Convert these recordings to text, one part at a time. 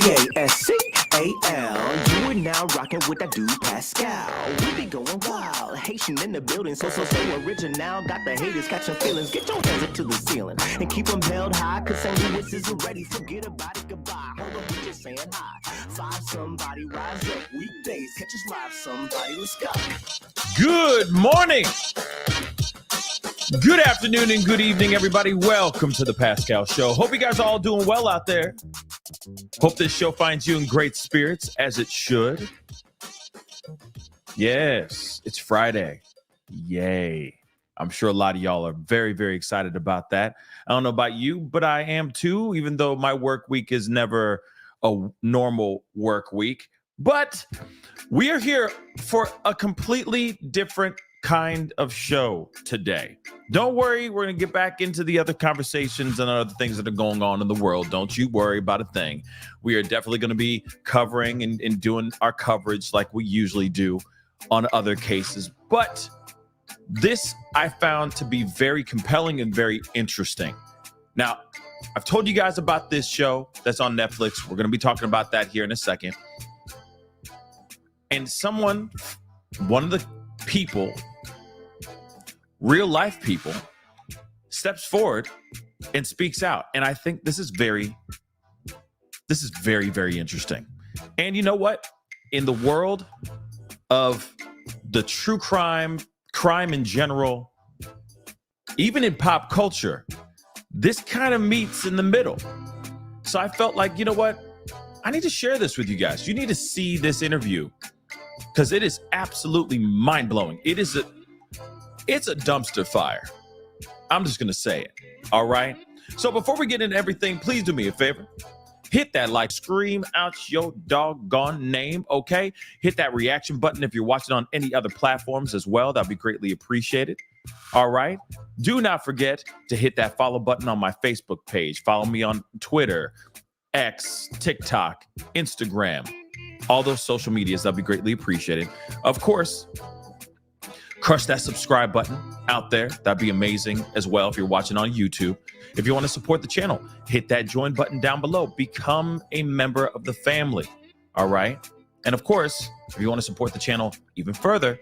Pascal. You are now rocking with that dude Pascal. We be going wild, Haitian in the building, so original. Got the haters catching feelings. Get your hands up to the ceiling and keep them held high, cause St. Louis isn't ready. Forget about it, goodbye. Hold on, we just saying hi. Five somebody, rise up. Weekdays, catch us live, somebody. Let's go. Good morning. Good afternoon and good evening, everybody. Welcome to the Pascal Show. Hope you guys are all doing well out there. Hope this show finds you in great spirits, as it should. Yes, it's Friday. Yay. I'm sure a lot of y'all are very, very excited about that. I don't know about you, but I am too, even though my work week is never a normal work week. But we are here for a completely different kind of show today. Don't worry, we're going to get back into the other conversations and other things that are going on in the world. Don't you worry about a thing. We are definitely going to be covering and doing our coverage like we usually do on other cases. But this I found to be very compelling and very interesting. Now, I've told you guys about this show that's on Netflix. We're going to be talking about that here in a second. And one of the people, real life people, steps forward and speaks out. And I think this is very, very interesting. And you know what? In the world of the true crime in general, even in pop culture, this kind of meets in the middle. So I felt like, you know what? I need to share this with you guys. You need to see this interview because it is absolutely mind-blowing. It's a dumpster fire. I'm just going to say it. All right. So before we get into everything, please do me a favor. Hit that like, scream out your doggone name. Okay. Hit that reaction button if you're watching on any other platforms as well. That'd be greatly appreciated. All right. Do not forget to hit that follow button on my Facebook page. Follow me on Twitter, X, TikTok, Instagram, all those social medias. That'd be greatly appreciated. Of course, crush that subscribe button out there. That'd be amazing as well if you're watching on YouTube. If you want to support the channel, hit that join button down below. Become a member of the family. All right. And of course, if you want to support the channel even further,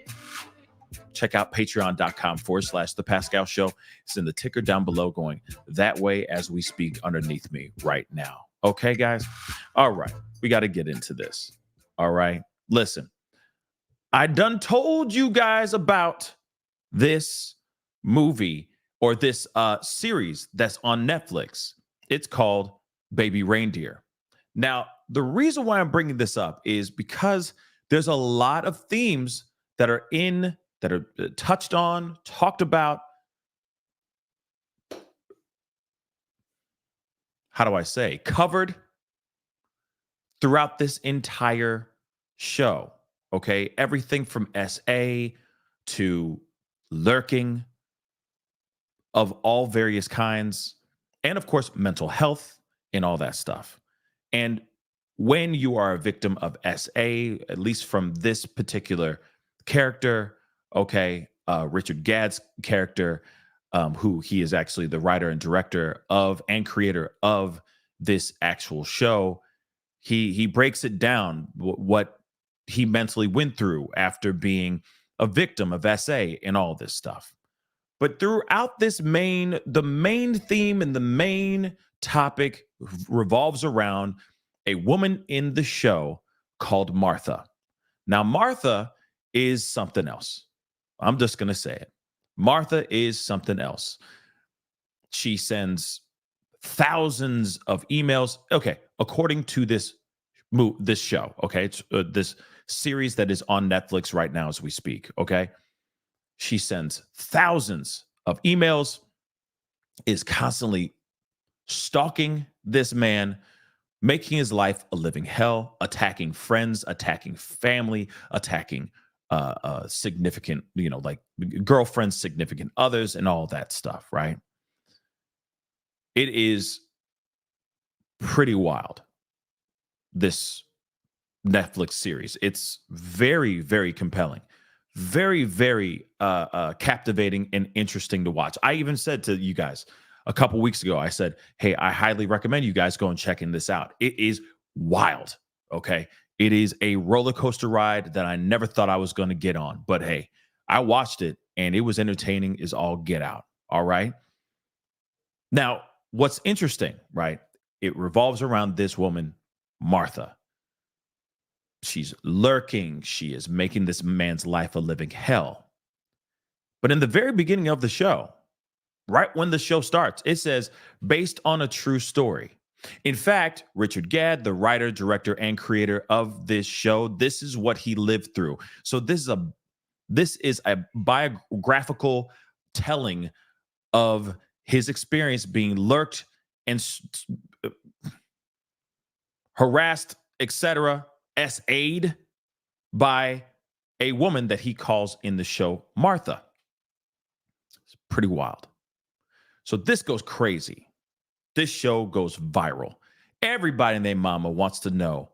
check out patreon.com/The Pascal Show. It's in the ticker down below going that way as we speak underneath me right now. Okay, guys? All right. We got to get into this. All right. Listen. I done told you guys about this movie or this series that's on Netflix. It's called Baby Reindeer. Now, the reason why I'm bringing this up is because there's a lot of themes that are touched on, talked about. How do I say? Covered throughout this entire show. Okay, everything from SA to lurking of all various kinds, and of course, mental health and all that stuff. And when you are a victim of SA, at least from this particular character, okay, Richard Gadd's character, who he is actually the writer and director of and creator of this actual show, he breaks it down, what he mentally went through after being a victim of SA and all this stuff. But throughout this the main theme and the main topic revolves around a woman in the show called Martha. Now, Martha is something else. I'm just going to say it. Martha is something else. She sends thousands of emails. Okay, according to this show, okay, it's this series that is on Netflix right now as we speak, okay? She sends thousands of emails, is constantly stalking this man, making his life a living hell, attacking friends, attacking family, attacking significant, like girlfriends, significant others, and all that stuff, right? It is pretty wild, this Netflix series. It's very, very compelling, very, very captivating and interesting to watch. I even said to you guys a couple weeks ago, I said, hey, I highly recommend you guys go and checking this out. It is wild. Okay. It is a roller coaster ride that I never thought I was going to get on. But hey, I watched it and it was entertaining as all get out. All right. Now, what's interesting, right? It revolves around this woman, Martha. She's lurking. She is making this man's life a living hell. But in the very beginning of the show, right when the show starts, it says, based on a true story. In fact, Richard Gadd, the writer, director, and creator of this show, this is what he lived through. So this is a biographical telling of his experience being lurked and harassed, etc., SA'd by a woman that he calls in the show Martha. It's pretty wild. So this goes crazy. This show goes viral. Everybody and their mama wants to know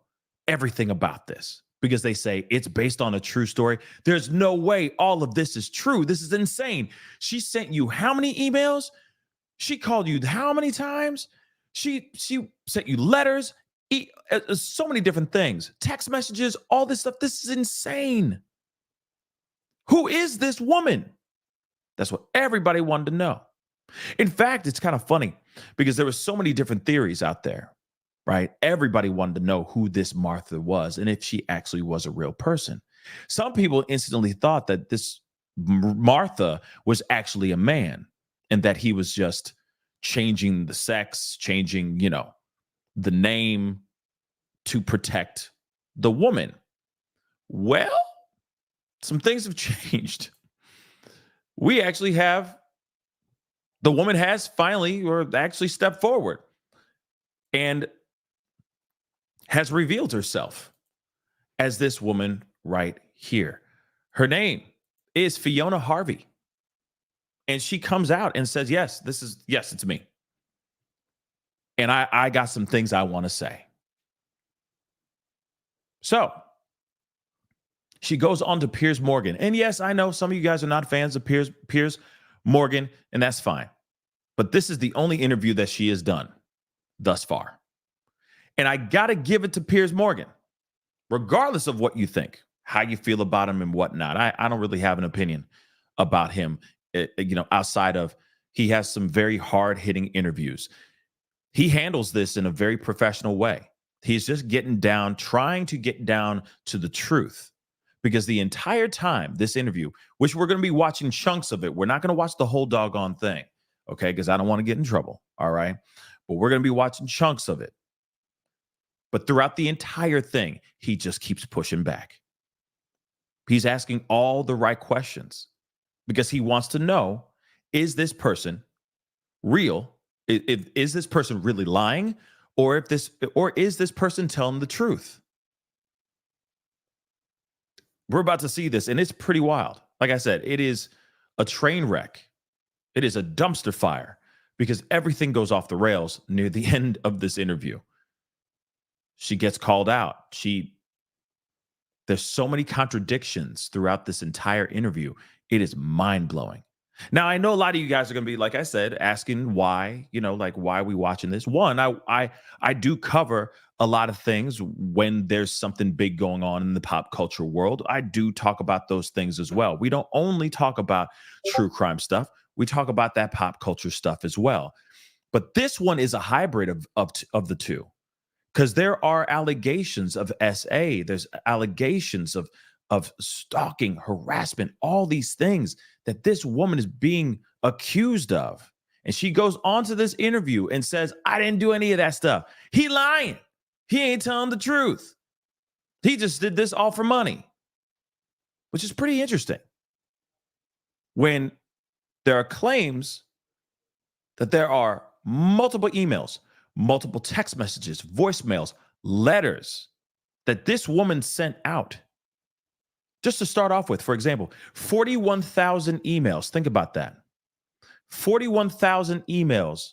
everything about this because they say it's based on a true story. There's no way all of this is true. This is insane. She sent you how many emails? She called you how many times? She sent you letters, so many different things, text messages, all this stuff. This is insane. Who is this woman? That's what everybody wanted to know. In fact, it's kind of funny because there were so many different theories out there, right? Everybody wanted to know who this Martha was and if she actually was a real person. Some people instantly thought that this Martha was actually a man and that he was just changing the sex, changing, the name to protect the woman. Well, some things have changed. We actually have the woman has finally or actually stepped forward and has revealed herself as this woman right here. Her name is Fiona Harvey. And she comes out and says, yes, it's me. And I got some things I want to say. So she goes on to Piers Morgan. And yes, I know some of you guys are not fans of Piers Morgan, and that's fine. But this is the only interview that she has done thus far. And I got to give it to Piers Morgan, regardless of what you think, how you feel about him and whatnot. I don't really have an opinion about him, outside of he has some very hard-hitting interviews. He handles this in a very professional way. He's just trying to get down to the truth. Because the entire time, this interview, which we're going to be watching chunks of it, we're not going to watch the whole doggone thing. Okay, because I don't want to get in trouble, all right? But we're going to be watching chunks of it. But throughout the entire thing, he just keeps pushing back. He's asking all the right questions because he wants to know, is this person real? Is this person really lying? Or is this person telling the truth? We're about to see this, and it's pretty wild. Like I said, it is a train wreck. It is a dumpster fire because everything goes off the rails near the end of this interview. She gets called out. There's so many contradictions throughout this entire interview. It is mind-blowing. Now, I know a lot of you guys are going to be, like I said, asking why, why are we watching this? One, I do cover a lot of things when there's something big going on in the pop culture world. I do talk about those things as well. We don't only talk about true crime stuff. We talk about that pop culture stuff as well. But this one is a hybrid of the two because there are allegations of SA. There's allegations of stalking, harassment, all these things that this woman is being accused of. And she goes on to this interview and says, I didn't do any of that stuff. He lying. He ain't telling the truth. He just did this all for money, which is pretty interesting. When there are claims that there are multiple emails, multiple text messages, voicemails, letters that this woman sent out. Just to start off with, for example, 41,000 emails. Think about that. 41,000 emails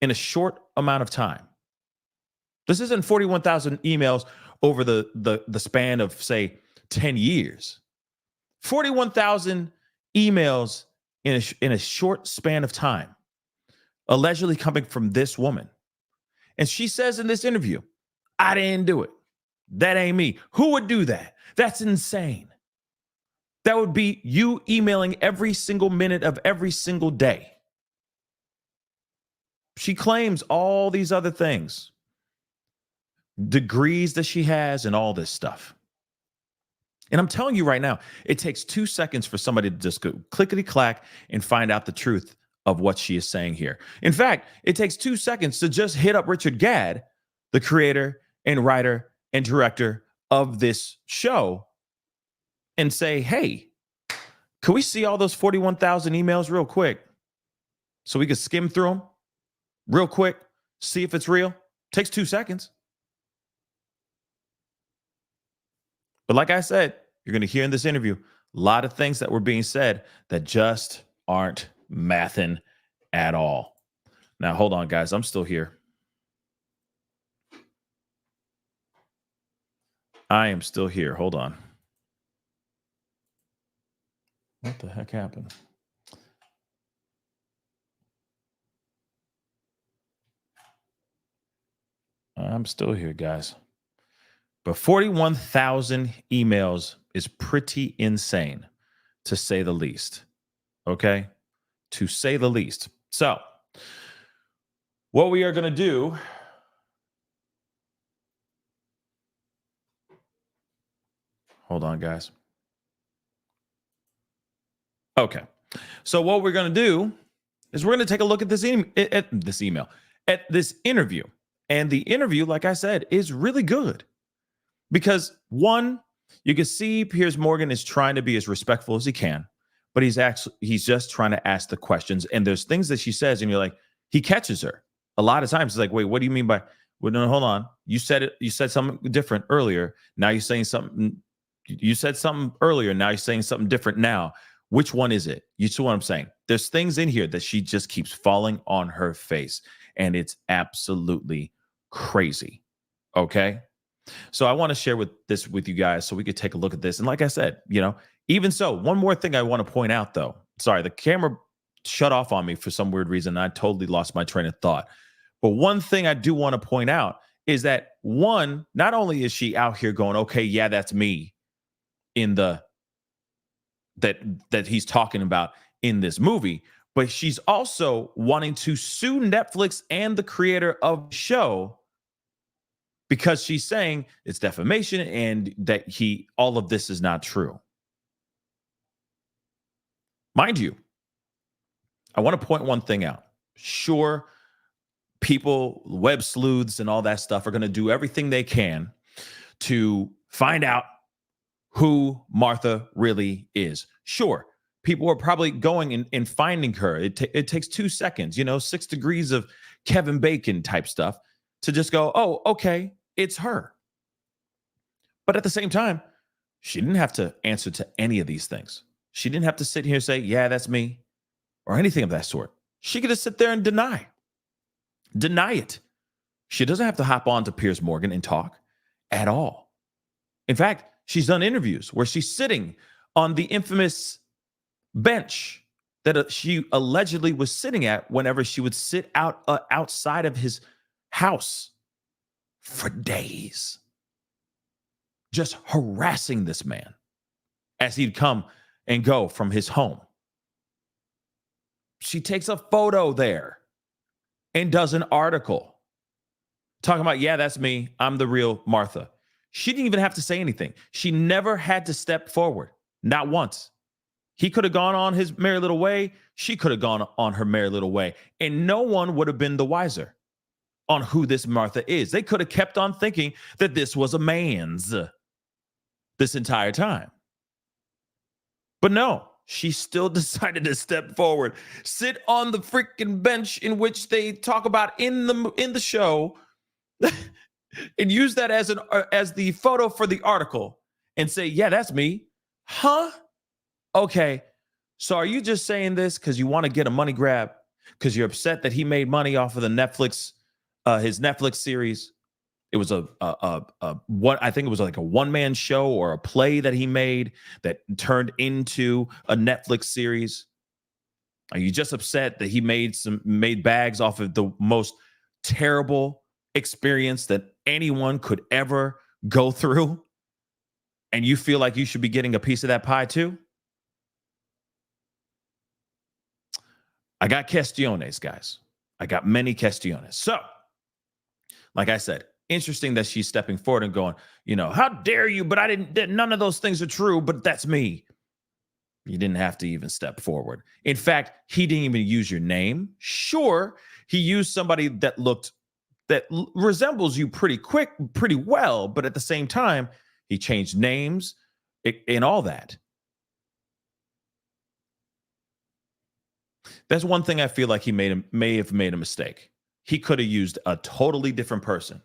in a short amount of time. This isn't 41,000 emails over the span of, say, 10 years. 41,000 emails in a short span of time, allegedly coming from this woman. And she says in this interview, I didn't do it. That ain't me. Who would do that? That's insane. That would be you emailing every single minute of every single day. She claims all these other things, degrees that she has, and all this stuff. And I'm telling you right now, it takes 2 seconds for somebody to just go clickety clack and find out the truth of what she is saying here. In fact, it takes 2 seconds to just hit up Richard Gadd, the creator and writer and director of this show, and say, hey, can we see all those 41,000 emails real quick so we can skim through them real quick, see if it's real? Takes 2 seconds. But like I said, you're going to hear in this interview a lot of things that were being said that just aren't mathing at all. Now, hold on, guys. I'm still here. I am still here. Hold on. What the heck happened? I'm still here, guys. But 41,000 emails is pretty insane, to say the least. Okay? To say the least. So, what we are going to do... Hold on, guys. Okay. So what we're going to do is we're going to take a look at this interview. And the interview, like I said, is really good. Because one, you can see Piers Morgan is trying to be as respectful as he can, but he's just trying to ask the questions. And there's things that she says, and you're like, he catches her. A lot of times, it's like, wait, what do you mean by? Well, no, hold on. You said something different earlier. Now you're saying something. You said something earlier. Now you're saying something different now. Which one is it? You see what I'm saying? There's things in here that she just keeps falling on her face, and it's absolutely crazy. Okay. So I want to share this with you guys so we could take a look at this. And like I said, even so, one more thing I want to point out, though. Sorry, the camera shut off on me for some weird reason. I totally lost my train of thought. But one thing I do want to point out is that, one, not only is she out here going, okay, yeah, that's me in the that he's talking about in this movie, but she's also wanting to sue Netflix and the creator of the show because she's saying it's defamation and that all of this is not true. Mind you, I want to point one thing out. Sure, people, web sleuths and all that stuff are going to do everything they can to find out who Martha really is. Sure, people are probably going and finding her. It takes 2 seconds, 6 degrees of Kevin Bacon type stuff to just go, oh, okay, it's her. But at the same time, she didn't have to answer to any of these things. She didn't have to sit here and say, yeah, that's me, or anything of that sort. She could just sit there and deny it. She doesn't have to hop on to Piers Morgan and talk at all. In fact, she's done interviews where she's sitting on the infamous bench that she allegedly was sitting at whenever she would sit outside of his house for days, just harassing this man as he'd come and go from his home. She takes a photo there and does an article talking about, yeah, that's me. I'm the real Martha. She didn't even have to say anything. She never had to step forward, not once. He could have gone on his merry little way. She could have gone on her merry little way. And no one would have been the wiser on who this Martha is. They could have kept on thinking that this was a man's this entire time. But no, she still decided to step forward, sit on the freaking bench in which they talk about in the show, and use that as the photo for the article and say, yeah, that's me. Huh? Okay. So are you just saying this because you want to get a money grab? Because you're upset that he made money off of the Netflix, his Netflix series? It was I think it was like a one-man show or a play that he made that turned into a Netflix series. Are you just upset that he made bags off of the most terrible experience that anyone could ever go through, and you feel like you should be getting a piece of that pie too? I got questiones, guys. I got many questiones. So, like I said, interesting that she's stepping forward and going, how dare you? But none of those things are true, but that's me. You didn't have to even step forward. In fact, he didn't even use your name. Sure, he used somebody that resembles you pretty well, but at the same time, he changed names and all that. That's one thing I feel like he may have made a mistake. He could have used a totally different person,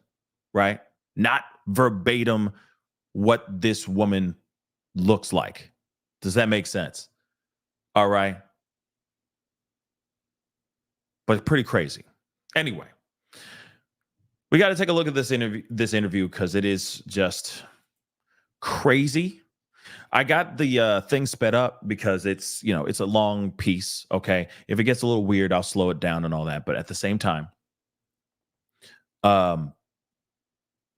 right? Not verbatim what this woman looks like. Does that make sense? All right. But pretty crazy. Anyway, we got to take a look at this interview because it is just crazy. I got the thing sped up because it's a long piece. Okay. If it gets a little weird, I'll slow it down and all that. But at the same time, we're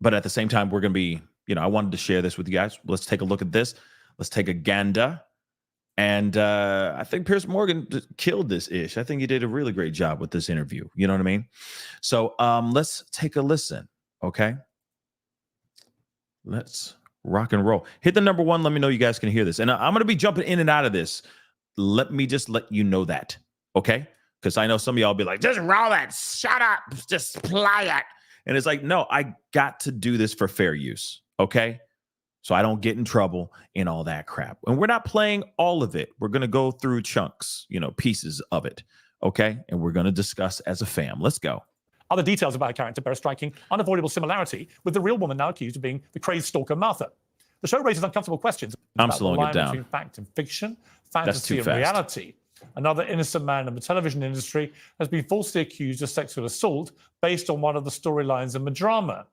going to be, I wanted to share this with you guys. Let's take a look at this. Let's take a gander. And I think Piers Morgan killed this ish. I think he did a really great job with this interview. You know what I mean? So let's take a listen. Okay. Let's rock and roll. Hit the number 1. Let me know you guys can hear this. And I'm going to be jumping in and out of this. Let me just let you know that. Okay. Because I know some of y'all be like, just roll it. Shut up. Just play it. And it's like, no, I got to do this for fair use. Okay. So I don't get in trouble and all that crap. And we're not playing all of it. We're going to go through chunks, pieces of it. Okay. And we're going to discuss as a fam. Let's go. Other details about her character bear a striking, unavoidable similarity with the real woman now accused of being the crazed stalker Martha. The show raises uncomfortable questions I'm about slowing the line it down. between fact and fiction, That's fantasy too and fast. reality. Another innocent man in the television industry has been falsely accused of sexual assault based on one of the storylines in the drama.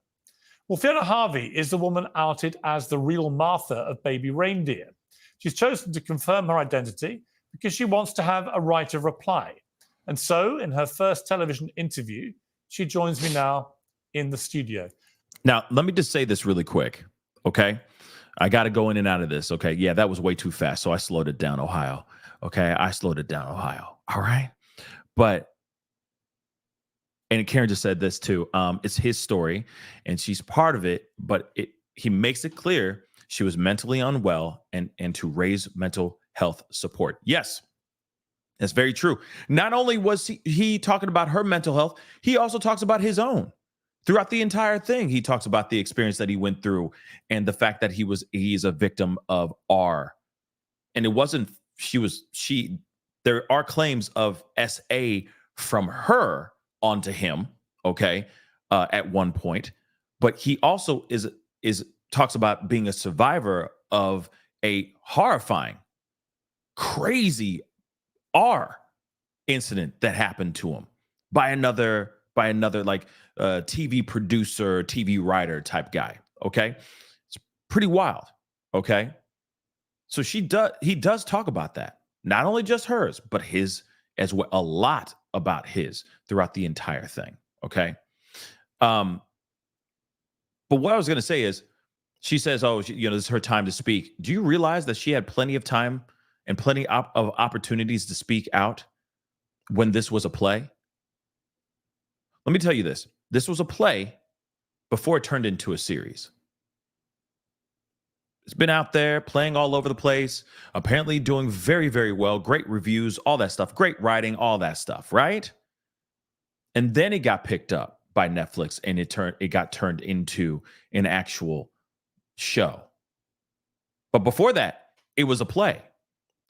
Well, Fiona Harvey is the woman outed as the real Martha of Baby Reindeer. She's chosen to confirm her identity because she wants to have a right of reply. And so, in her first television interview, she joins me now in the studio. Now, let me just say this really quick, okay? I got to go in and out of this, okay? Yeah, that was way too fast, so I slowed it down, Ohio. Okay, I slowed it down, Ohio. All right? But, and Karen just said this too, it's his story, and she's part of it, but he makes it clear she was mentally unwell and to raise mental health support. Yes, that's very true. Not only was he talking about her mental health, he also talks about his own. Throughout the entire thing, he talks about the experience that he went through and the fact that he's a victim of R. And it wasn't, there are claims of SA from her onto him, okay, at one point. But he also talks about being a survivor of a horrifying, crazy R incident that happened to him by another like TV producer, TV writer type guy. Okay, it's pretty wild. Okay, so he does talk about that, not only just hers, but his as well. A lot about his throughout the entire thing. Okay, but what I was going to say is, she says, "Oh, this is her time to speak." Do you realize that she had plenty of time and plenty of opportunities to speak out when this was a play? Let me tell you this. This was a play before it turned into a series. It's been out there playing all over the place, apparently doing very, very well, great reviews, all that stuff, great writing, all that stuff, right? And then it got picked up by Netflix and it got turned into an actual show. But before that, it was a play,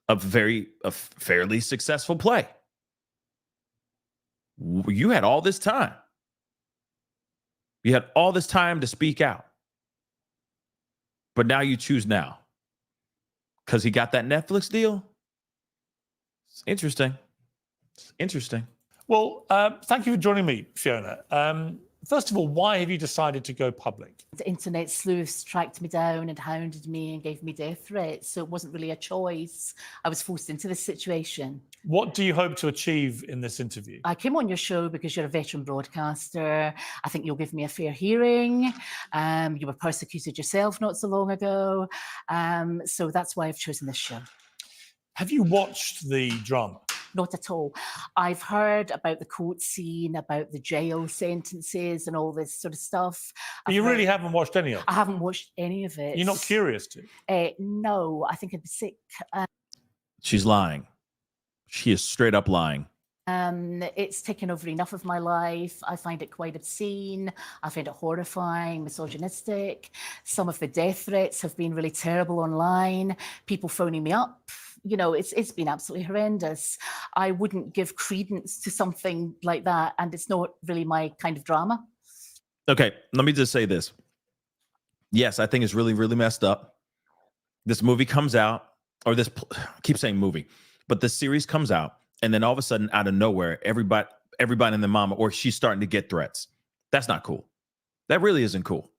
a fairly successful play. You had all this time. You had all this time to speak out. But now you choose now. Because he got that Netflix deal? It's interesting. It's interesting. Well, thank you for joining me, Fiona. First of all, why have you decided to go public? The internet sleuths tracked me down and hounded me and gave me death threats, so it wasn't really a choice. I was forced into this situation. What do you hope to achieve in this interview? I came on your show because you're a veteran broadcaster. I think you'll give me a fair hearing. You were persecuted yourself not so long ago. So that's why I've chosen this show. Have you watched the drama? Not at all. I've heard about the court scene, about the jail sentences and all this sort of stuff. But you really haven't watched any of it? I haven't watched any of it. You're not curious to? No, I think I'd be sick. She's lying. She is straight up lying. It's taken over enough of my life. I find it quite obscene. I find it horrifying, misogynistic. Some of the death threats have been really terrible online. People phoning me up. You know, it's been absolutely horrendous. I wouldn't give credence to something like that, and it's not really my kind of drama. Okay, let me just say this. Yes, I think it's really, really messed up. This movie comes out, or this, I keep saying movie, but the series comes out, and then all of a sudden, out of nowhere, everybody and their mama, or she's starting to get threats. That's not cool. That really isn't cool.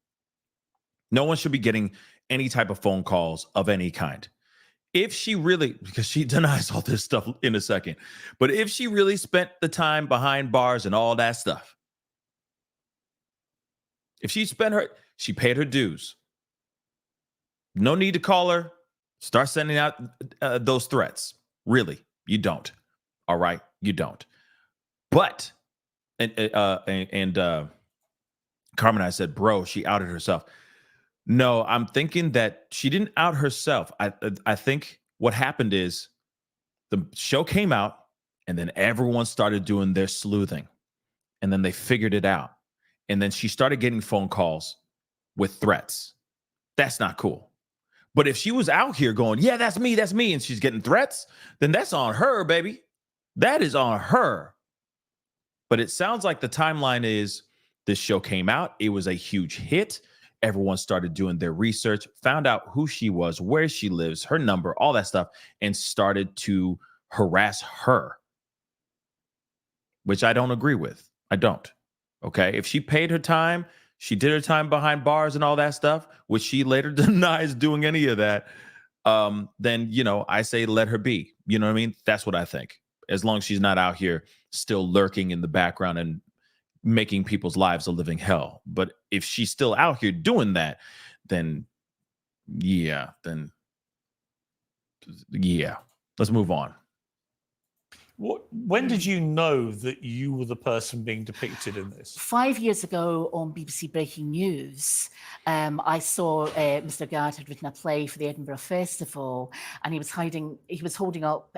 No one should be getting any type of phone calls of any kind. If she really, because she denies all this stuff in a second, but if she really spent the time behind bars and all that stuff, if she paid her dues. No need to call her, start sending out those threats. Really, you don't. All right, you don't. But, and Carmen and I said, bro, she outed herself. No, I'm thinking that she didn't out herself. I think what happened is the show came out and then everyone started doing their sleuthing and then they figured it out. And then she started getting phone calls with threats. That's not cool. But if she was out here going, yeah, that's me, and she's getting threats, then that's on her, baby. That is on her. But it sounds like the timeline is this show came out. It was a huge hit. Everyone started doing their research, found out who she was, where she lives, her number, all that stuff, and started to harass her, which I don't agree with. I don't. Okay. If she paid her time, she did her time behind bars and all that stuff, which she later denies doing any of that, then, you know, I say let her be. You know what I mean? That's what I think. As long as she's not out here still lurking in the background and making people's lives a living hell. But if she's still out here doing that, then yeah, let's move on. When did you know that you were the person being depicted in this? 5 years ago on BBC Breaking News, I saw Mr. Gadd had written a play for the Edinburgh Festival, and he was holding up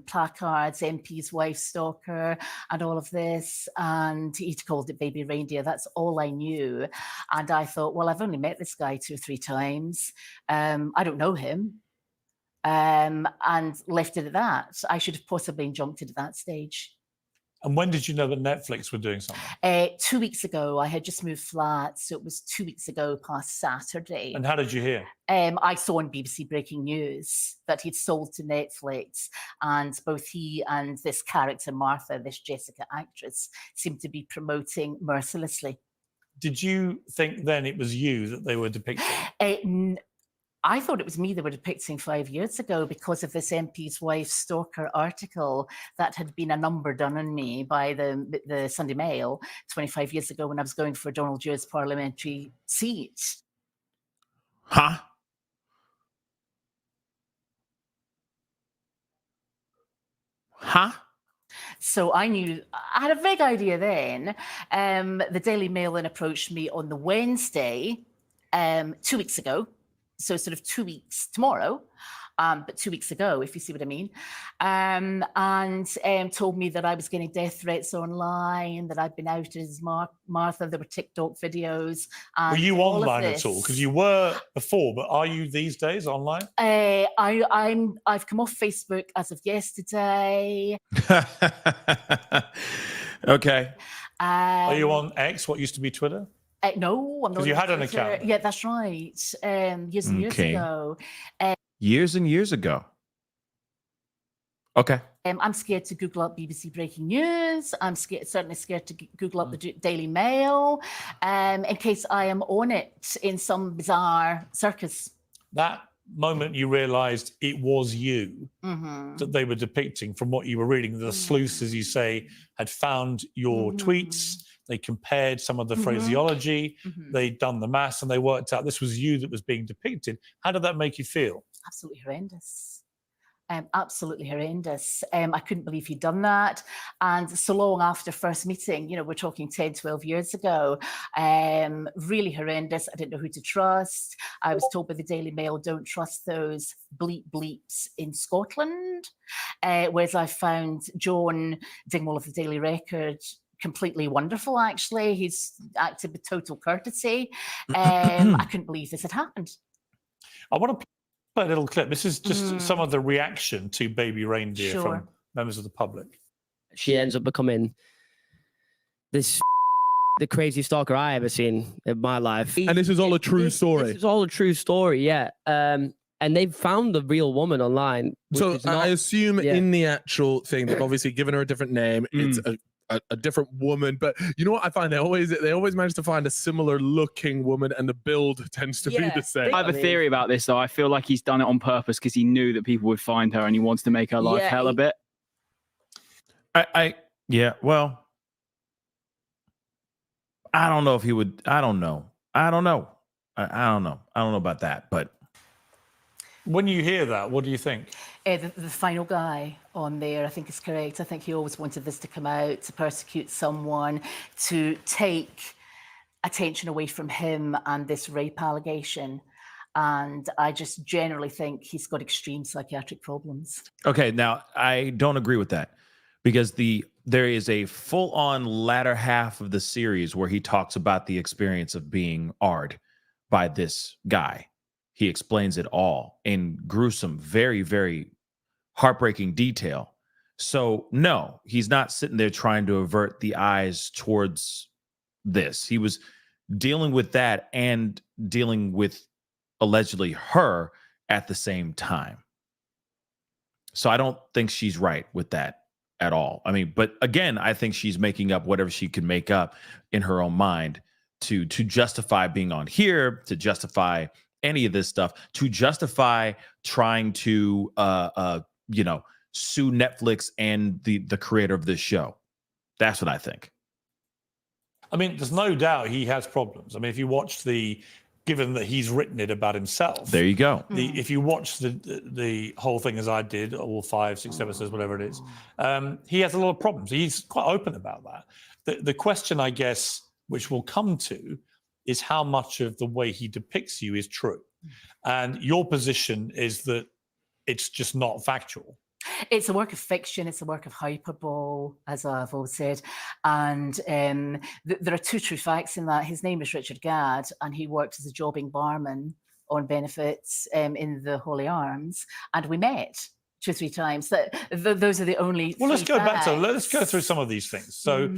placards, MP's wife stalker, and all of this, and he'd called it Baby Reindeer. That's all I knew. And I thought, well, I've only met this guy 2 or 3 times. I don't know him. And left it at that. I should have possibly jumped it at that stage. And when did you know that Netflix were doing something? 2 weeks ago. I had just moved flat, so it was 2 weeks ago past Saturday. And how did you hear? I saw on BBC Breaking News that he'd sold to Netflix, and both he and this character, Martha, this Jessica actress, seemed to be promoting mercilessly. Did you think then it was you that they were depicting? I thought it was me they were depicting 5 years ago because of this MP's wife stalker article that had been a number done on me by the Sunday Mail 25 years ago when I was going for Donald Du's parliamentary seat. Huh? Huh? So I had a vague idea then. The Daily Mail then approached me on the Wednesday, 2 weeks ago. So sort of 2 weeks tomorrow, but 2 weeks ago, if you see what I mean, and told me that I was getting death threats online, that I'd been outed as Martha. There were TikTok videos. Were you online at all? Because you were before, but are you these days online? I've come off Facebook as of yesterday. Okay. Are you on X? What used to be Twitter? No, I'm not. Because you had an account. Yeah, that's right. Years and years ago. Years and years ago. Okay. I'm scared to Google up BBC breaking news. I'm certainly scared to Google up the Daily Mail in case I am on it in some bizarre circus. That moment you realised it was you that they were depicting from what you were reading. The sleuths, as you say, had found your tweets. They compared some of the phraseology. They'd done the maths and they worked out this was you that was being depicted. How did that make you feel? Absolutely horrendous. Absolutely horrendous. I couldn't believe he'd done that. And so long after first meeting, we're talking 10, 12 years ago, really horrendous. I didn't know who to trust. I was told by the Daily Mail, don't trust those bleeps in Scotland. Whereas I found John Dingwall of the Daily Record completely wonderful, actually. He's acted with total courtesy. I couldn't believe this had happened. I want to play a little clip. This is just some of the reaction to Baby Reindeer from members of the public. She ends up becoming the craziest stalker I ever seen in my life. And this is all a true story. This is all a true story, yeah. And they've found the real woman online. So I assume in the actual thing, they've obviously given her a different name. It's a different woman, but you know what I find? They always manage to find a similar looking woman, and the build tends to be the same. I have a theory about this, though. I feel like he's done it on purpose because he knew that people would find her, and he wants to make her life hell a bit. Well, I don't know if he would. I don't know about that, but. When you hear that, what do you think? The final guy on there, I think is correct. I think he always wanted this to come out, to persecute someone, to take attention away from him and this rape allegation. And I just generally think he's got extreme psychiatric problems. Okay, now I don't agree with that because there is a full-on latter half of the series where he talks about the experience of being AR'd by this guy. He explains it all in gruesome, very, very heartbreaking detail. So no, he's not sitting there trying to avert the eyes towards this. He was dealing with that and dealing with allegedly her at the same time. So I don't think she's right with that at all. I mean, but again, I think she's making up whatever she can make up in her own mind to justify being on here, to justify any of this stuff, to justify trying to sue Netflix and the creator of this show. That's what I think. I mean, there's no doubt he has problems. I mean, if you watch given that he's written it about himself. There you go. If you watch the whole thing as I did, all 5, 6 episodes, whatever it is, he has a lot of problems. He's quite open about that. The question, I guess, which we'll come to, is how much of the way he depicts you is true. And your position is that it's just not factual. It's a work of fiction. It's a work of hyperbole, as I've always said. And there are 2 true facts in that. His name is Richard Gadd, and he worked as a jobbing barman on benefits in the Holy Arms. And we met 2 or 3 times. Those are the only. Well, let's go let's go through some of these things. So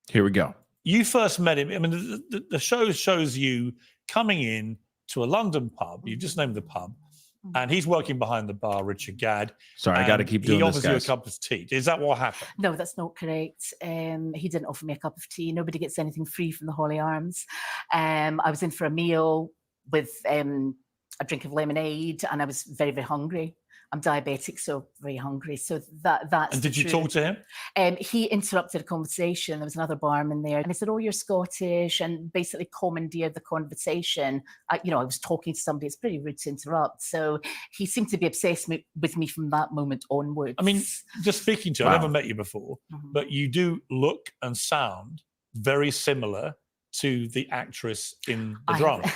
here we go. You first met him. I mean, the show shows you coming in to a London pub. You just named the pub. And he's working behind the bar, Richard Gadd. Sorry, I got to keep doing this, guys. He offers you a cup of tea. Is that what happened? No, that's not correct. He didn't offer me a cup of tea. Nobody gets anything free from the Holy Arms. I was in for a meal with a drink of lemonade, and I was very, very hungry. I'm diabetic, so very hungry. So that's. And did you talk to him? He interrupted a conversation. There was another barman there, and he said, "Oh, you're Scottish," and basically commandeered the conversation. I was talking to somebody. It's pretty rude to interrupt. So he seemed to be obsessed with me from that moment onwards. I mean, just speaking to you, I've never met you before, but you do look and sound very similar to the actress in the drama. I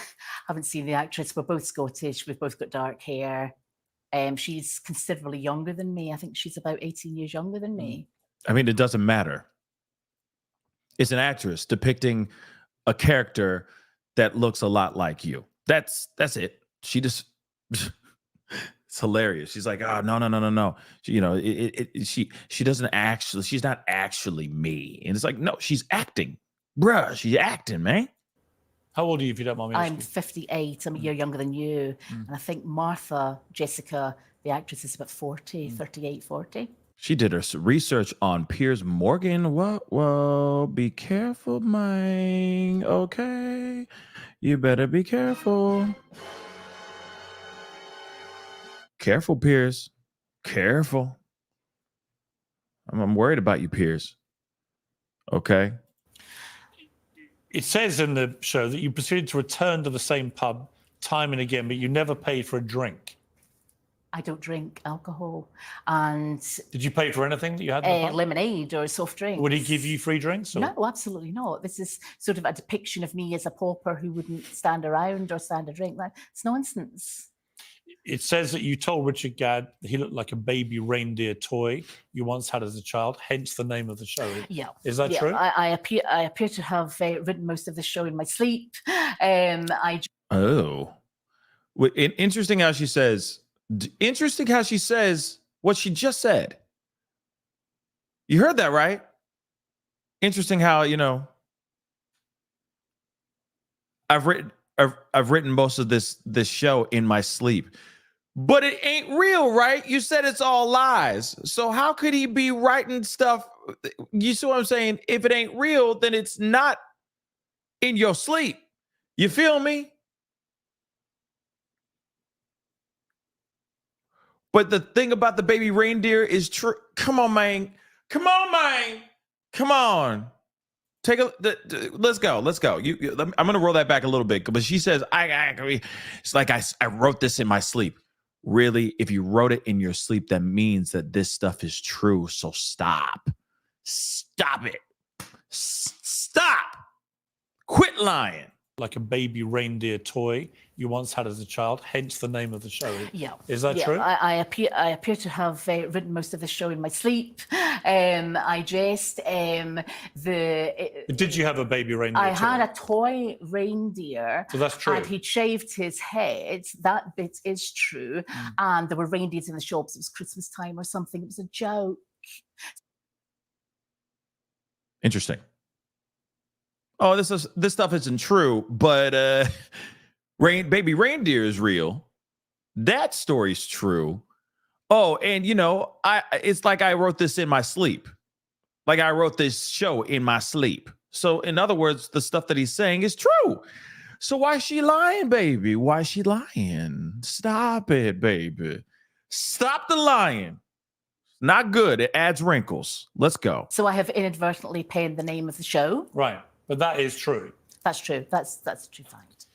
haven't seen the actress. We're both Scottish. We've both got dark hair. She's considerably younger than me. I think she's about 18 years younger than me. I mean, it doesn't matter. It's an actress depicting a character that looks a lot like you. That's it. She just, it's hilarious. She's like, oh, no. She doesn't actually, she's not actually me. And it's like, no, she's acting. Bruh, she's acting, man. How old are you, if you don't mind me asking? I'm 58. I'm a year younger than you. And I think Martha, Jessica, The actress is about 40, 38, 40. She did her research on Piers Morgan. Well, be careful, man. Okay. You better be careful. Careful, Piers. Careful. I'm worried about you, Piers. Okay. It says in the show that you proceeded to return to the same pub time and again, but you never paid for a drink. I don't drink alcohol. And Did you pay for anything that you had in the pub? lemonade or soft drinks. Would he give you free drinks? Or? No, absolutely not. This is sort of a depiction of me as a pauper who wouldn't stand around or stand a drink. It's nonsense. It says that you told Richard Gadd that he looked like a baby reindeer toy you once had as a child, hence the name of the show. Yeah. Is that true? I appear to have written most of the show in my sleep. Oh. Interesting how she says what she just said. You heard that, right? Interesting how, I've written most of this show in my sleep. But it ain't real, right? You said it's all lies. So how could he be writing stuff? You see what I'm saying? If it ain't real, then it's not in your sleep. You feel me? But the thing about the baby reindeer is true. Come on, man. Come on. Let's go. I'm going to roll that back a little bit. But she says, it's like I wrote this in my sleep. Really, if you wrote it in your sleep, that means that this stuff is true. So stop. Stop it. Stop. Quit lying. Like a baby reindeer toy you once had as a child, hence the name of the show. Yeah. Is that true? I appear to have written most of the show in my sleep. I dressed Did you have a baby reindeer I toy? had a toy reindeer. So that's true. And he'd shaved his head. That bit is true. And there were reindeers in the shops. It was Christmas time or something. It was a joke. Interesting. Oh, this stuff isn't true, but baby reindeer is real. That story's true. Oh, and it's like I wrote this in my sleep. Like I wrote this show in my sleep. So in other words, the stuff that he's saying is true. So why is she lying, baby? Why is she lying? Stop it, baby. Stop the lying. Not good. It adds wrinkles. Let's go. So I have inadvertently penned the name of the show. Right. But that is true. That's true. That's a true fact.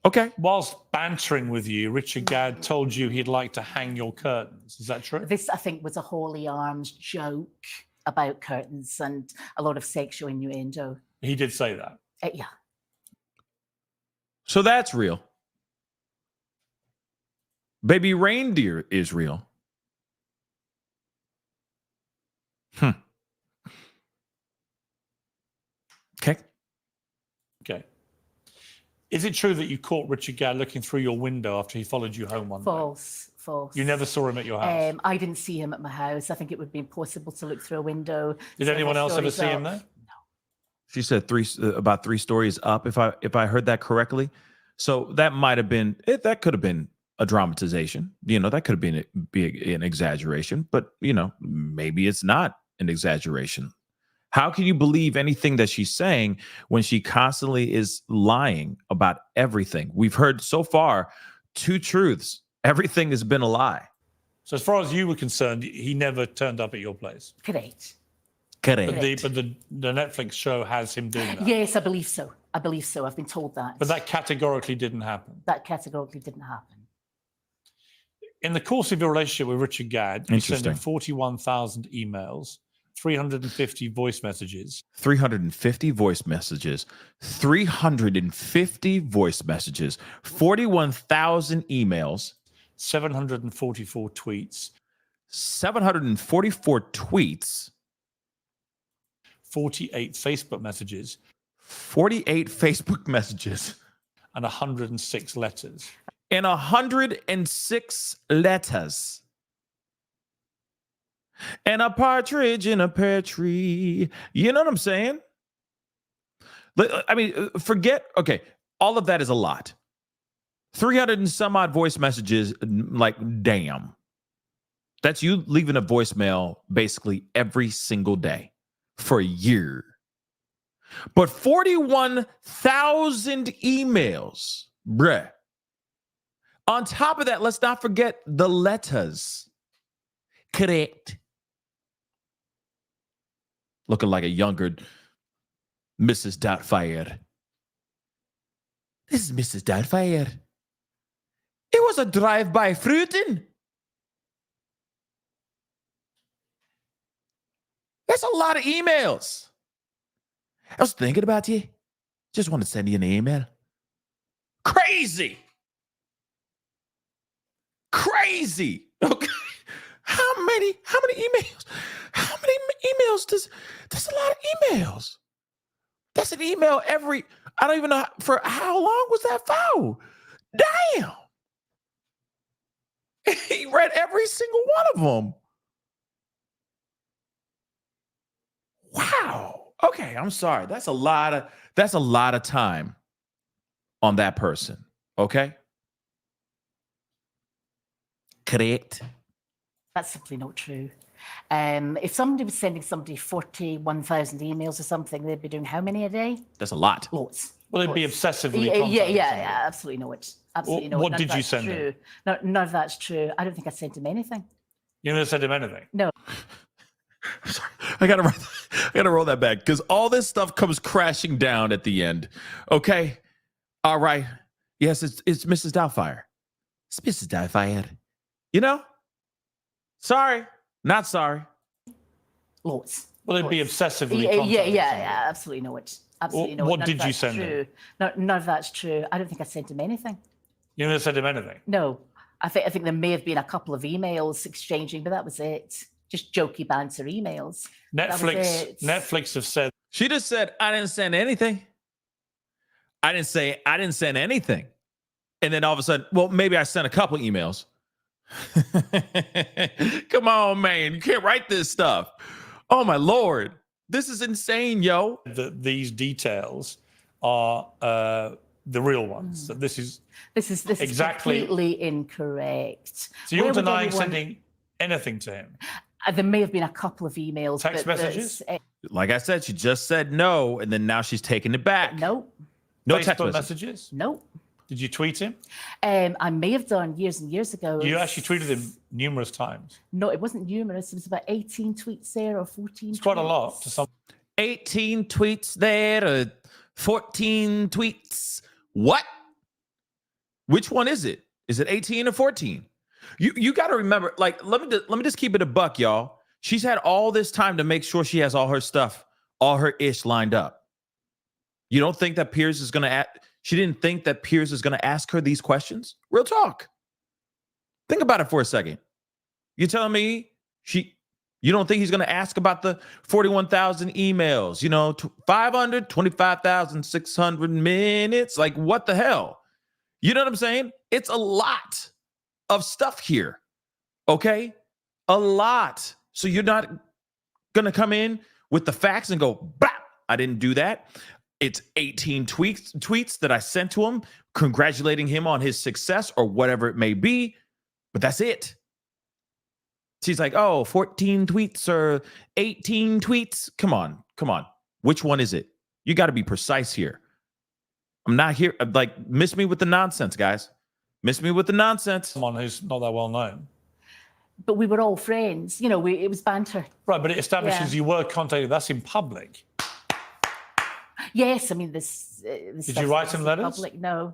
Okay. Whilst bantering with you, Richard Gadd told you he'd like to hang your curtains. Is that true? This, I think, was a holy arms joke about curtains and a lot of sexual innuendo. He did say that. Yeah. So that's real. Baby reindeer is real. Okay. Is it true that you caught Richard Gadd looking through your window after he followed you home one day? False. You never saw him at your house? I didn't see him at my house. I think it would be impossible to look through a window. Did anyone else ever see him there? No. She said about 3 stories up, if I heard that correctly. So that might have been that could have been a dramatization. That could have be an exaggeration, but maybe it's not an exaggeration. How can you believe anything that she's saying when she constantly is lying about everything? We've heard so far 2 truths. Everything has been a lie. So as far as you were concerned, he never turned up at your place? Correct. But the Netflix show has him doing that? Yes, I believe so. I've been told that. But that categorically didn't happen? That categorically didn't happen. In the course of your relationship with Richard Gadd, you sent him 41,000 emails, 350 voice messages. 350 voice messages. 350 voice messages. 41,000 emails. 744 tweets. 744 tweets. 48 Facebook messages. 48 Facebook messages. And 106 letters. And 106 letters. And a partridge in a pear tree. You know what I'm saying? I mean, forget, okay, all of that is a lot. 300 and some odd voice messages, like, damn. That's you leaving a voicemail basically every single day for a year. But 41,000 emails, bruh. On top of that, let's not forget the letters. Correct. Looking like a younger Mrs. Doubtfire. This is Mrs. Doubtfire. It was a drive-by fruiting. That's a lot of emails. I was thinking about you. Just want to send you an email. Crazy. Crazy. Okay. How many emails? How many emails does that's a lot of emails. That's an email every, I don't even know for how long was that for? Damn. He read every single one of them. Wow. Okay, I'm sorry. That's a lot of time on that person. Okay? Correct. That's simply not true. If somebody was sending somebody 41,000 emails or something, they'd be doing how many a day? That's a lot. Lots. Well, it'd be obsessively. Yeah, absolutely not. Absolutely not. What did you send him? No, none of that's true. I don't think I sent him anything. You never sent him anything? No. Sorry. I gotta roll that back because all this stuff comes crashing down at the end. Okay. All right. Yes, it's Mrs. Doubtfire. It's Mrs. Doubtfire. You know? Sorry. Not sorry. Lots. Well, it'd be obsessively. Yeah, absolutely not. Absolutely not. What did you send him? No, none of that's true. I don't think I sent him anything. You never sent him anything? No. I think there may have been a couple of emails exchanging, but that was it. Just jokey banter emails. Netflix have said. She just said, I didn't send anything. I didn't send anything. And then all of a sudden, well, maybe I sent a couple emails. Come on, man. You can't write this stuff. Oh, my Lord. This is insane, yo. These details are the real ones. So this is exactly completely incorrect. So you're denying sending anything to him? There may have been a couple of emails. Text messages? Like I said, she just said no, and then now she's taking it back. Nope. No Facebook text messages? Nope. Did you tweet him? I may have done years and years ago. You actually tweeted him numerous times. No, it wasn't numerous. It was about 18 tweets there or 14. It's quite a lot to some. 18 tweets there or 14 tweets. What? Which one is it? Is it 18 or 14? You got to remember, like, let me just keep it a buck, y'all. She's had all this time to make sure she has all her stuff, all her ish lined up. You don't think that Piers is going to she didn't think that Piers is going to ask her these questions? Real talk. Think about it for a second. You telling me you don't think he's going to ask about the 41,000 emails, 525,600 minutes? Like, what the hell? You know what I'm saying? It's a lot of stuff here. Okay? A lot. So you're not going to come in with the facts and go, bah, I didn't do that. It's 18 tweets that I sent to him, congratulating him on his success or whatever it may be. But that's it. She's like, oh, 14 tweets or 18 tweets. Come on. Which one is it? You got to be precise here. I'm not here. Like, miss me with the nonsense, guys. Miss me with the nonsense. Someone who's not that well known. But we were all friends. It was banter. Right, but it establishes you were contacted. That's in public. Yes, I mean this. Did you write him letters? Public, no.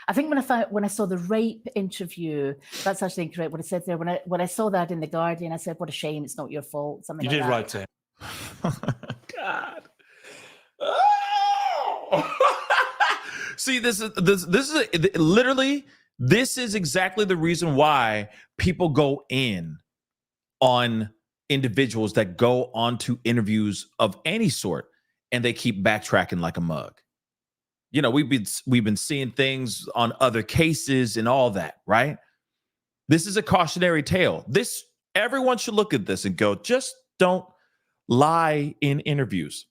I think when I saw the rape interview, that's actually incorrect. What I said there when I saw that in the Guardian, I said, "What a shame! It's not your fault." Something. You like did that. write to him. God. Oh. See, this is literally. This is exactly the reason why people go in on individuals that go onto interviews of any sort. And they keep backtracking like a mug. We've been seeing things on other cases and all that, right? This is a cautionary tale. Everyone should look at this and go, just don't lie in interviews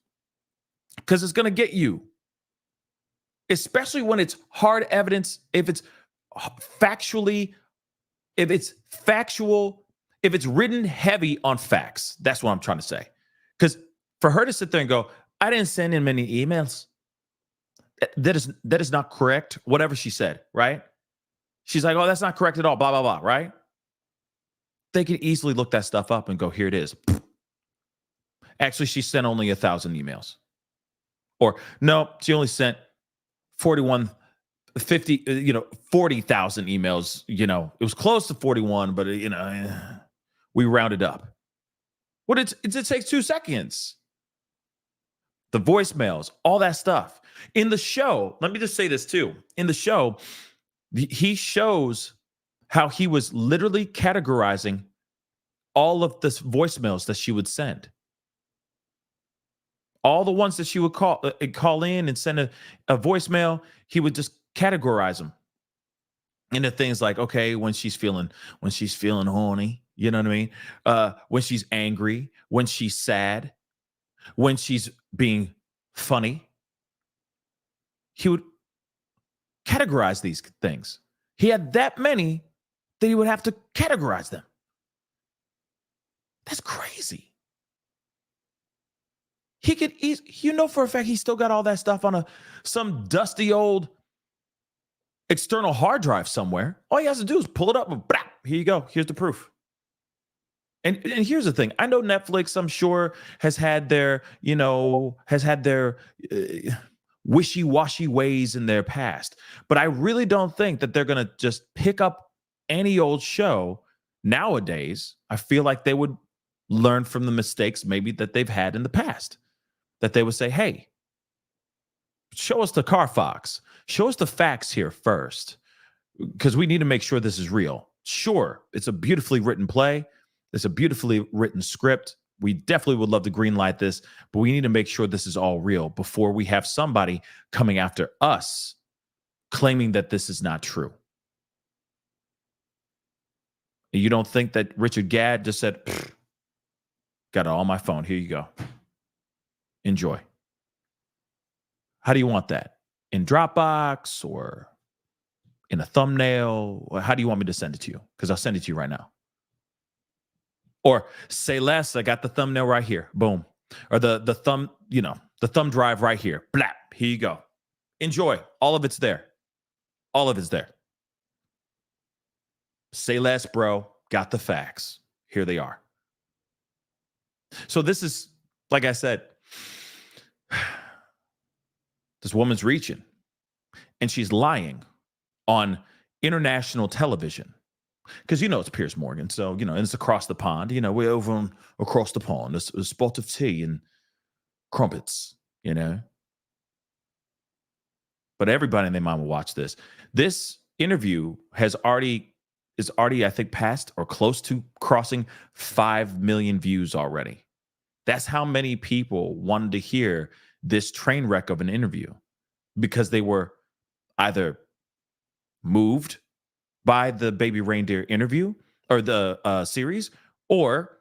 because it's going to get you. especially when it's hard evidence, if it's factually, if it's factual, if it's written heavy on facts. That's what I'm trying to say. Because for her to sit there and go, I didn't send in many emails. That is not correct. Whatever she said, right? She's like, oh, that's not correct at all, blah, blah, blah, right? They could easily look that stuff up and go, here it is. Actually, she sent only 1,000 emails. Or no, she only sent 40,000 emails. It was close to 41, but we rounded up. What it takes 2 seconds. The voicemails, all that stuff. In the show, let me just say this too. In the show, he shows how he was literally categorizing all of the voicemails that she would send. All the ones that she would call in and send a voicemail, he would just categorize them into things like, okay, when she's feeling horny, you know what I mean? When she's angry, when she's sad, when she's being funny. He would categorize these things. He had that many that he would have to categorize them. That's crazy. He could, for a fact, he still got all that stuff on some dusty old external hard drive somewhere. All he has to do is pull it up and blah, here you go. Here's the proof. And here's the thing. I know Netflix, I'm sure, has had their wishy-washy ways in their past. But I really don't think that they're going to just pick up any old show nowadays. I feel like they would learn from the mistakes maybe that they've had in the past. That they would say, hey, show us the Carfax. Show us the facts here first, because we need to make sure this is real. Sure, it's a beautifully written play. It's a beautifully written script. We definitely would love to greenlight this, but we need to make sure this is all real before we have somebody coming after us claiming that this is not true. You don't think that Richard Gadd just said, got it all on my phone. Here you go. Enjoy. How do you want that? In Dropbox or in a thumbnail? Or how do you want me to send it to you? Because I'll send it to you right now. Or say less, I got the thumbnail right here. Boom. Or the thumb, the thumb drive right here. Blap. Here you go. Enjoy. All of it's there. All of it's there. Say less, bro. Got the facts. Here they are. So this is, like I said, this woman's reaching, and she's lying on international television. Because it's Piers Morgan, so and it's across the pond. We're over across the pond. There's a spot of tea and crumpets. But everybody and their mama will watch this. This interview is already, I think, past or close to crossing 5 million views already. That's how many people wanted to hear this train wreck of an interview, because they were either moved by the Baby Reindeer interview or the series, or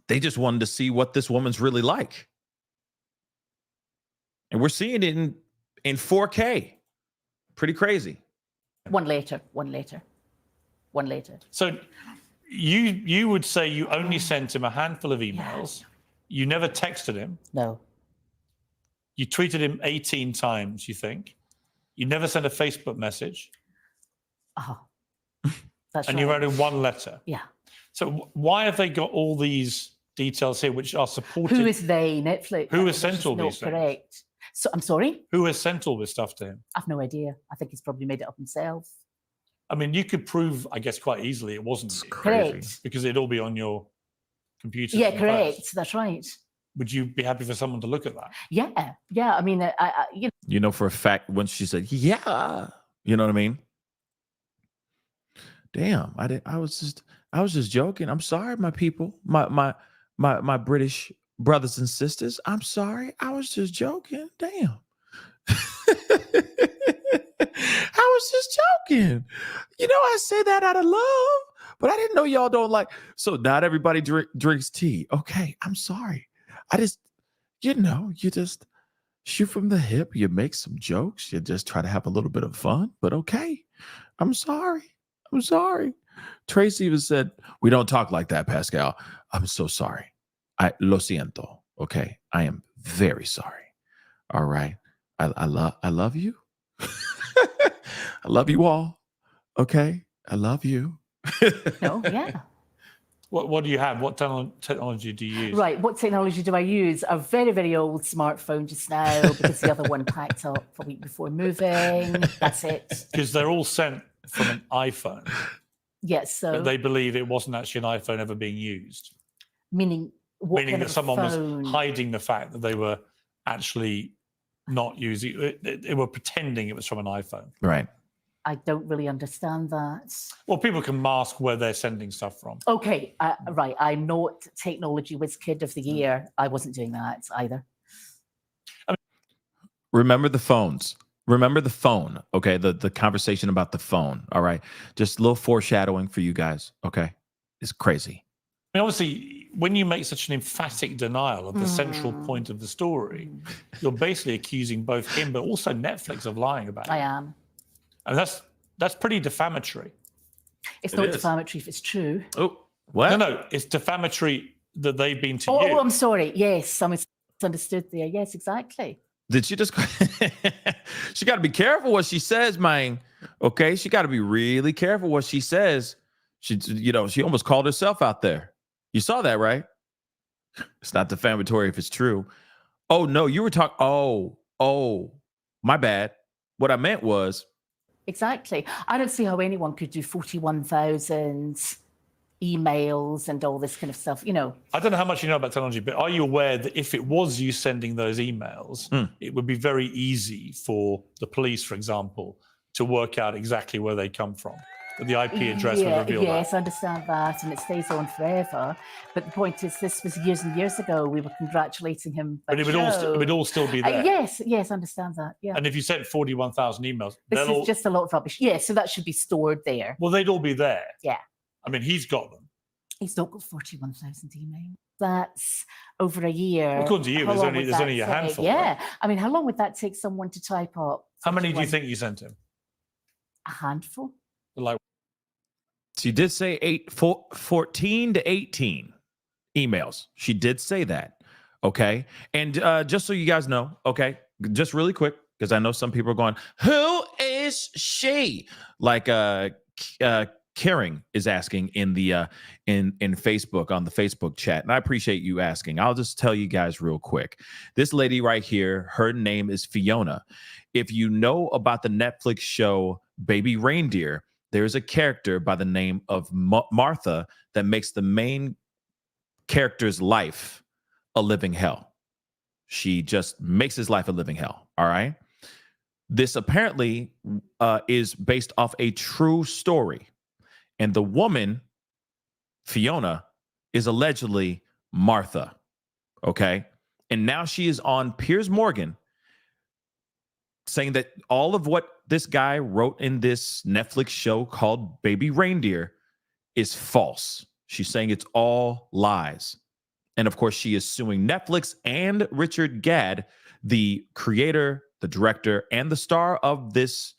they just wanted to see what this woman's really like. And we're seeing it in 4K. Pretty crazy. One later. So you would say you only sent him a handful of emails. Yeah. You never texted him. No. You tweeted him 18 times, you think. You never sent a Facebook message. Oh, that's and right. you wrote him one letter. Yeah. So why have they got all these details here which are supported? Who is they? Netflix. Who has sent all not these things? correct. So I'm sorry? Who has sent all this stuff to him? I've no idea. I think he's probably made it up himself. I mean, you could prove, I guess, quite easily it wasn't you, Correct. because it'd all be on your computer. Yeah, correct. That's right. Would you be happy for someone to look at that? Yeah. I mean, For a fact, when she said, yeah, you know what I mean? Damn, I was just joking. I'm sorry, my people, my British brothers and sisters. I'm sorry. I was just joking. Damn. I was just joking. I say that out of love, but I didn't know y'all don't like. So not everybody drinks tea. Okay, I'm sorry. I just, shoot from the hip. You make some jokes. You just try to have a little bit of fun. But okay, I'm sorry. Tracy even said, we don't talk like that, Pascal. I'm so sorry. Lo siento. Okay, I am very sorry. All right. I love you. I love you all. Okay. I love you. No, yeah. What do you have? What technology do you use? Right. What technology do I use? A very, very old smartphone just now because the other one packed up a week before moving. That's it. Because they're all sent from an iPhone. Yes. So But they believe it wasn't actually an iPhone ever being used. meaning what Meaning kind that of someone phone? was hiding the fact that they were actually not using it. They were pretending it was from an iPhone. Right. I don't really understand that. Well, people can mask where they're sending stuff from. Okay, right. I'm not technology whiz kid of the year. I wasn't doing that either. Remember the phones. Remember the phone. Okay. The conversation about the phone. All right. Just a little foreshadowing for you guys. Okay. It's crazy. I mean, obviously, when you make such an emphatic denial of the central point of the story, you're basically accusing both him but also Netflix of lying about it. I am. And that's pretty defamatory. It's It not is. defamatory if it's true. Oh, what? No, it's defamatory that they've been to you. Oh, I'm sorry. Yes, I misunderstood there. Yes, exactly. Did she just? She got to be careful what she says, man. Okay, she got to be really careful what she says. She almost called herself out there. You saw that, right? It's not defamatory if it's true. Oh no, you were talking. Oh, my bad. What I meant was. Exactly. I don't see how anyone could do 41,000 emails and all this kind of stuff. I don't know how much you know about technology, but are you aware that if it was you sending those emails, it would be very easy for the police, for example, to work out exactly where they come from? That the IP address would reveal yes, that. I understand that, and it stays on forever. But the point is, this was years and years ago. We were congratulating him. But it would all still be there. Yes, I understand that. Yeah. And if you sent 41,000 emails, This is just a lot of rubbish. Yeah, so that should be stored there. Well, they'd all be there. Yeah. I mean, he's got them. He's not got 41,000 emails. That's over a year. According to you, How there's long only would that a take? handful. Yeah. Right? I mean, how long would that take someone to type up? How many do you 41? think you sent him? A handful. Like, She did say 14 to 18 emails. She did say that. Okay. And just so you guys know, okay, just really quick, because I know some people are going, who is she? Like Caring is asking in the in Facebook, on the Facebook chat. And I appreciate you asking. I'll just tell you guys real quick. This lady right here, her name is Fiona. If you know about the Netflix show Baby Reindeer, there's a character by the name of Martha that makes the main character's life a living hell. She just makes his life a living hell. All right. This apparently is based off a true story. And the woman, Fiona, is allegedly Martha. Okay. And now she is on Piers Morgan saying that all of what this guy wrote in this Netflix show called Baby Reindeer is false. She's saying it's all lies. And of course, she is suing Netflix and Richard Gadd, the creator, the director, and the star of this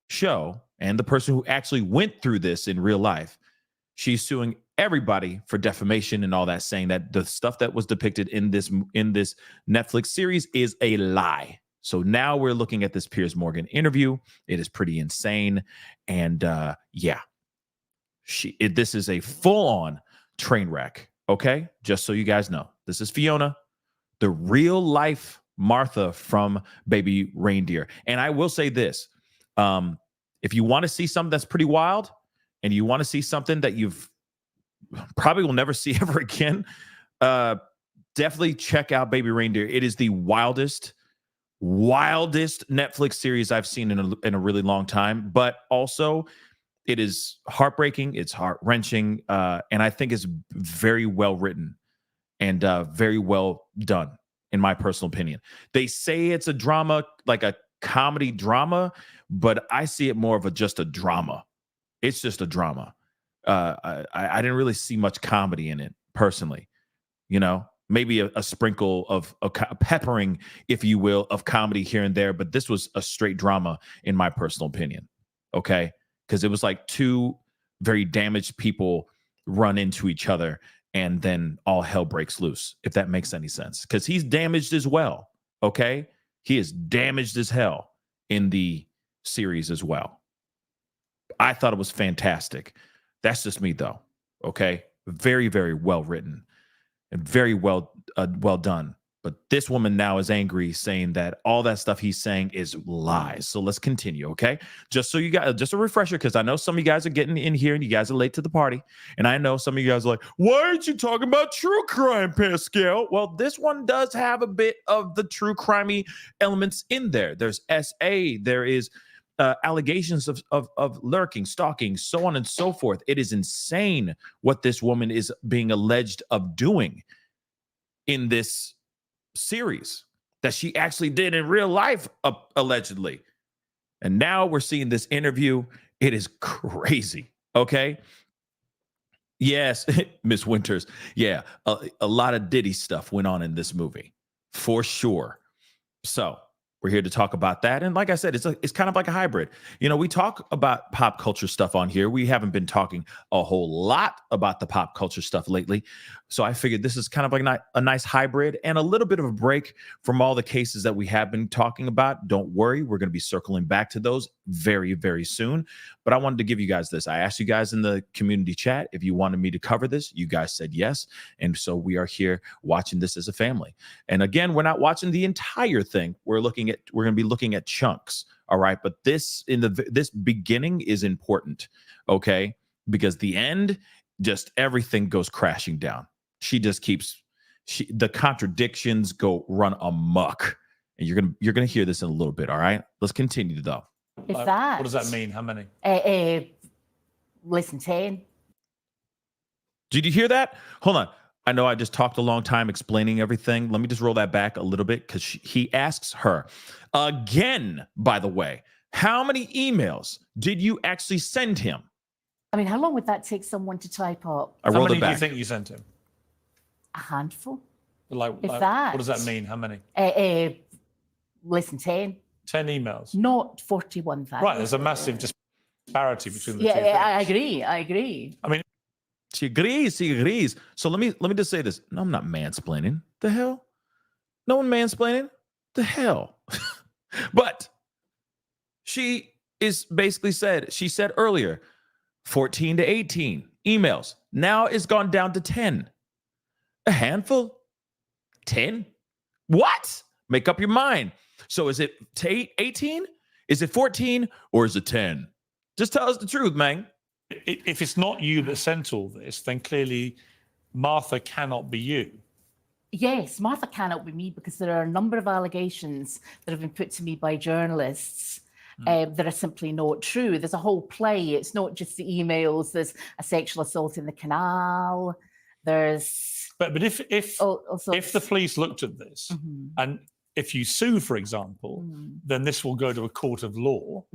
show, and the person who actually went through this in real life. She's suing everybody for defamation and all that, saying that the stuff that was depicted in this Netflix series is a lie. So now we're looking at this Piers Morgan interview. It is pretty insane. And this is a full-on train wreck. Okay, just so you guys know, this is Fiona, the real life Martha from Baby Reindeer. And I will say this, if you want to see something that's pretty wild and you want to see something that you've probably will never see ever again, definitely check out Baby Reindeer. It is the wildest Netflix series I've seen in a really long time, but also it is heartbreaking. It's heart-wrenching. And I think it's very well written and very well done, in my personal opinion. They say it's a drama, like a comedy drama, but I see it more of just a drama. It's just a drama. I didn't really see much comedy in it, personally. You know, maybe a sprinkle of a peppering, if you will, of comedy here and there. But this was a straight drama, in my personal opinion. Okay, because it was like two very damaged people run into each other, and then all hell breaks loose. If that makes any sense, because he's damaged as well. Okay, he is damaged as hell in the series as well. I thought it was fantastic. That's just me, though. Okay, very, very well written and very well done. But this woman now is angry, saying that all that stuff he's saying is lies. So let's continue, okay? Just so you guys, just a refresher, because I know some of you guys are getting in here and you guys are late to the party. And I know some of you guys are like, why aren't you talking about true crime, Pascal? Well, this one does have a bit of the true crimey elements in there. There's SA, there is allegations of lurking, stalking, so on and so forth. It is insane what this woman is being alleged of doing in this series that she actually did in real life, allegedly. And now we're seeing this interview. It is crazy. Okay. Yes, Miss Winters. Yeah, a lot of Diddy stuff went on in this movie, for sure. So we're here to talk about that. And like I said, it's kind of like a hybrid. You know, we talk about pop culture stuff on here. We haven't been talking a whole lot about the pop culture stuff lately. So I figured this is kind of like a nice hybrid and a little bit of a break from all the cases that we have been talking about. Don't worry, we're going to be circling back to those very, very soon. But I wanted to give you guys this. I asked you guys in the community chat if you wanted me to cover this. You guys said yes. And so we are here watching this as a family. And again, we're not watching the entire thing. We're going to be looking at chunks. All right. But this beginning is important. Okay. Because the end, just everything goes crashing down. She just keeps the contradictions run amok. And you're gonna hear this in a little bit. All right. Let's continue though. What does that mean? How many? Listen, 10. Did you hear that? Hold on. I know I just talked a long time explaining everything. Let me just roll that back a little bit, because he asks her again, by the way, how many emails did you actually send him? I mean, how long would that take someone to type up? I rolled How many it back. do you think you sent him? A handful. Like that. What does that mean? How many? Listen, 10. 10 emails. Not 41,000. Right, there's a massive disparity between the two. Yeah, I agree. I mean, She agrees. So let me just say this. No, I'm not mansplaining. The hell? No one mansplaining? The hell? But she said earlier, 14 to 18 emails. Now it's gone down to 10. A handful? 10? What? Make up your mind. So is it 18? Is it 14? Or is it 10? Just tell us the truth, man. if it's not you that sent all this, then clearly Martha cannot be you. Yes, Martha cannot be me, because there are a number of allegations that have been put to me by journalists that are simply not true. There's a whole play. It's not just the emails. There's a sexual assault in the canal. There's but if the police looked at this and if you sue, for example, then this will go to a court of law.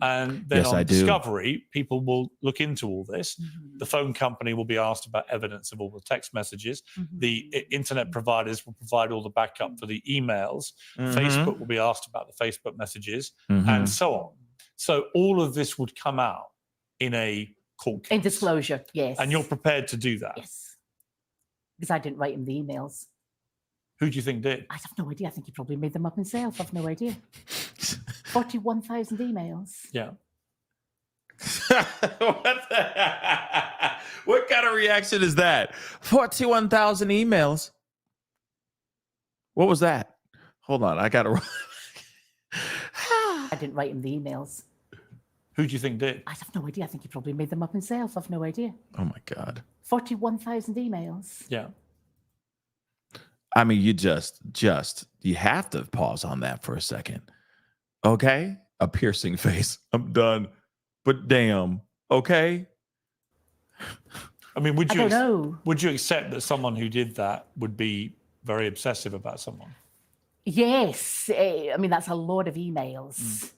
And then on discovery, people will look into all this. The phone company will be asked about evidence of all the text messages. The internet providers will provide all the backup for the emails. Facebook will be asked about the Facebook messages and so on. So all of this would come out in a court case. in disclosure, yes. And you're prepared to do that? Yes. Because I didn't write him the emails. Who do you think did? I have no idea. I think he probably made them up himself. I've no idea. 41,000 emails. Yeah. What kind of reaction is that? 41,000 emails. What was that? Hold on. I got to. I didn't write him the emails. Who do you think did? I have no idea. I think he probably made them up himself. I've no idea. Oh, my God. 41,000 emails. Yeah. I mean, you have to pause on that for a second. Okay? A piercing face. I'm done. But damn. Okay? I mean, would I don't know. you accept that someone who did that would be very obsessive about someone? Yes. I mean, that's a lot of emails.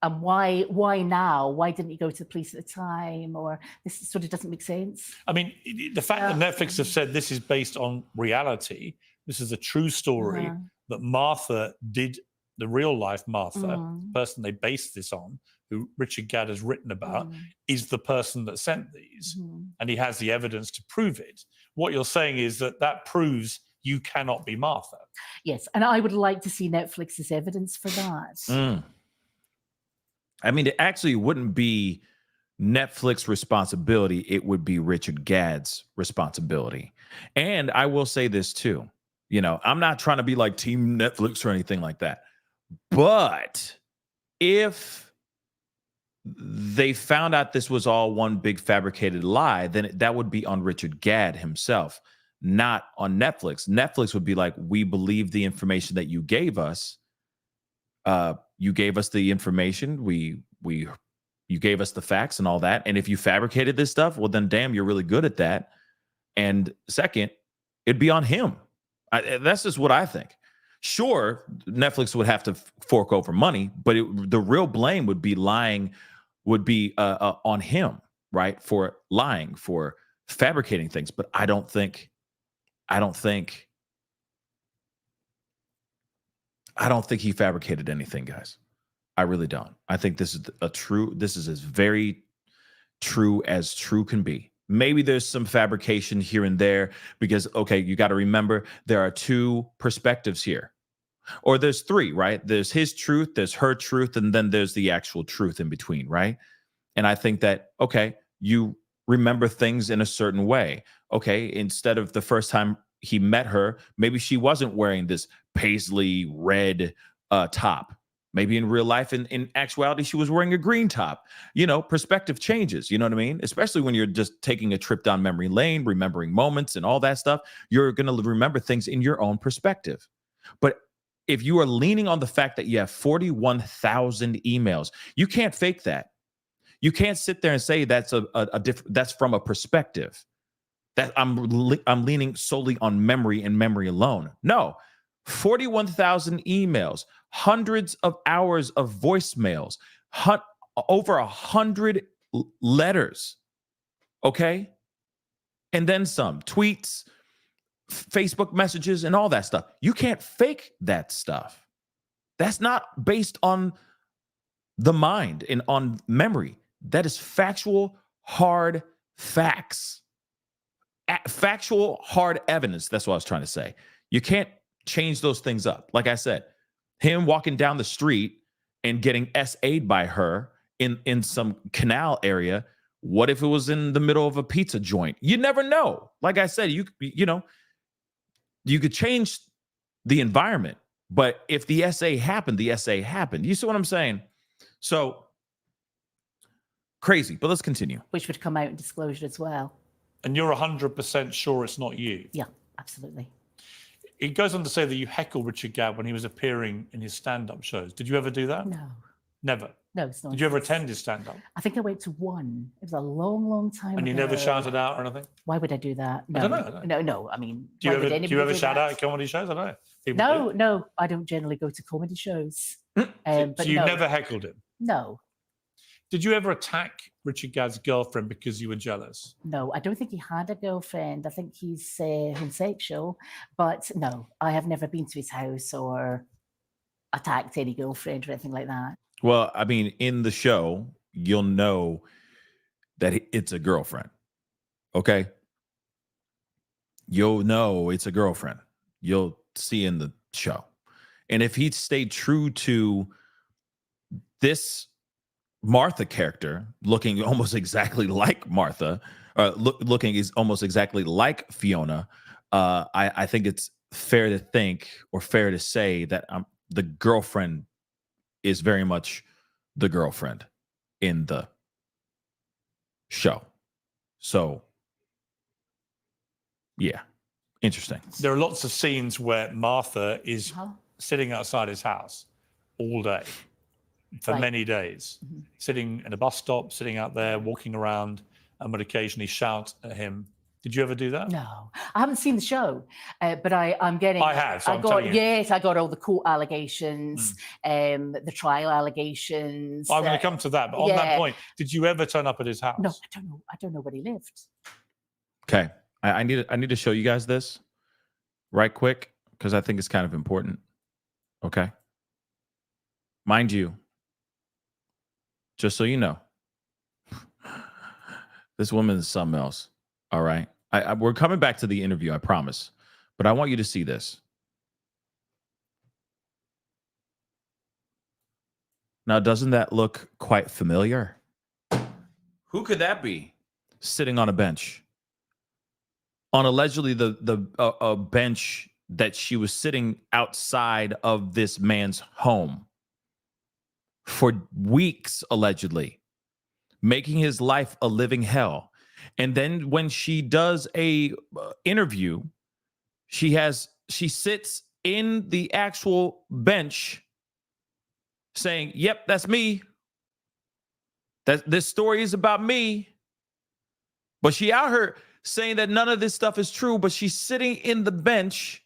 And why now? Why didn't you go to the police at the time? Or this sort of doesn't make sense. I mean, the fact that Netflix have said this is based on reality, this is a true story, that Martha did, the real life Martha, the person they based this on, who Richard Gadd has written about, is the person that sent these. And he has the evidence to prove it. What you're saying is that proves you cannot be Martha. Yes, and I would like to see Netflix's evidence for that. I mean, it actually wouldn't be Netflix's responsibility. It would be Richard Gadd's responsibility. And I will say this too. You know, I'm not trying to be like Team Netflix or anything like that. But if they found out this was all one big fabricated lie, then that would be on Richard Gadd himself, not on Netflix. Netflix would be like, we believe the information that you gave us. You gave us the information. You gave us the facts and all that. And if you fabricated this stuff, well, then damn, you're really good at that. And second, it'd be on him. That's just what I think. Sure, Netflix would have to fork over money, but the real blame would be on him, right? For lying, for fabricating things. But I don't think he fabricated anything, guys. I really don't. I think this is as very true as true can be. Maybe there's some fabrication here and there because, okay, you got to remember there are two perspectives here. Or there's three, right? There's his truth, there's her truth, and then there's the actual truth in between, right? And I think that, okay, you remember things in a certain way. Okay, instead of the first time he met her, maybe she wasn't wearing this paisley red top. Maybe in real life, in actuality, she was wearing a green top. You know, perspective changes. You know what I mean? Especially when you're just taking a trip down memory lane, remembering moments and all that stuff. You're going to remember things in your own perspective. But if you are leaning on the fact that you have 41,000 emails, you can't fake that. You can't sit there and say that's that's from a perspective. That I'm leaning solely on memory and memory alone. No, 41,000 emails, hundreds of hours of voicemails, over 100 letters, okay? And then some tweets, Facebook messages, and all that stuff. You can't fake that stuff. That's not based on the mind and on memory. That is factual, hard facts. Factual, hard evidence. That's what I was trying to say. You can't change those things up. Like I said, him walking down the street and getting SA'd by her in some canal area. What if it was in the middle of a pizza joint? You never know. Like I said, you could change the environment, but if the SA happened, the SA happened. You see what I'm saying? So crazy, but let's continue. Which would come out in disclosure as well. And you're 100% sure it's not you? Yeah, absolutely. It goes on to say that you heckled Richard Gadd when he was appearing in his stand-up shows. Did you ever do that? No. Never? No, it's not. Did you ever attend his stand-up? I think I went to one. It was a long, long time ago. And you never shouted out or anything? Why would I do that? No, I don't know. No. I mean, do you ever shout out at comedy shows? I don't know. People no. I don't generally go to comedy shows. So you never heckled him? No. Did you ever attack Richard Gadd's girlfriend because you were jealous? No, I don't think he had a girlfriend. I think he's homosexual. But no, I have never been to his house or attacked any girlfriend or anything like that. Well, I mean, in the show, you'll know that it's a girlfriend. Okay? You'll know it's a girlfriend. You'll see in the show. And if he stayed true to this Martha character, looking almost exactly like Martha, looking is almost exactly like Fiona, I think it's fair to think or fair to say that the girlfriend is very much the girlfriend in the show. So, yeah, interesting. There are lots of scenes where Martha is sitting outside his house all day. For many days, sitting at a bus stop, sitting out there, walking around, and would occasionally shout at him Did you ever do that? No, I haven't seen the show, but I'm getting. I have. So I I'm got telling you. yes, I got all the court allegations, the trial allegations. I'm going to come to that. But on that yeah. point, did you ever turn up at his house? No, I don't know. I don't know where he lived. Okay. I need to show you guys this right quick because I think it's kind of important. Okay. Mind you, just so you know, this woman is something else. All right. We're coming back to the interview, I promise. But I want you to see this. Now, doesn't that look quite familiar? Who could that be sitting on a bench? On allegedly a bench that she was sitting outside of this man's home for weeks, allegedly, making his life a living hell. And then when she does a interview, she sits in the actual bench saying, "Yep, that's me. This story is about me." But she out here saying that none of this stuff is true, but she's sitting in the bench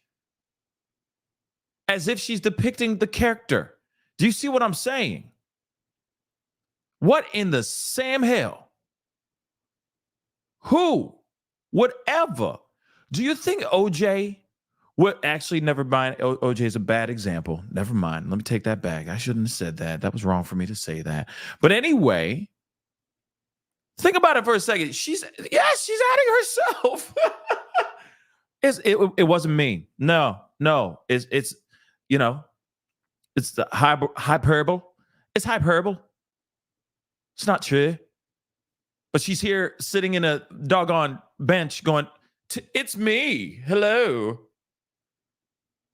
as if she's depicting the character. Do you see what I'm saying? What in the Sam hell? Who would ever? Do you think OJ would actually, never mind. OJ is a bad example. Never mind. Let me take that back. I shouldn't have said that. That was wrong for me to say that. But anyway, think about it for a second. She's adding herself. It wasn't me. No. It's you know, it's the hyperbole. It's hyperbole. It's not true. But she's here sitting in a doggone bench going, "It's me. Hello.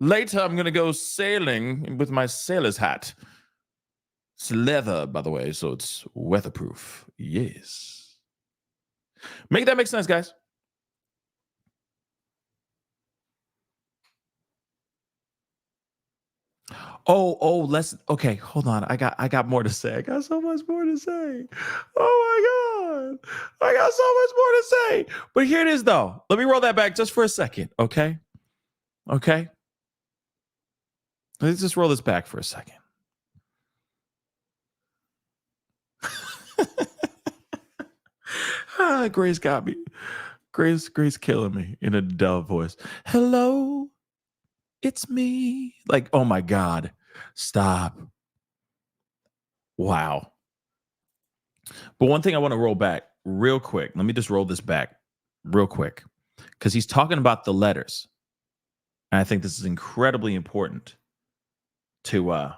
Later, I'm going to go sailing with my sailor's hat. It's leather, by the way, so it's weatherproof." Yes. Make that make sense, guys. Okay, hold on. I got more to say. I got so much more to say. Oh my God. I got so much more to say. But here it is, though. Let me roll that back just for a second, okay? Okay? Let's just roll this back for a second. Grace got me. Grace killing me in a dove voice. "Hello, it's me." Like, oh my God. Stop. Wow. But one thing I want to roll back real quick. Let me just roll this back real quick. Because he's talking about the letters. And I think this is incredibly important to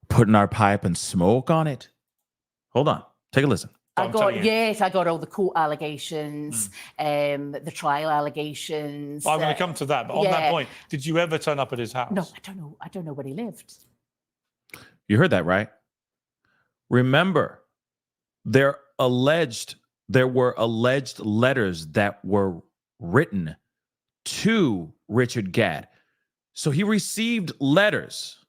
put in our pipe and smoke on it. Hold on. Take a listen. I got all the court allegations, the trial allegations. I'm going to come to that. But on that point, did you ever turn up at his house? No, I don't know. I don't know where he lived. You heard that, right? Remember, there were alleged letters that were written to Richard Gadd. So he received letters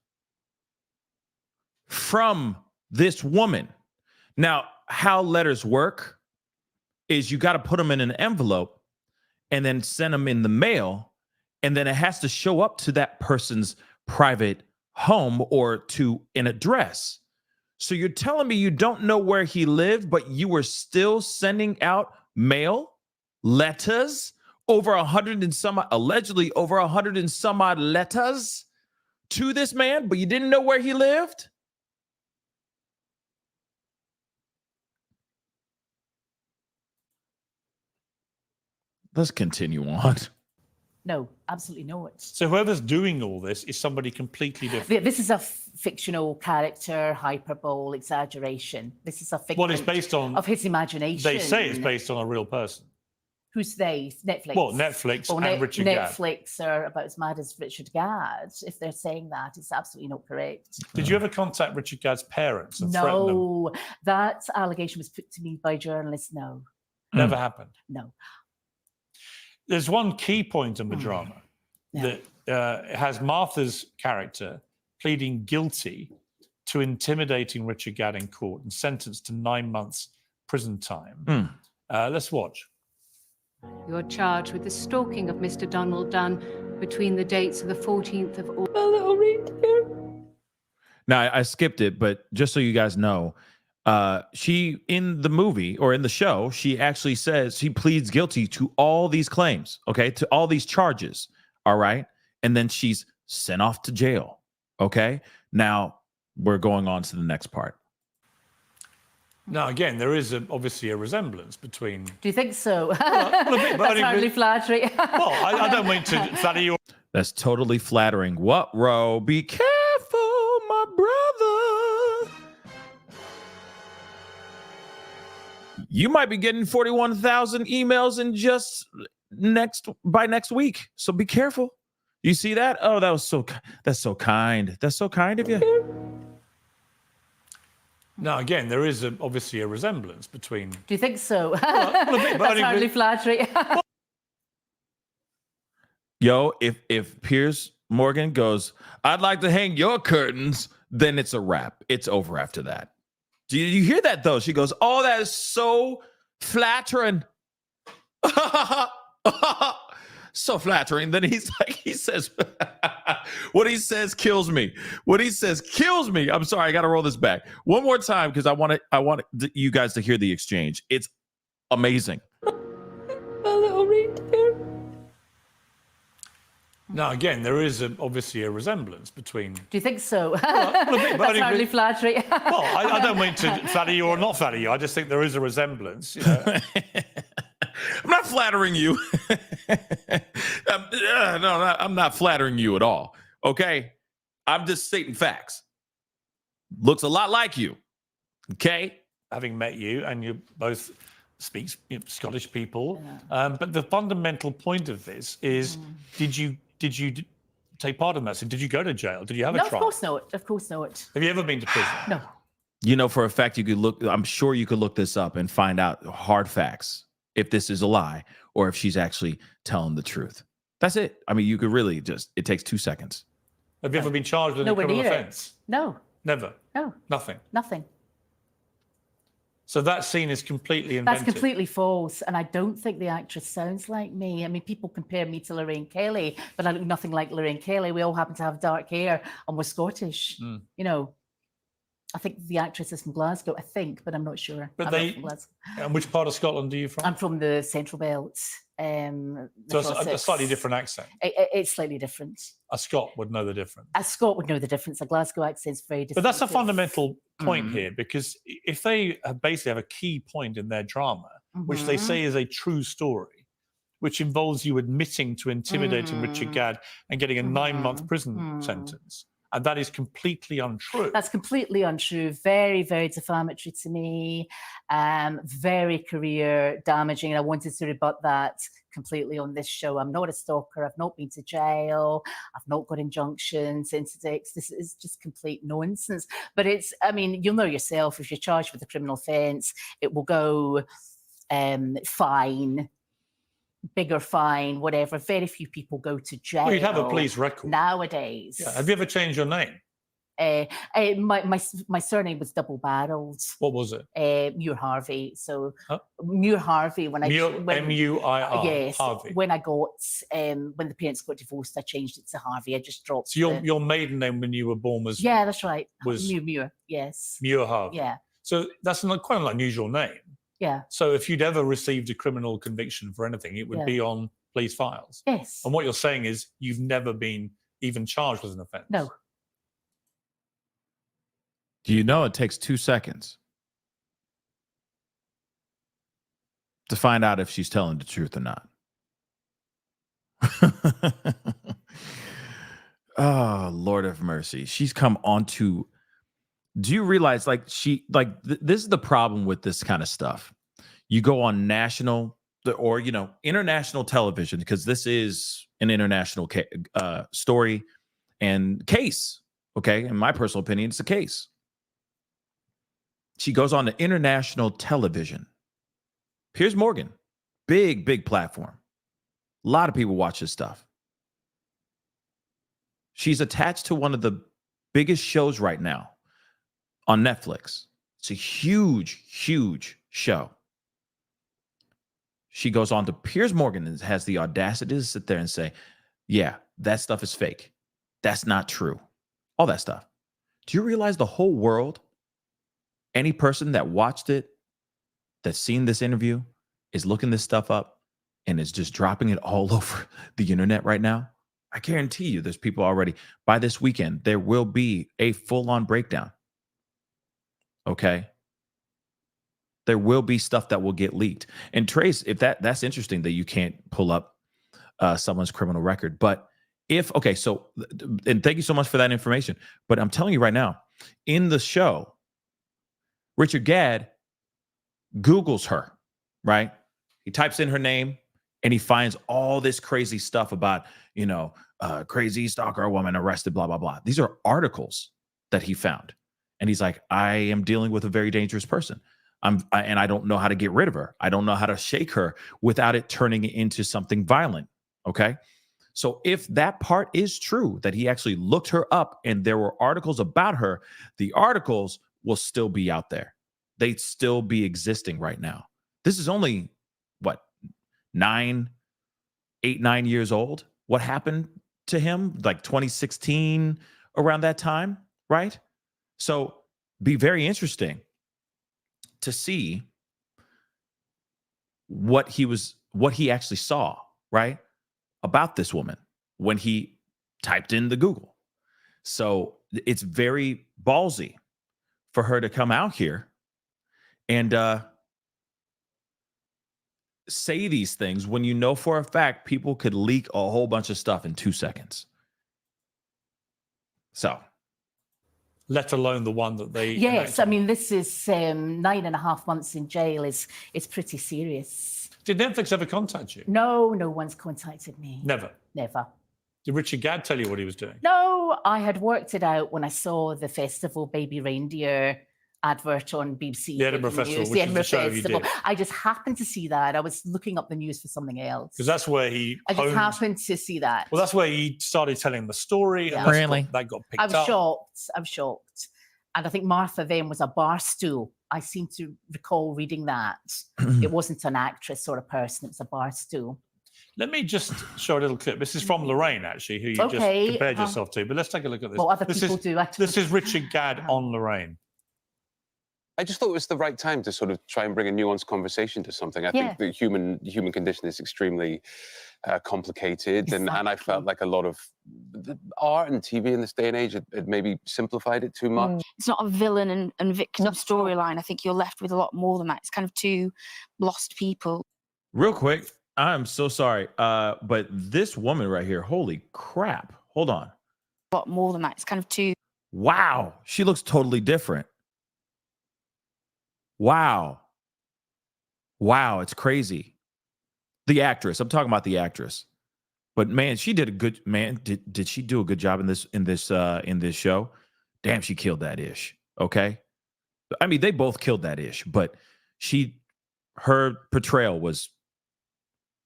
from this woman. Now, how letters work is you got to put them in an envelope and then send them in the mail, and then it has to show up to that person's private home or to an address. So you're telling me you don't know where he lived, but you were still sending out mail, letters, allegedly over 100 and some odd letters to this man, but you didn't know where he lived? Let's continue on. No, absolutely not. So whoever's doing all this is somebody completely different. This is a fictional character, hyperbole, exaggeration. This is a fiction. Well, it's based on of his imagination. They say it's based on a real person. Who's they? Netflix. Well, Netflix and Richard Gadd. Netflix are about as mad as Richard Gadd. If they're saying that, it's absolutely not correct. Did you ever contact Richard Gadd's parents and threaten them? No, that allegation was put to me by journalists. No. Never happened? No. There's one key point in the drama that has Martha's character pleading guilty to intimidating Richard Gadd in court and sentenced to 9 months prison time. Mm. Let's watch. You're charged with the stalking of Mr. Donald Dunn between the dates of the 14th of August. A little reindeer. Now, I skipped it, but just so you guys know, she, in the movie or in the show, she actually says she pleads guilty to all these claims, okay, to all these charges, all right? And then she's sent off to jail, okay? Now, we're going on to the next part. Now, again, there is obviously a resemblance between... Do you think so? Well, a bit, but That's hardly flattering. Well, I don't mean to flatter you. That's totally flattering. What, Ro? Be careful, my brother. You might be getting 41,000 emails in just by next week. So be careful. You see that? Oh, that's so kind. That's so kind of you. Now, again, there is obviously a resemblance between... Do you think so? Well, a bit, but That's hardly flattering. Yo, if Piers Morgan goes, I'd like to hang your curtains, then it's a wrap. It's over after that. Do you hear that, though? She goes, oh, that is so flattering. So flattering. Then he says, what he says kills me. What he says kills me. I'm sorry, I got to roll this back one more time because I want you guys to hear the exchange. It's amazing. A little reindeer. Now, again, there is obviously a resemblance between... Do you think so? Well, a bit, but That's hardly flattering. Well, I don't mean to flatter you or not flatter you. I just think there is a resemblance. You know? I'm not flattering you. No, I'm not flattering you at all. Okay? I'm just stating facts. Looks a lot like you. Okay? Having met you, and you both speak Scottish people, but the fundamental point of this is: did you take part in that? So did you go to jail? Did you have a trial? Of course not. Of course not. Have you ever been to prison? No. You know, for a fact, you could look. I'm sure you could look this up and find out hard facts if this is a lie or if she's actually telling the truth. That's it. I mean, you could really it takes 2 seconds. Have you ever been charged with a criminal offence? No. Never. No. Nothing. Nothing. So that scene is completely invented. That's completely false, and I don't think the actress sounds like me. I mean, people compare me to Lorraine Kelly, but I look nothing like Lorraine Kelly. We all happen to have dark hair, and we're Scottish. You know, I think the actress is from Glasgow, I think, but I'm not sure. But and which part of Scotland are you from? I'm from the Central Belt. So it's a slightly different accent. It's slightly different. A Scot would know the difference. A Scot would know the difference. A Glasgow accent's very different. But that's a fundamental point here, because if they basically have a key point in their drama, which they say is a true story, which involves you admitting to intimidating Richard Gadd and getting a 9-month prison sentence, and that is completely untrue. That's completely untrue. Very, very defamatory to me. Very career damaging. And I wanted to rebut that completely on this show. I'm not a stalker. I've not been to jail. I've not got injunctions, interdicts. This is just complete nonsense. But I mean, you'll know yourself, if you're charged with a criminal offence, it will go fine. Bigger fine, whatever. Very few people go to jail. Well, you'd have a police record nowadays. Yeah. Have you ever changed your name? My surname was double-barreled. What was it? Muir Harvey. So Muir Harvey. M-U-I-R. Yes. Harvey. When I got when the parents got divorced, I changed it to Harvey. I just dropped. So your maiden name when you were born was? Yeah, that's right. Was Muir? Yes. Muir Harvey. Yeah. So that's quite an unusual name. Yeah. So if you'd ever received a criminal conviction for anything, it would be on police files. Yes. And what you're saying is you've never been even charged with an offence. No. Do you know it takes 2 seconds to find out if she's telling the truth or not? Oh, Lord have mercy. She's come onto... Do you realize, this is the problem with this kind of stuff. You go on national or, international television, because this is an international story and case. Okay. In my personal opinion, it's a case. She goes on to international television. Piers Morgan, big platform. A lot of people watch this stuff. She's attached to one of the biggest shows right now on Netflix. It's a huge, huge show. She goes on to Piers Morgan and has the audacity to sit there and say, yeah, that stuff is fake. That's not true. All that stuff. Do you realize the whole world, any person that watched it, that's seen this interview, is looking this stuff up and is just dropping it all over the internet right now? I guarantee you there's people already, by this weekend, there will be a full-on breakdown. Okay? There will be stuff that will get leaked. And Trace, if that's interesting that you can't pull up someone's criminal record. But okay, so, and thank you so much for that information. But I'm telling you right now, in the show, Richard Gadd Googles her, right? He types in her name and he finds all this crazy stuff about, crazy stalker woman arrested, blah, blah, blah. These are articles that he found. And he's like, I am dealing with a very dangerous person. And I don't know how to get rid of her. I don't know how to shake her without it turning into something violent. Okay. So if that part is true, that he actually looked her up and there were articles about her, the articles will still be out there. They'd still be existing right now. This is only, 9 years old. What happened to him? Like 2016, around that time, right? So be very interesting to see what he actually saw, right, about this woman when he typed in the Google. So it's very ballsy for her to come out here and say these things when you know for a fact people could leak a whole bunch of stuff in 2 seconds. So, let alone the one that they Yes, I mean, this is 9.5 months in jail is pretty serious. Did Netflix ever contact you? No one's contacted me. Never? Never. Did Richard Gadd tell you what he was doing? No, I had worked it out when I saw the festival Baby Reindeer advert on BBC. The Edinburgh Festival, News, which is the show you did. I just happened to see that. I was looking up the news for something else. Because that's where I just happened to see that. Well, that's where he started telling the story. Yeah. And Really? that got picked I up. was shocked. And I think Martha then was a bar stool. I seem to recall reading that. It wasn't an actress or a person, it was a bar stool. Let me just show a little clip. This is from Lorraine, actually, who you just compared yourself to. But let's take a look at this. Well, other people do. This is Richard Gadd on Lorraine. I just thought it was the right time to sort of try and bring a nuanced conversation to something. I think the human condition is extremely complicated, and I felt like a lot of art and TV in this day and age had maybe simplified it too much. It's not a villain and victim storyline. I think you're left with a lot more than that. It's kind of two lost people. Real quick, I'm so sorry, but this woman right here, holy crap! Hold on. A lot more than that. It's kind of two. Wow, she looks totally different. Wow, it's crazy. The actress, I'm talking about the actress, but man, she did a good man. Did she do a good job in this show? Damn, she killed that ish. Okay, I mean they both killed that ish, but her portrayal was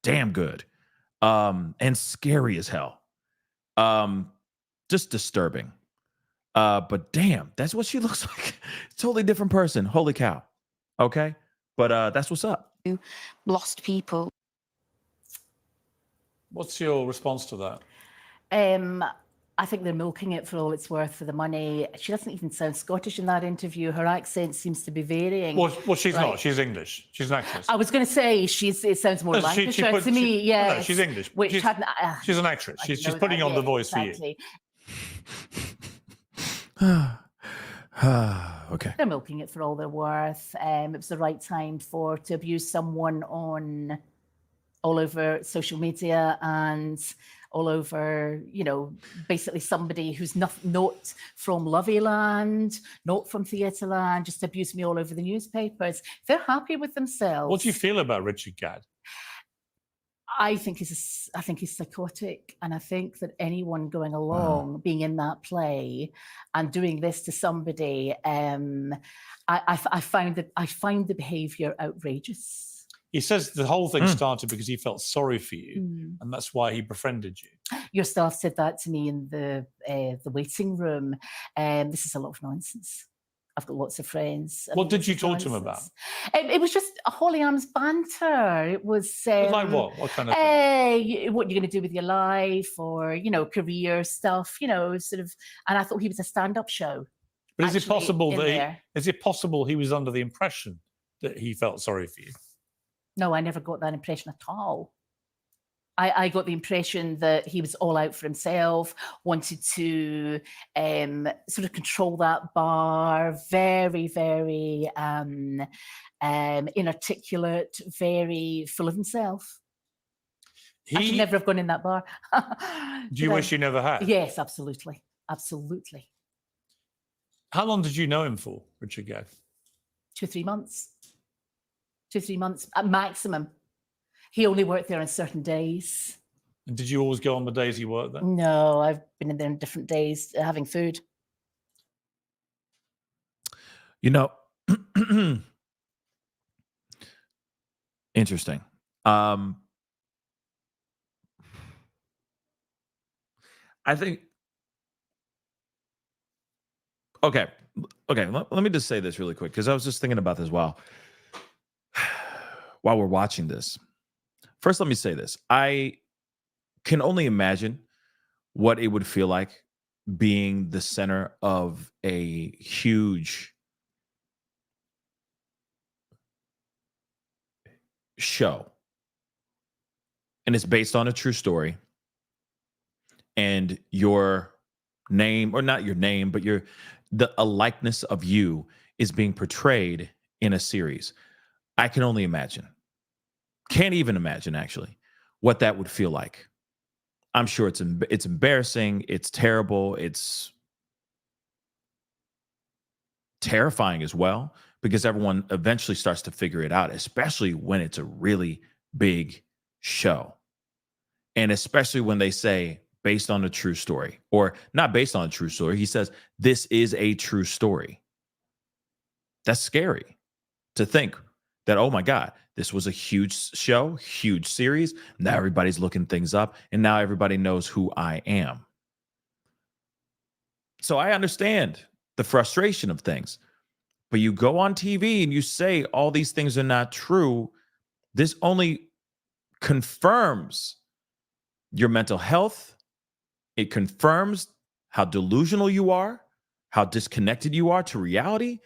damn good, and scary as hell, just disturbing. But damn, that's what she looks like. Totally different person. Holy cow. Okay, but that's what's up. Lost people. What's your response to that? I think they're milking it for all it's worth for the money. She doesn't even sound Scottish in that interview. Her accent seems to be varying. Well, she's not. She's English. She's an actress. I was going to say it sounds more Lancashire to me. Yeah, no, she's English. She's an actress. She's putting on the voice for you. Okay. They're milking it for all they're worth. It was the right time to abuse someone all over social media and all over, basically somebody who's not from Loveyland, not from Theatreland, just abuse me all over the newspapers. They're happy with themselves. What do you feel about Richard Gadd? I think he's psychotic, and I think that anyone going along, being in that play, and doing this to somebody, I find the behaviour outrageous. He says the whole thing started because he felt sorry for you, and that's why he befriended you. Your staff said that to me in the waiting room. This is a lot of nonsense. I've got lots of friends. What did you talk to him about? It was just a holy arms banter. It was like what? What kind of thing? What you're going to do with your life, or career stuff. Sort of. And I thought he was a stand-up show. But is it possible he was under the impression that he felt sorry for you? No, I never got that impression at all. I got the impression that he was all out for himself, wanted to sort of control that bar, very, very inarticulate, very full of himself. I should never have gone in that bar. Do you wish you never had? Yes, absolutely. Absolutely. How long did you know him for, Richard Gadd? 2 or 3 months. 2 or 3 months at maximum. He only worked there on certain days. And did you always go on the days he worked there? No, I've been in there on different days having food. Interesting. I think. Okay. Let me just say this really quick, because I was just thinking about this while we're watching this. First, let me say this. I can only imagine what it would feel like being the center of a huge show. And it's based on a true story. And your name, or not your name, but a likeness of you is being portrayed in a series. I can only imagine. Can't even imagine, actually, what that would feel like. I'm sure it's embarrassing. It's terrible. It's terrifying as well, because everyone eventually starts to figure it out, especially when it's a really big show. And especially when they say based on a true story, or not based on a true story. He says, this is a true story. That's scary to think that, oh my God, this was a huge show, huge series. Now everybody's looking things up, and now everybody knows who I am. So I understand the frustration of things, but you go on TV and you say all these things are not true. This only confirms your mental health. It confirms how delusional you are, how disconnected you are to reality.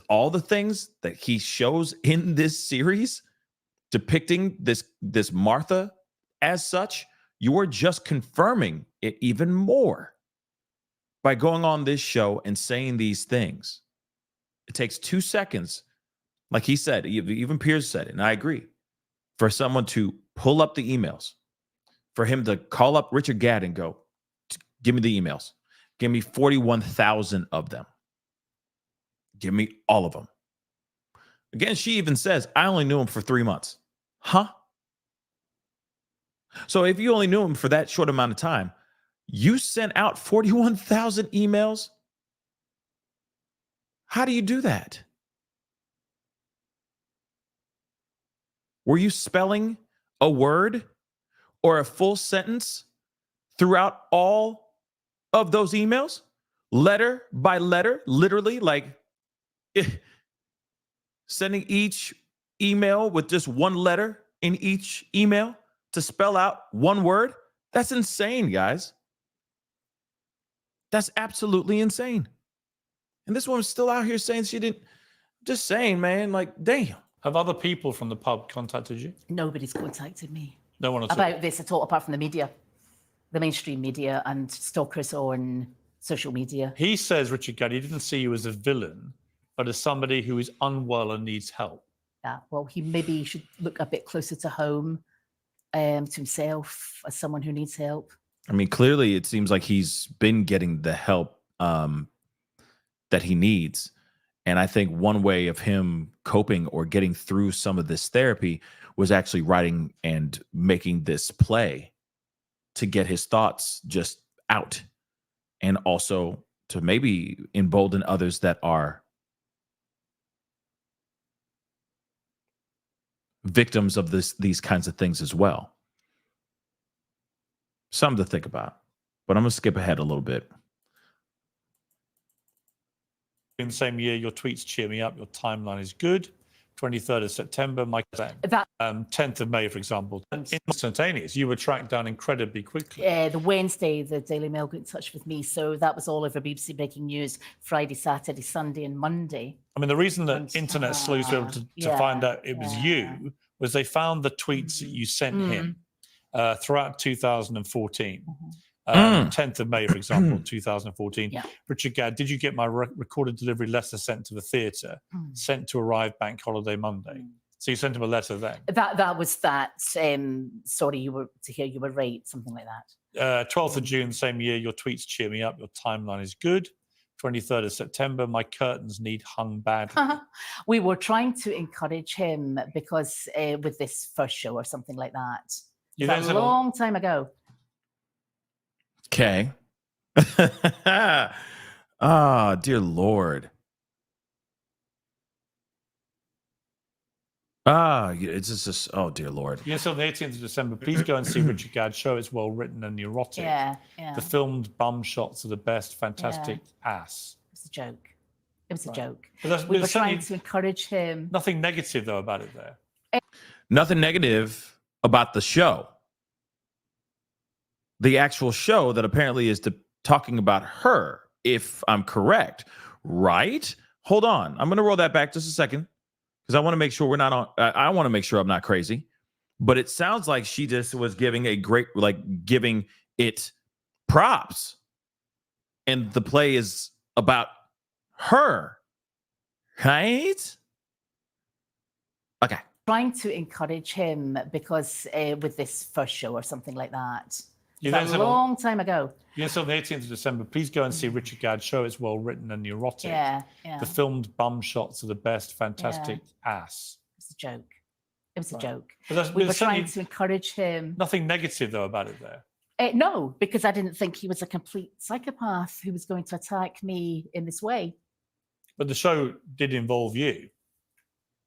All the things that he shows in this series depicting this Martha as such, you are just confirming it even more by going on this show and saying these things. It takes 2 seconds, like he said, even Piers said it, and I agree, for someone to pull up the emails, for him to call up Richard Gadd and go, give me the emails. Give me 41,000 of them. Give me all of them. Again, she even says, I only knew him for 3 months. Huh? So if you only knew him for that short amount of time, you sent out 41,000 emails? How do you do that? Were you spelling a word or a full sentence throughout all of those emails? Letter by letter, literally, like sending each email with just one letter in each email to spell out one word? That's insane, guys. That's absolutely insane. And this woman's still out here saying she didn't. Just saying, man, like, damn. Have other people from the pub contacted you? Nobody's contacted me. No one at all? About this at all, apart from the media, the mainstream media and stalkers on social media. He says, Richard Gadd, he didn't see you as a villain, but as somebody who is unwell and needs help. Yeah, well, he maybe should look a bit closer to home, to himself, as someone who needs help. I mean, clearly it seems like he's been getting the help that he needs. And I think one way of him coping or getting through some of this therapy was actually writing and making this play to get his thoughts just out, and also to maybe embolden others that are victims of these kinds of things as well. Something to think about. But I'm going to skip ahead a little bit. In the same year, your tweets cheer me up. Your timeline is good. 23rd of September, my 10th of May, for example, instantaneous. You were tracked down incredibly quickly. The Wednesday, the Daily Mail got in touch with me, so that was all over BBC Breaking News. Friday, Saturday, Sunday, and Monday. I mean, the reason that internet sleuths were able to find out it was you was they found the tweets that you sent him throughout 2014. 10th of May, for example, 2014. Richard Gadd, did you get my recorded delivery letter sent to the theatre, sent to arrive bank holiday Monday? So you sent him a letter then? That was that. Sorry, you were right, something like that. 12th of June, same year, your tweets cheer me up. Your timeline is good. 23rd of September, my curtains need hung badly. We were trying to encourage him because with this first show or something like that. A long time ago. Okay. Ah, dear Lord. It's just, oh, dear Lord. Yes, on the 18th of December, please go and see Richard Gadd's show. It's well written and erotic. The filmed bum shots are the best. Fantastic ass. It was a joke. It was a joke. We were trying to encourage him. Nothing negative, though, about it there. Nothing negative about the show. The actual show that apparently is talking about her, if I'm correct, right? Hold on. I'm going to roll that back just a second because I want to make sure we're not on. I want to make sure I'm not crazy. But it sounds like she just was giving giving it props. And the play is about her, right? Okay. Trying to encourage him because with this first show or something like that. A long time ago. Yes, on the 18th of December, please go and see Richard Gadd's show. It's well written and erotic. The filmed bum shots are the best. Fantastic ass. It was a joke. It was a joke. But we were trying to encourage him. Nothing negative, though, about it there. No, because I didn't think he was a complete psychopath who was going to attack me in this way. But the show did involve you.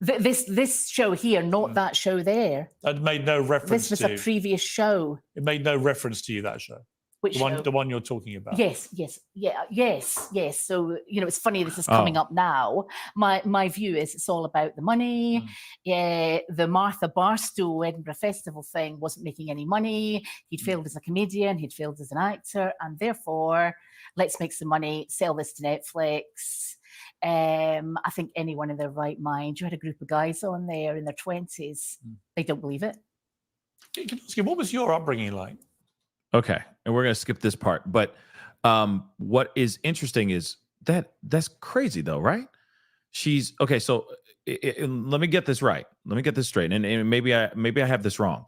This show here, not that show there. That made no reference to This was a previous show. It made no reference to you, that show. Which show? The one you're talking about. Yes. So, it's funny this is coming up now. My view is it's all about the money. The Martha Barstow Edinburgh Festival thing wasn't making any money. He'd failed as a comedian. He'd failed as an actor. And therefore, let's make some money, sell this to Netflix. I think anyone in their right mind, you had a group of guys on there in their 20s. They don't believe it. What was your upbringing like? Okay. And we're going to skip this part. But what is interesting is that's crazy, though, right? She's okay. So let me get this right. Let me get this straight. And maybe I have this wrong.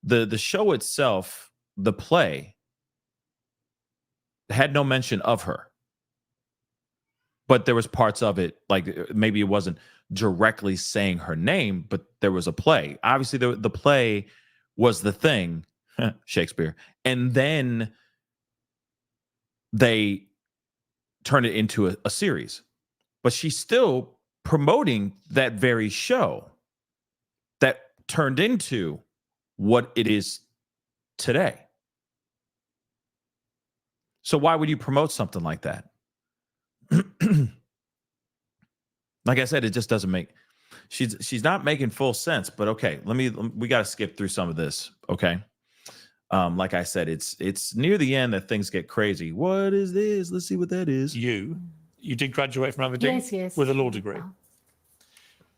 The show itself, the play, had no mention of her. But there was parts of it, like maybe it wasn't directly saying her name, but there was a play. Obviously, the play was the thing, Shakespeare. And then they turned it into a series. But she's still promoting that very show that turned into what it is today. So why would you promote something like that? Like I said, it just doesn't make she's not making full sense. But okay, we got to skip through some of this. Okay, like I said, it's near the end that things get crazy. What is this? Let's see what that is. You did graduate from Aberdeen, yes, with a law degree.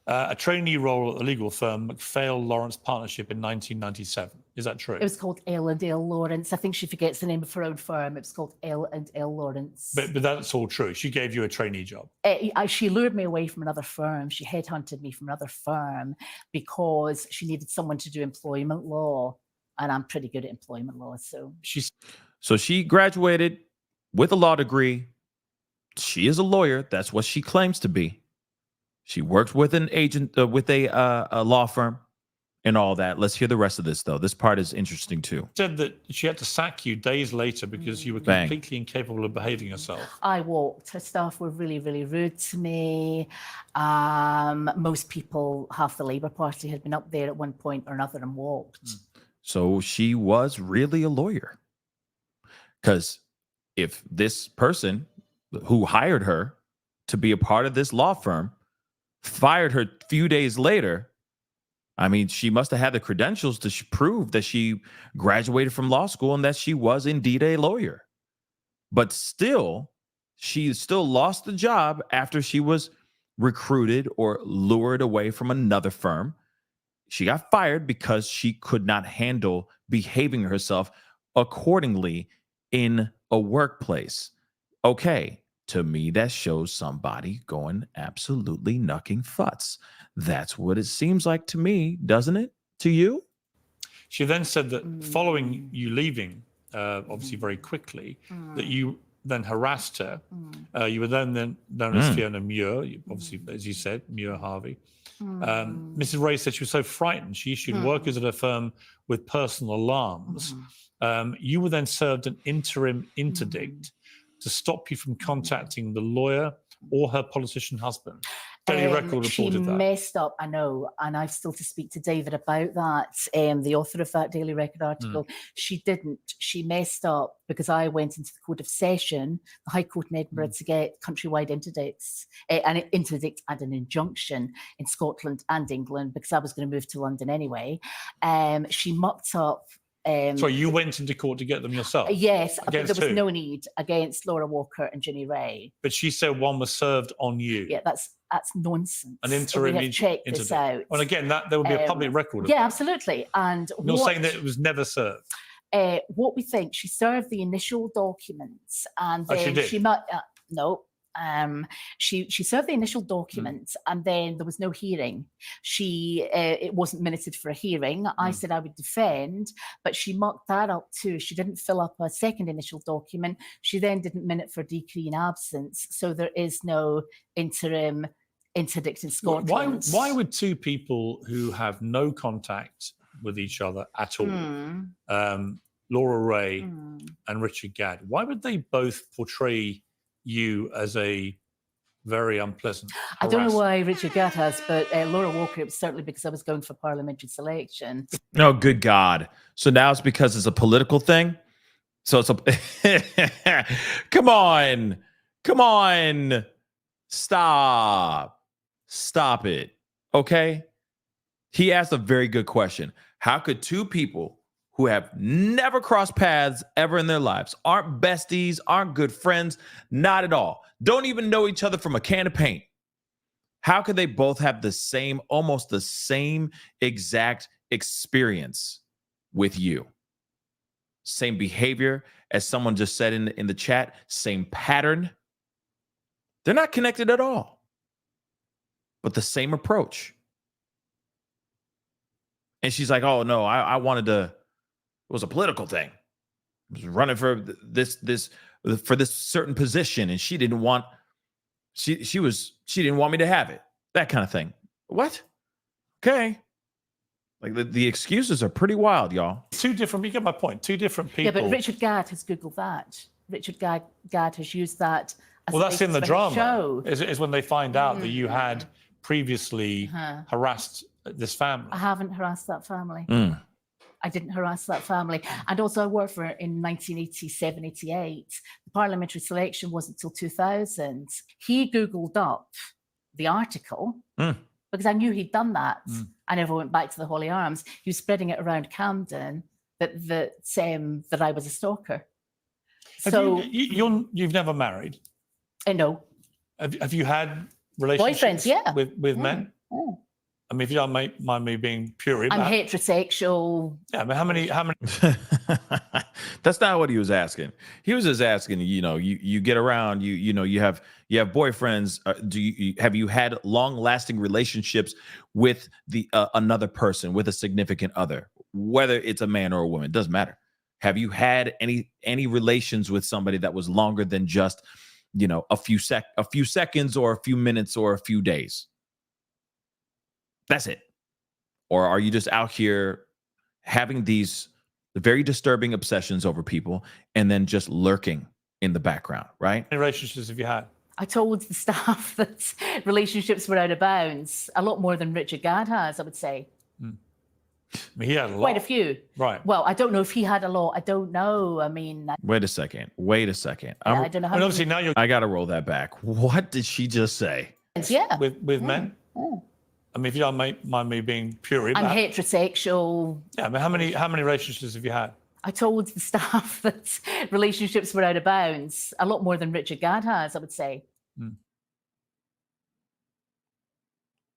A trainee role at the legal firm McPhail Lawrence Partnership in 1997. Is that true? It was called L&L Lawrence. I think she forgets the name of her own firm. It was called L&L Lawrence. But that's all true. She gave you a trainee job. She lured me away from another firm. She headhunted me from another firm because she needed someone to do employment law. And I'm pretty good at employment law. So she graduated with a law degree. She is a lawyer. That's what she claims to be. She worked with an agent, with a law firm and all that. Let's hear the rest of this, though. This part is interesting, too. Said that she had to sack you days later because you were completely incapable of behaving yourself. I walked. Her staff were really, really rude to me. Most people, half the Labour Party had been up there at one point or another and walked. So she was really a lawyer. Because if this person who hired her to be a part of this law firm, fired her a few days later. I mean, she must have had the credentials to prove that she graduated from law school and that she was indeed a lawyer. But still, she still lost the job after she was recruited or lured away from another firm. She got fired because she could not handle behaving herself accordingly in a workplace. Okay, to me, that shows somebody going absolutely knucking futs. That's what it seems like to me, doesn't it? To you? She then said that following you leaving, obviously very quickly, that you then harassed her. You were then known as Fiona Muir, obviously, as you said, Ms Harvey. Mrs. Ray said she was so frightened, she issued workers at her firm with personal alarms. You were then served an interim interdict to stop you from contacting the lawyer or her politician husband. Daily Record she reported that. messed up, I know, and I've still to speak to David about that, the author of that Daily Record article. She didn't. She messed up because I went into the Court of Session, the High Court in Edinburgh, to get countrywide interdicts, an interdict and an injunction in Scotland and England, because I was going to move to London anyway. She mucked up. So you went into court to get them yourself? Yes, but there was who? no need, against Laura Walker and Ginny Ray. But she said one was served on you. Yeah, that's nonsense. An interim we have checked this out. And again, that there would be a public record of Yeah, that. absolutely. And you're saying that it was never served? What we think, she served the initial documents, and then she did? No. She served the initial documents, and then there was no hearing. It wasn't minuted for a hearing. I said I would defend, but she mucked that up too. She didn't fill up a second initial document. She then didn't minute for decree in absence. So there is no interim interdict in Scotland. Why would two people who have no contact with each other at all, Laura Ray and Richard Gadd, why would they both portray you as a very unpleasant harasser? I don't know why Richard Gadd has, but Laura Walker, it was certainly because I was going for parliamentary selection. No, good God. So now it's because it's a political thing? So it's a... Come on. Stop it. Okay? He asked a very good question. How could two people who have never crossed paths ever in their lives, aren't besties, aren't good friends, not at all, don't even know each other from a can of paint, how could they both have almost the same exact experience with you? Same behavior, as someone just said in the chat, same pattern. They're not connected at all, but the same approach. And she's like, oh no, I wanted to, it was a political thing. I was running for this certain position, and she didn't want me to have it. That kind of thing. What? Okay. Like the excuses are pretty wild, y'all. You get my point. Two different people. Yeah, but Richard Gadd has Googled that. Richard Gadd has used that as well, that's in the drama. Show. Is when they find out that you had previously harassed this family. I haven't harassed that family. I didn't harass that family. And also I worked for in 1987, 88. The parliamentary selection wasn't until 2000. He Googled up the article because I knew he'd done that. I never went back to the Holy Arms. He was spreading it around Camden that I was a stalker. You've never married? No. Have you had relationships with men? I mean, if you don't mind me being pure, I'm heterosexual. Yeah, but how many? That's not what he was asking. He was just asking, you get around, you have boyfriends. Have you had long-lasting relationships with another person, with a significant other, whether it's a man or a woman, it doesn't matter. Have you had any relations with somebody that was longer than just, a few seconds or a few minutes or a few days? That's it. Or are you just out here having these very disturbing obsessions over people and then just lurking in the background, right? How many relationships have you had? I told the staff that relationships were out of bounds, a lot more than Richard Gadd has, I would say. I mean, he had a lot. Quite a few. Right. Well, I don't know if he had a lot. I don't know. I mean, Wait a second. I don't know how. And obviously now you're I got to roll that back. What did she just say? Yeah. with men. I mean, if you don't mind me being pure, I'm heterosexual. Yeah. I mean, how many relationships have you had? I told the staff that relationships were out of bounds. A lot more than Richard Gadd has, I would say.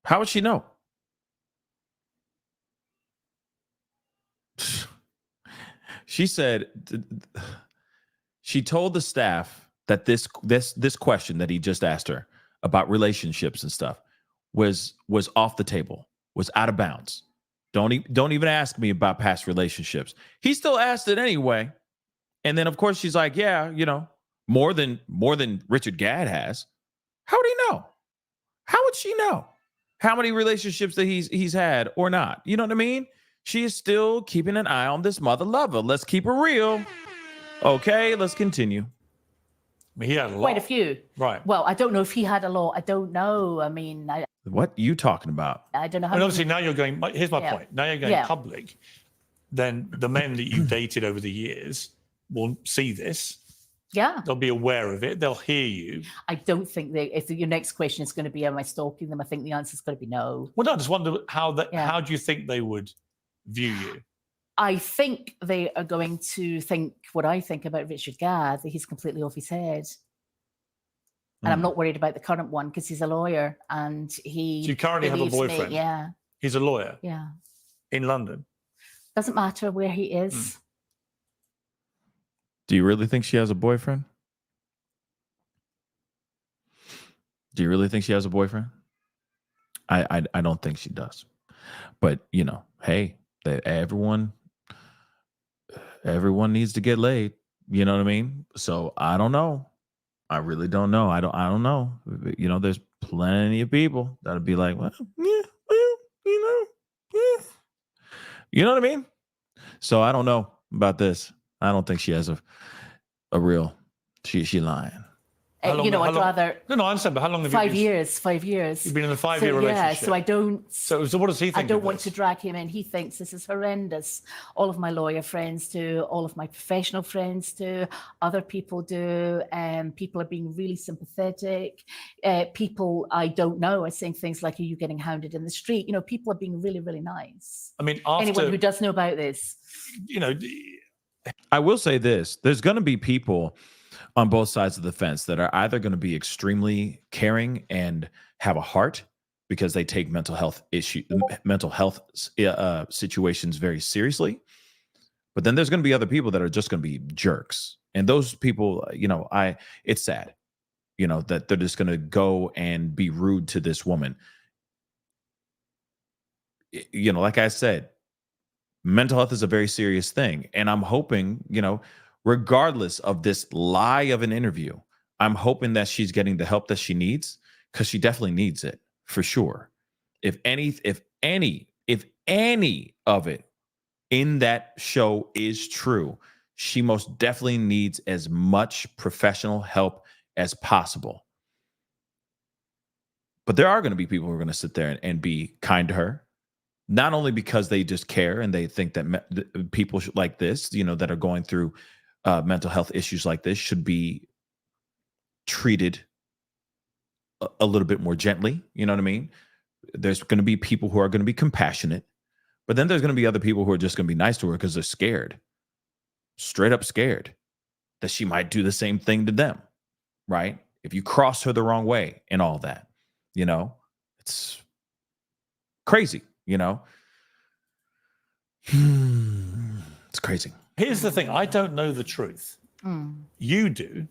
How would she know? She said she told the staff that this question that he just asked her about relationships and stuff was off the table, was out of bounds. Don't even ask me about past relationships. He still asked it anyway. And then of course she's like, yeah, you know, more than Richard Gadd has. How would he know? How would she know how many relationships that he's had or not? You know what I mean? She is still keeping an eye on this mother lover. Let's keep it real. Okay, let's continue. I mean, he had a lot. Quite a few. Right. Well, I don't know if he had a lot. I don't know. I mean, What you talking about? I don't know how. And obviously now you're going. Here's my point. Now you're going public. Then the men that you've dated over the years will see this. Yeah. They'll be aware of it. They'll hear you. I don't think if your next question is going to be, am I stalking them? I think the answer is going to be no. Well, no, I just wonder how do you think they would view you? I think they are going to think what I think about Richard Gadd, that he's completely off his head. And I'm not worried about the current one because he's a lawyer and he. So you currently have a boyfriend? Yeah. He's a lawyer? Yeah. In London? Doesn't matter where he is. Do you really think she has a boyfriend? Do you really think she has a boyfriend? I don't think she does. But, you know, hey, everyone needs to get laid. You know what I mean? So I don't know. I really don't know. I don't know. You know, there's plenty of people that'll be like, well, yeah, well, you know, yeah. You know what I mean? So I don't know about this. I don't think she has a real. She lying. You know, I'd rather. No, I understand. But how long have you been? 5 years. You've been in a 5-year relationship. Yeah, so I don't. So what does he think? I don't want to drag him in. He thinks this is horrendous. All of my lawyer friends do. All of my professional friends do. Other people do. People are being really sympathetic. People I don't know are saying things like, "Are you getting hounded in the street?" You know, people are being really, really nice. I mean, anyone who does know about this, you know. I will say this: there's going to be people on both sides of the fence that are either going to be extremely caring and have a heart because they take mental health situations very seriously. But then there's going to be other people that are just going to be jerks. And those people, you know, it's sad, you know, that they're just going to go and be rude to this woman. You know, like I said, mental health is a very serious thing. And I'm hoping, you know, regardless of this lie of an interview, I'm hoping that she's getting the help that she needs, because she definitely needs it for sure. If any of it in that show is true, she most definitely needs as much professional help as possible. But there are going to be people who are going to sit there and be kind to her, not only because they just care and they think that people like this, you know, that are going through mental health issues like this should be treated a little bit more gently. You know what I mean? There's going to be people who are going to be compassionate, but then there's going to be other people who are just going to be nice to her because they're scared, straight up scared that she might do the same thing to them, right? If you cross her the wrong way and all that, you know, it's crazy, you know? It's crazy. Here's the thing. I don't know the truth. You do.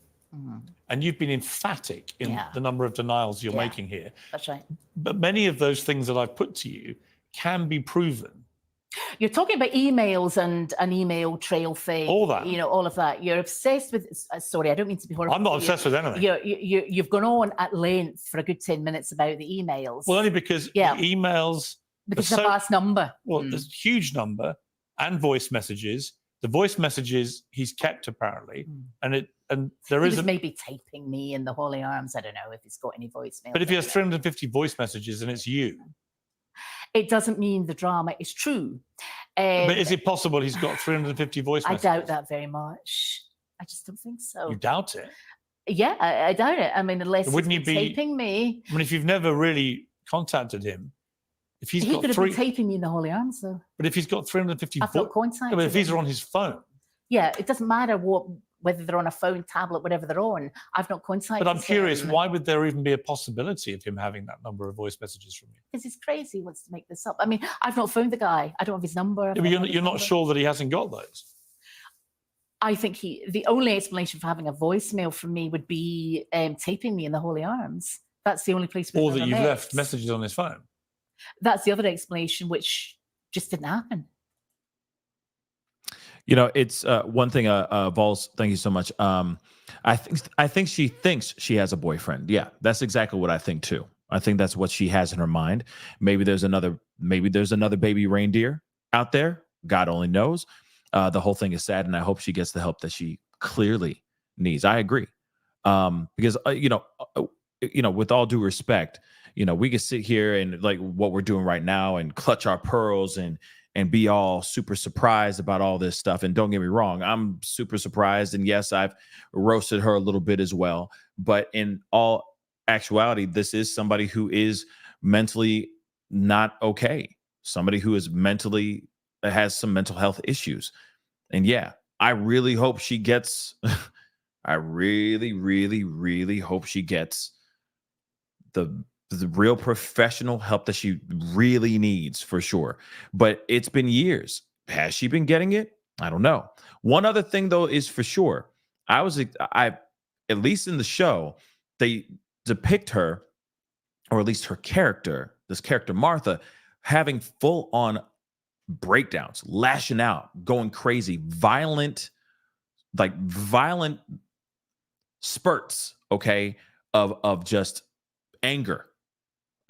And you've been emphatic in the number of denials you're making here. That's right. But many of those things that I've put to you can be proven. You're talking about emails and an email trail thing. All that. You know, all of that. You're obsessed with, sorry, I don't mean to be horrible. I'm not obsessed with anything. You've gone on at length for a good 10 minutes about the emails. Well, only because the emails. Because it's a vast number. Well, there's a huge number, and voice messages. The voice messages he's kept apparently, and there is maybe typing me in the holy arms. I don't know if he's got any voicemail. But if he has 350 voice messages and it's you, It doesn't mean the drama is true. But is it possible he's got 350 voice messages? I doubt that very much. I just don't think so. You doubt it? Yeah, I doubt it. I mean, unless Wouldn't he's he been be taping me. I mean, if you've never really contacted him, if he's He got could have three, been taping me in the Holy Arms, though. but if he's got 350, I've not contacted but if these him. are on his phone. Yeah, it doesn't matter whether they're on a phone, tablet, whatever they're on. I've not contacted But I'm curious, him. why would there even be a possibility of him having that number of voice messages from you? Because he's crazy. He wants to make this up. I mean, I've not phoned the guy. I don't have his number. Yeah, but you're not sure that he hasn't got those. I think the only explanation for having a voicemail from me would be taping me in the Holy Arms. That's the only place. Or that you've left messages on his phone. That's the other explanation, which just didn't happen. You know, it's one thing. Vols, thank you so much. I think she thinks she has a boyfriend. Yeah, that's exactly what I think too. I think that's what she has in her mind. Maybe there's another baby reindeer out there. God only knows. The whole thing is sad, and I hope she gets the help that she clearly needs. I agree, because with all due respect, we could sit here and like what we're doing right now and clutch our pearls and be all super surprised about all this stuff. And don't get me wrong, I'm super surprised. And yes, I've roasted her a little bit as well. But in all actuality, this is somebody who is mentally not okay. Somebody who is has some mental health issues. And yeah, I really hope she gets, I really, really, really hope she gets the real professional help that she really needs, for sure. But it's been years. Has she been getting it? I don't know. One other thing though is for sure, I at least in the show, they depict her, or at least her character, this character Martha, having full on breakdowns, lashing out, going crazy, violent spurts, okay, of just anger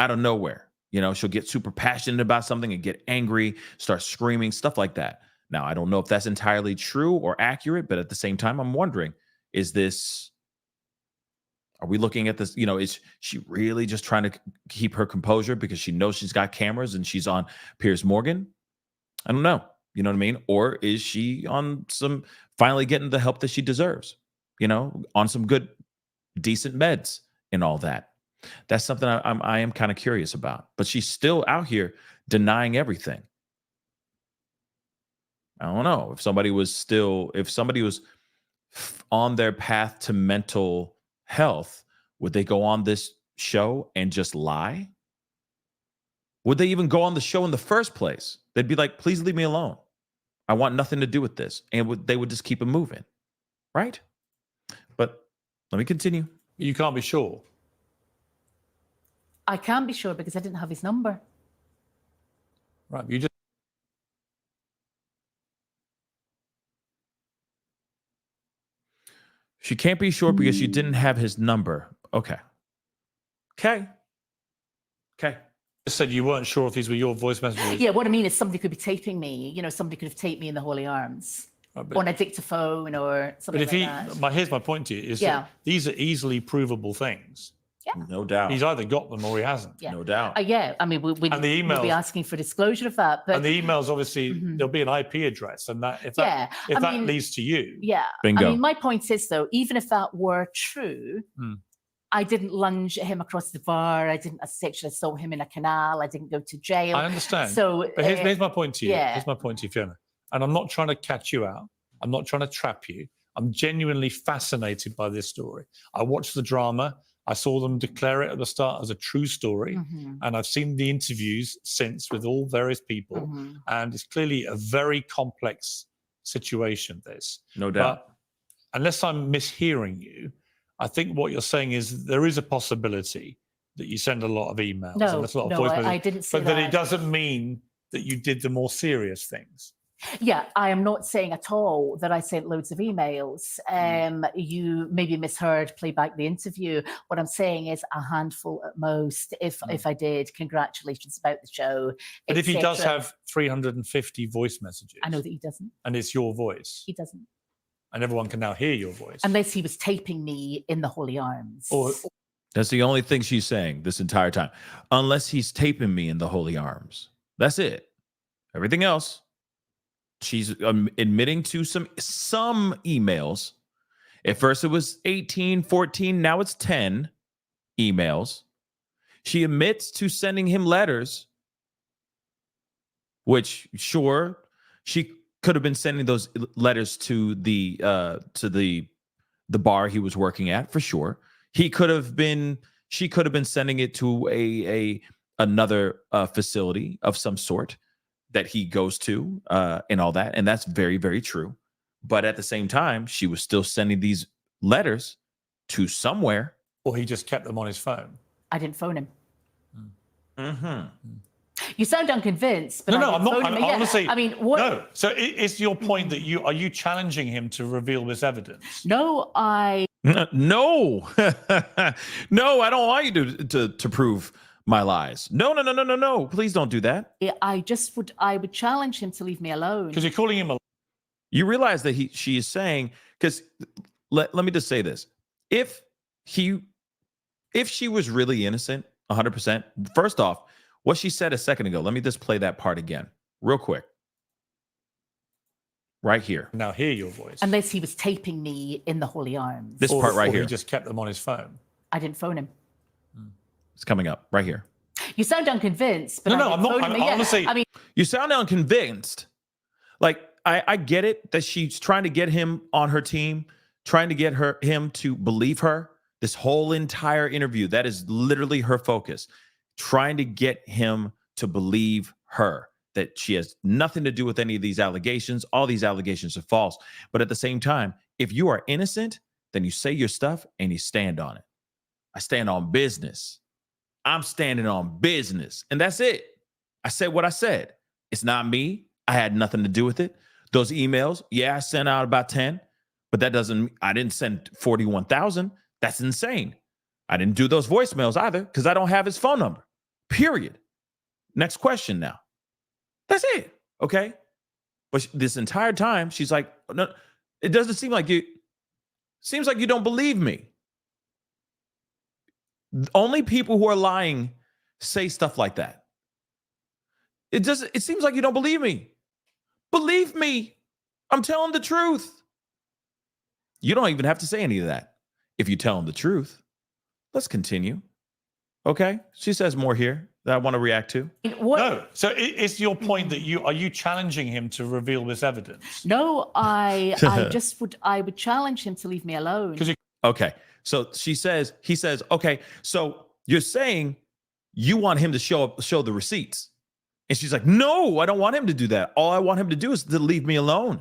out of nowhere. She'll get super passionate about something and get angry, start screaming, stuff like that. Now, I don't know if that's entirely true or accurate, but at the same time, I'm wondering, are we looking at this, is she really just trying to keep her composure because she knows she's got cameras and she's on Piers Morgan? I don't know. You know what I mean? Or is she on finally getting the help that she deserves, on some good, decent meds and all that? That's something I am kind of curious about. But she's still out here denying everything. I don't know if somebody was on their path to mental health, would they go on this show and just lie? Would they even go on the show in the first place? They'd be like, please leave me alone. I want nothing to do with this. And they would just keep it moving. Right? But let me continue. You can't be sure. I can't be sure because I didn't have his number. Right. You just. She can't be sure because she didn't have his number. Okay. Just said you weren't sure if these were your voice messages. Yeah, what I mean is somebody could be taping me. Somebody could have taped me in the Holy Arms on a dictaphone or something that. Here's my point to you: is that these are easily provable things. Yeah, no doubt. He's either got them or he hasn't. Yeah. No doubt. I mean, we'll be asking for disclosure of that. But and the emails, obviously, there'll be an IP address, and that if that leads to you, bingo. I mean, my point is though, even if that were true. I didn't lunge at him across the bar. I didn't sexually assault him in a canal. I didn't go to jail. I understand. So, but here's my point to you. Yeah. Here's my point to you, Fiona. And I'm not trying to catch you out. I'm not trying to trap you. I'm genuinely fascinated by this story. I watched the drama. I saw them declare it at the start as a true story. And I've seen the interviews since with all various people. And it's clearly a very complex situation, this. No doubt. But unless I'm mishearing you, I think what you're saying is there is a possibility that you send a lot of emails. No, and there's a lot of voice messages, I didn't say but that it doesn't mean that you did the more serious things. Yeah, I am not saying at all that I sent loads of emails. You maybe misheard, play back the interview. What I'm saying is a handful at most. If I did, congratulations about the show. But if he does have 350 voice messages. I know that he doesn't. And it's your voice. He doesn't. And everyone can now hear your voice. Unless he was taping me in the Holy Arms. That's the only thing she's saying this entire time. Unless he's taping me in the Holy Arms. That's it. Everything else, she's admitting to some emails. At first it was 18, 14, now it's 10 emails. She admits to sending him letters, which sure, she could have been sending those letters to the bar he was working at, for sure. She could have been sending it to another facility of some sort that he goes to, and all that. And that's very, very true. But at the same time, she was still sending these letters to somewhere. Or he just kept them on his phone. I didn't phone him. Mm-hmm. You sound unconvinced, but I'm not. Phone him. Honestly, I mean, what? No. So it's your point that are you challenging him to reveal this evidence? No, I. No, no, I don't want you to prove my lies. No. Please don't do that. I would challenge him to leave me alone. Because you're calling him a. You realize that she is saying, because let me just say this. If she was really innocent, 100%, first off, what she said a second ago, let me just play that part again, real quick. Right here. Now hear your voice. Unless he was taping me in the holy arms. This part right here. He just kept them on his phone. I didn't phone him. It's coming up right here. You sound unconvinced, but I'm not. Honestly, I mean, you sound unconvinced. Like, I get it that she's trying to get him on her team, trying to get him to believe her. This whole entire interview, that is literally her focus, trying to get him to believe her, that she has nothing to do with any of these allegations. All these allegations are false. But at the same time, if you are innocent, then you say your stuff and you stand on it. I stand on business. I'm standing on business. And that's it. I said what I said. It's not me. I had nothing to do with it. Those emails, yeah, I sent out about 10, but I didn't send 41,000. That's insane. I didn't do those voicemails either because I don't have his phone number, period. Next question now. That's it, okay? But this entire time, she's like, no, it doesn't seem like you don't believe me. Only people who are lying say stuff like that. It seems like you don't believe me. Believe me. I'm telling the truth. You don't even have to say any of that if you tell him the truth. Let's continue. Okay? She says more here that I want to react to. No. So it's your point that are you challenging him to reveal this evidence? No, I would challenge him to leave me alone. Okay. So he says, okay, so you're saying you want him to show the receipts. And she's like, no, I don't want him to do that. All I want him to do is to leave me alone.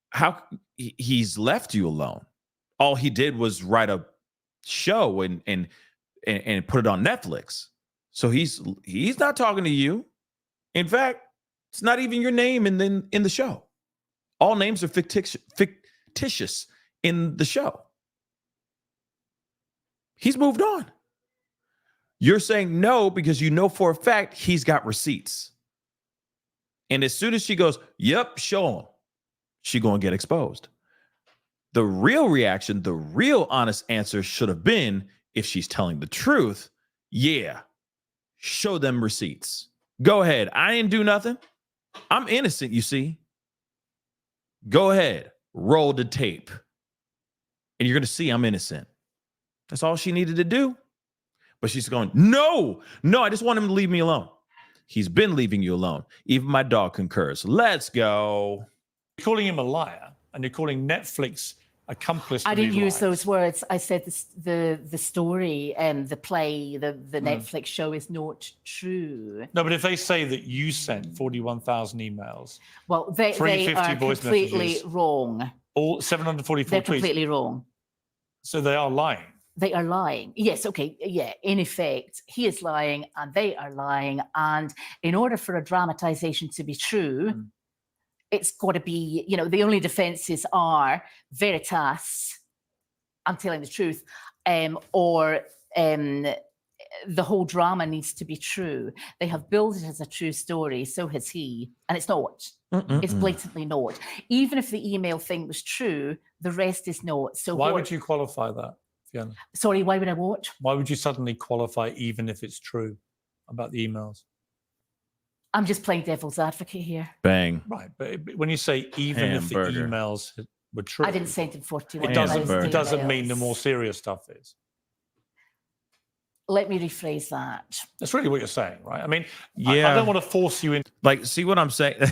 How he's left you alone. All he did was write a show and put it on Netflix. So he's not talking to you. In fact, it's not even your name in the show. All names are fictitious in the show. He's moved on. You're saying no because you know for a fact he's got receipts. And as soon as she goes, yep, show him, she's going to get exposed. The real reaction, the real honest answer should have been, if she's telling the truth, yeah, show them receipts. Go ahead. I didn't do nothing. I'm innocent, you see. Go ahead. Roll the tape. And you're going to see I'm innocent. That's all she needed to do. But she's going, no, I just want him to leave me alone. He's been leaving you alone. Even my dog concurs. Let's go. You're calling him a liar, and you're calling Netflix accomplice. I didn't use those words. I said the story and the play, the Netflix show is not true. No, but if they say that you sent 41,000 emails, well, they are completely wrong. All 744 They're tweets. completely wrong. So they are lying. They are lying. Yes, okay, yeah. In effect, he is lying and they are lying. And in order for a dramatization to be true, it's got to be, the only defenses are veritas, I'm telling the truth, or the whole drama needs to be true. They have built it as a true story, so has he, and it's not. It's blatantly not. Even if the email thing was true, the rest is not. So why would you qualify that, Fiona? Sorry, why would I what? Why would you suddenly qualify even if it's true about the emails? I'm just playing devil's advocate here. Bang. Right, but when you say even if the Hamburger. emails were true, I didn't send him 41. it doesn't mean the more serious stuff is. Let me rephrase that. That's really what you're saying, right? I mean, Yeah. I don't want to force you into. Like, see what I'm saying?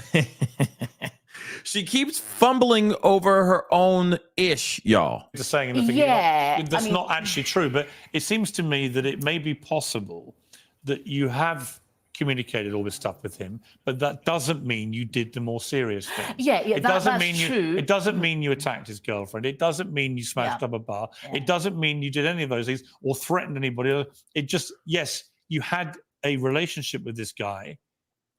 She keeps fumbling over her own ish, y'all. Just saying anything that's not actually true, but it seems to me that it may be possible that you have communicated all this stuff with him, but that doesn't mean you did the more serious thing. That's true. It doesn't mean you attacked his girlfriend. It doesn't mean you smashed up a bar. It doesn't mean you did any of those things or threatened anybody. It just, yes, you had a relationship with this guy,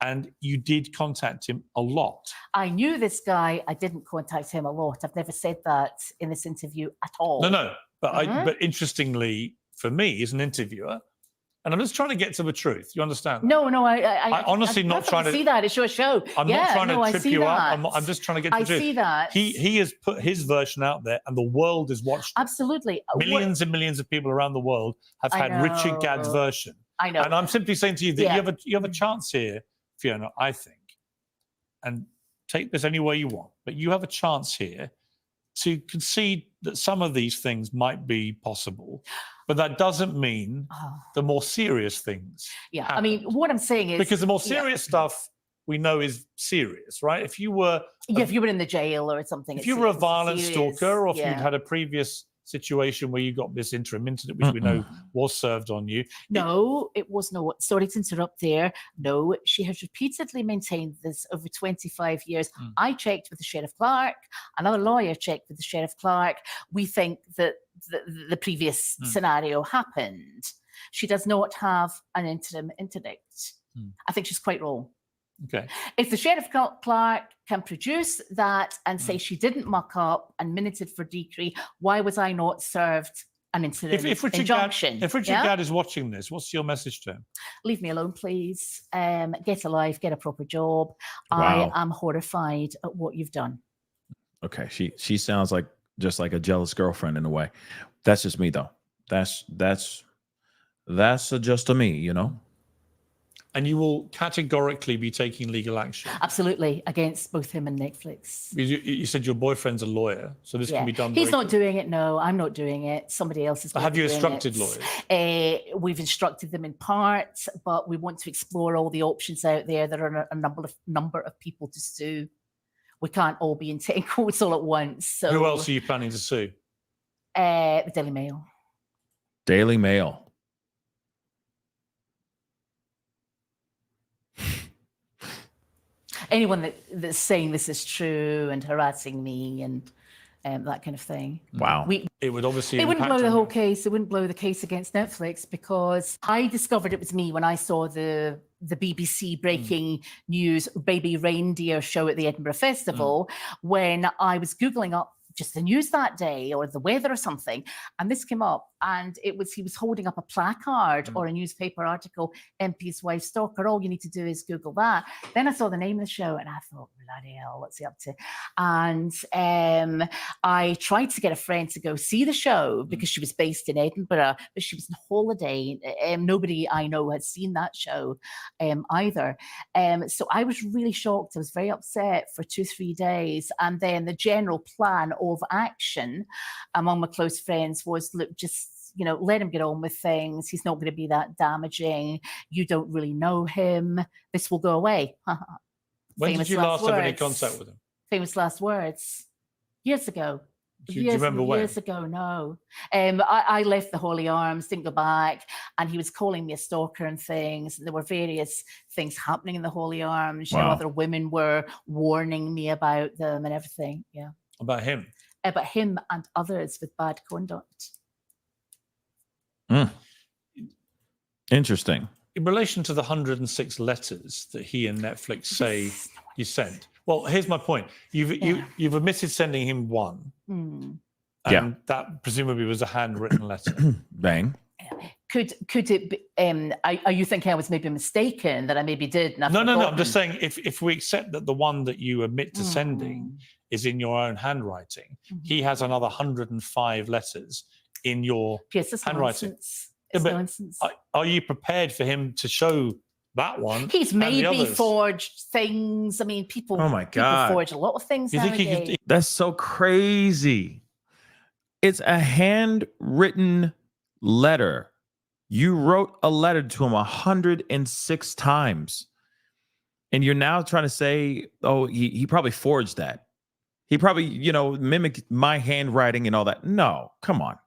and you did contact him a lot. I knew this guy. I didn't contact him a lot. I've never said that in this interview at all. No. But but interestingly, for me, as an interviewer, and I'm just trying to get to the truth. You understand? That? No. I honestly not trying to see that. It's your show. I'm not trying to trip you up. I'm just trying to get to the truth. I see that. He has put his version out there, and the world has watched it. Absolutely. Millions and millions of people around the world have had Richard Gadd's version. I know. And I'm simply saying to you that you have a chance here, Fiona, I think, and take this any way you want, but you have a chance here to concede that some of these things might be possible, but that doesn't mean the more serious things. Yeah, happen. I mean, what I'm saying is... Because the more serious stuff we know is serious, right? If you were... if you were in the jail or something. If you were a violent stalker, or if you'd had a previous situation where you got this interim incident, which we know was served on you. No, it was not. Sorry to interrupt there. No, she has repeatedly maintained this over 25 years. I checked with the Sheriff Clark. Another lawyer checked with the Sheriff Clark. We think that the previous scenario happened. She does not have an interim interdict. I think she's quite wrong. Okay. If the Sheriff Clark can produce that and say she didn't muck up and minuted for decree, why was I not served an interim injunction? If Richard Gadd is watching this, what's your message to him? Leave me alone, please. Get a life, get a proper job. Wow. I am horrified at what you've done. Okay, she sounds like just like a jealous girlfriend in a way. That's just me though. That's just a me, you know. And you will categorically be taking legal action? Absolutely, against both him and Netflix. You said your boyfriend's a lawyer, so this can be done. He's not doing it, no. I'm not doing it. Somebody else is going to do it. Have you instructed lawyers? We've instructed them in part, but we want to explore all the options out there. There are a number of people to sue. We can't all be in 10 courts all at once. So. Who else are you planning to sue? The Daily Mail. Daily Mail. Anyone that's saying this is true and harassing me and that kind of thing. Wow. It would obviously. It wouldn't blow the whole case. It wouldn't blow the case against Netflix because I discovered it was me when I saw the BBC breaking news baby reindeer show at the Edinburgh Festival when I was Googling up just the news that day or the weather or something. And this came up and he was holding up a placard or a newspaper article, MP's wife stalker. All you need to do is Google that. Then I saw the name of the show and I thought, bloody hell, what's he up to? And I tried to get a friend to go see the show because she was based in Edinburgh, but she was on holiday. Nobody I know had seen that show either. So I was really shocked. I was very upset for 2-3 days. And then the general plan of action among my close friends was, look, just let him get on with things. He's not going to be that damaging. You don't really know him. This will go away. When did you last have any contact with him? Famous last words. Years ago. Do you remember when? Years ago, no. I left the Holy Arms, didn't go back, and he was calling me a stalker and things. And there were various things happening in the Holy Arms. Wow. Other women were warning me about them and everything. Yeah. About him? About him and others with bad conduct. Interesting. In relation to the 106 letters that he and Netflix say you sent, well, here's my point. You've admitted sending him one, and that presumably was a handwritten letter. Bang. Could it be? Are you thinking I was maybe mistaken that I maybe did? No. I'm just saying if we accept that the one that you admit to sending is in your own handwriting, he has another 105 letters in your handwriting. Nonsense. Are you prepared for him to show That one. He's and the maybe others. forged things. I mean, people. Oh my People God. forge a lot of things You think he nowadays. could? That's so crazy. It's a handwritten letter. You wrote a letter to him 106 times. And you're now trying to say, oh, he probably forged that. He probably, mimicked my handwriting and all that. No, come on.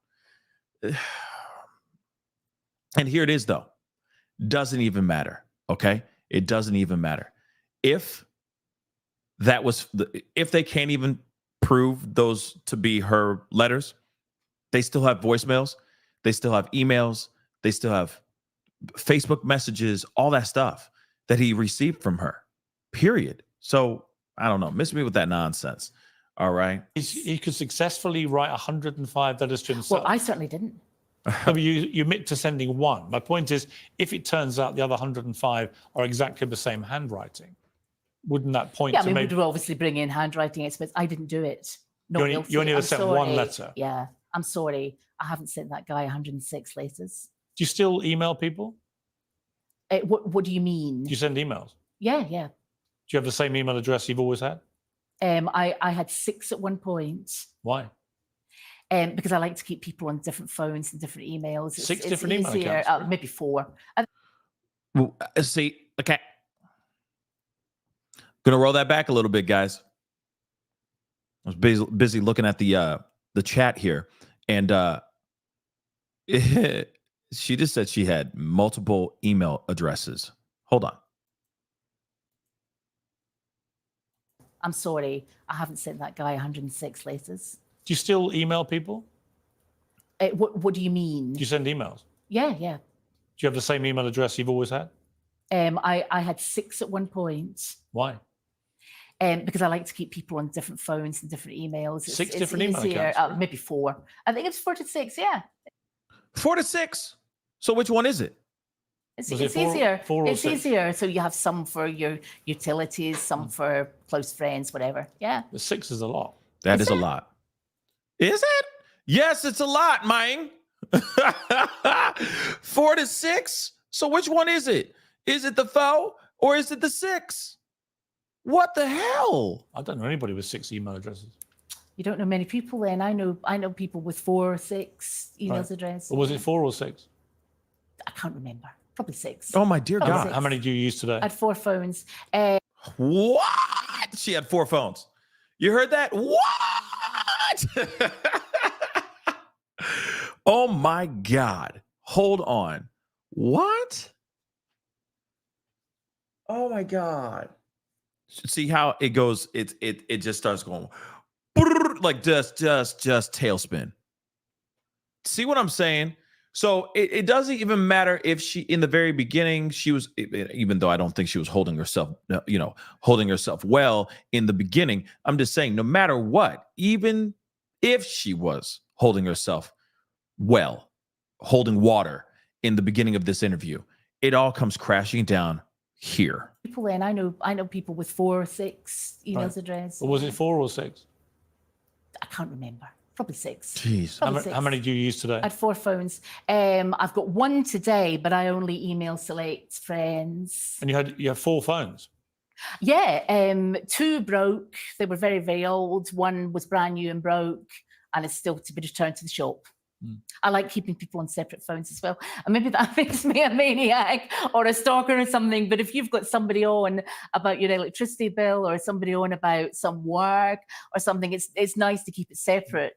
And here it is, though. Doesn't even matter. Okay? It doesn't even matter. If they can't even prove those to be her letters, they still have voicemails, they still have emails, they still have Facebook messages, all that stuff that he received from her, period. So I don't know, miss me with that nonsense. All right. He could successfully write 105 letters to himself. Well, I certainly didn't. You admit to sending one. My point is, if it turns out the other 105 are exactly the same handwriting, wouldn't that point Yeah, I to mean, maybe we'd obviously bring in handwriting experts. I didn't do it. No, you only ever sent one letter? Yeah, I'm sorry. I haven't sent that guy 106 letters. Do you still email people? What do you mean? Do you send emails? Yeah. Do you have the same email address you've always had? I had 6 at one point. Why? Because I like to keep people on different phones and different emails. Six different email accounts? Maybe 4. Well, see, okay. Gonna roll that back a little bit, guys. I was busy looking at the chat here, and she just said she had multiple email addresses. Hold on. I'm sorry. I haven't sent that guy 106 letters. Do you still email people? What do you mean? Do you send emails? Yeah. Do you have the same email address you've always had? I had 6 at one point. Why? Because I like to keep people on different phones and different emails. Six different email accounts? Maybe 4. I think it's 4 to 6. Yeah. 4 to 6. So which one is it? It's Was it easier. four or It's six? easier. So you have some for your utilities, some for close friends, whatever. Yeah. The 6 is a lot. That Is is a it? lot. Is it? Yes, it's a lot, mine. 4 to 6. So which one is it? Is it the 4 or is it the 6? What the hell? I don't know anybody with 6 email addresses. You don't know many people then. I know people with 4 or 6 emails address. Or was it 4 or 6? I can't remember. Probably 6. Oh my dear Probably God. 6. How many do you use today? I had 4 phones. What? She had 4 phones. You heard that? What? Oh my God. Hold on. What? Oh my God. See how it goes? It just starts going like just tailspin. See what I'm saying? So it doesn't even matter if she, in the very beginning, she was, even though I don't think she was holding herself well in the beginning. I'm just saying, no matter what, even if she was holding herself well, holding water in the beginning of this interview, it all comes crashing down here. People then. I know people with 4 or 6 emails address. Or was it 4 or 6? I can't remember. Probably 6. Jeez. How many do you use today? I had 4 phones. I've got 1 today, but I only email select friends. And you have 4 phones? Yeah, 2 broke. They were very, very old. 1 was brand new and broke, and it's still to be returned to the shop. I like keeping people on separate phones as well. And maybe that makes me a maniac or a stalker or something. But if you've got somebody on about your electricity bill or somebody on about some work or something, it's nice to keep it separate,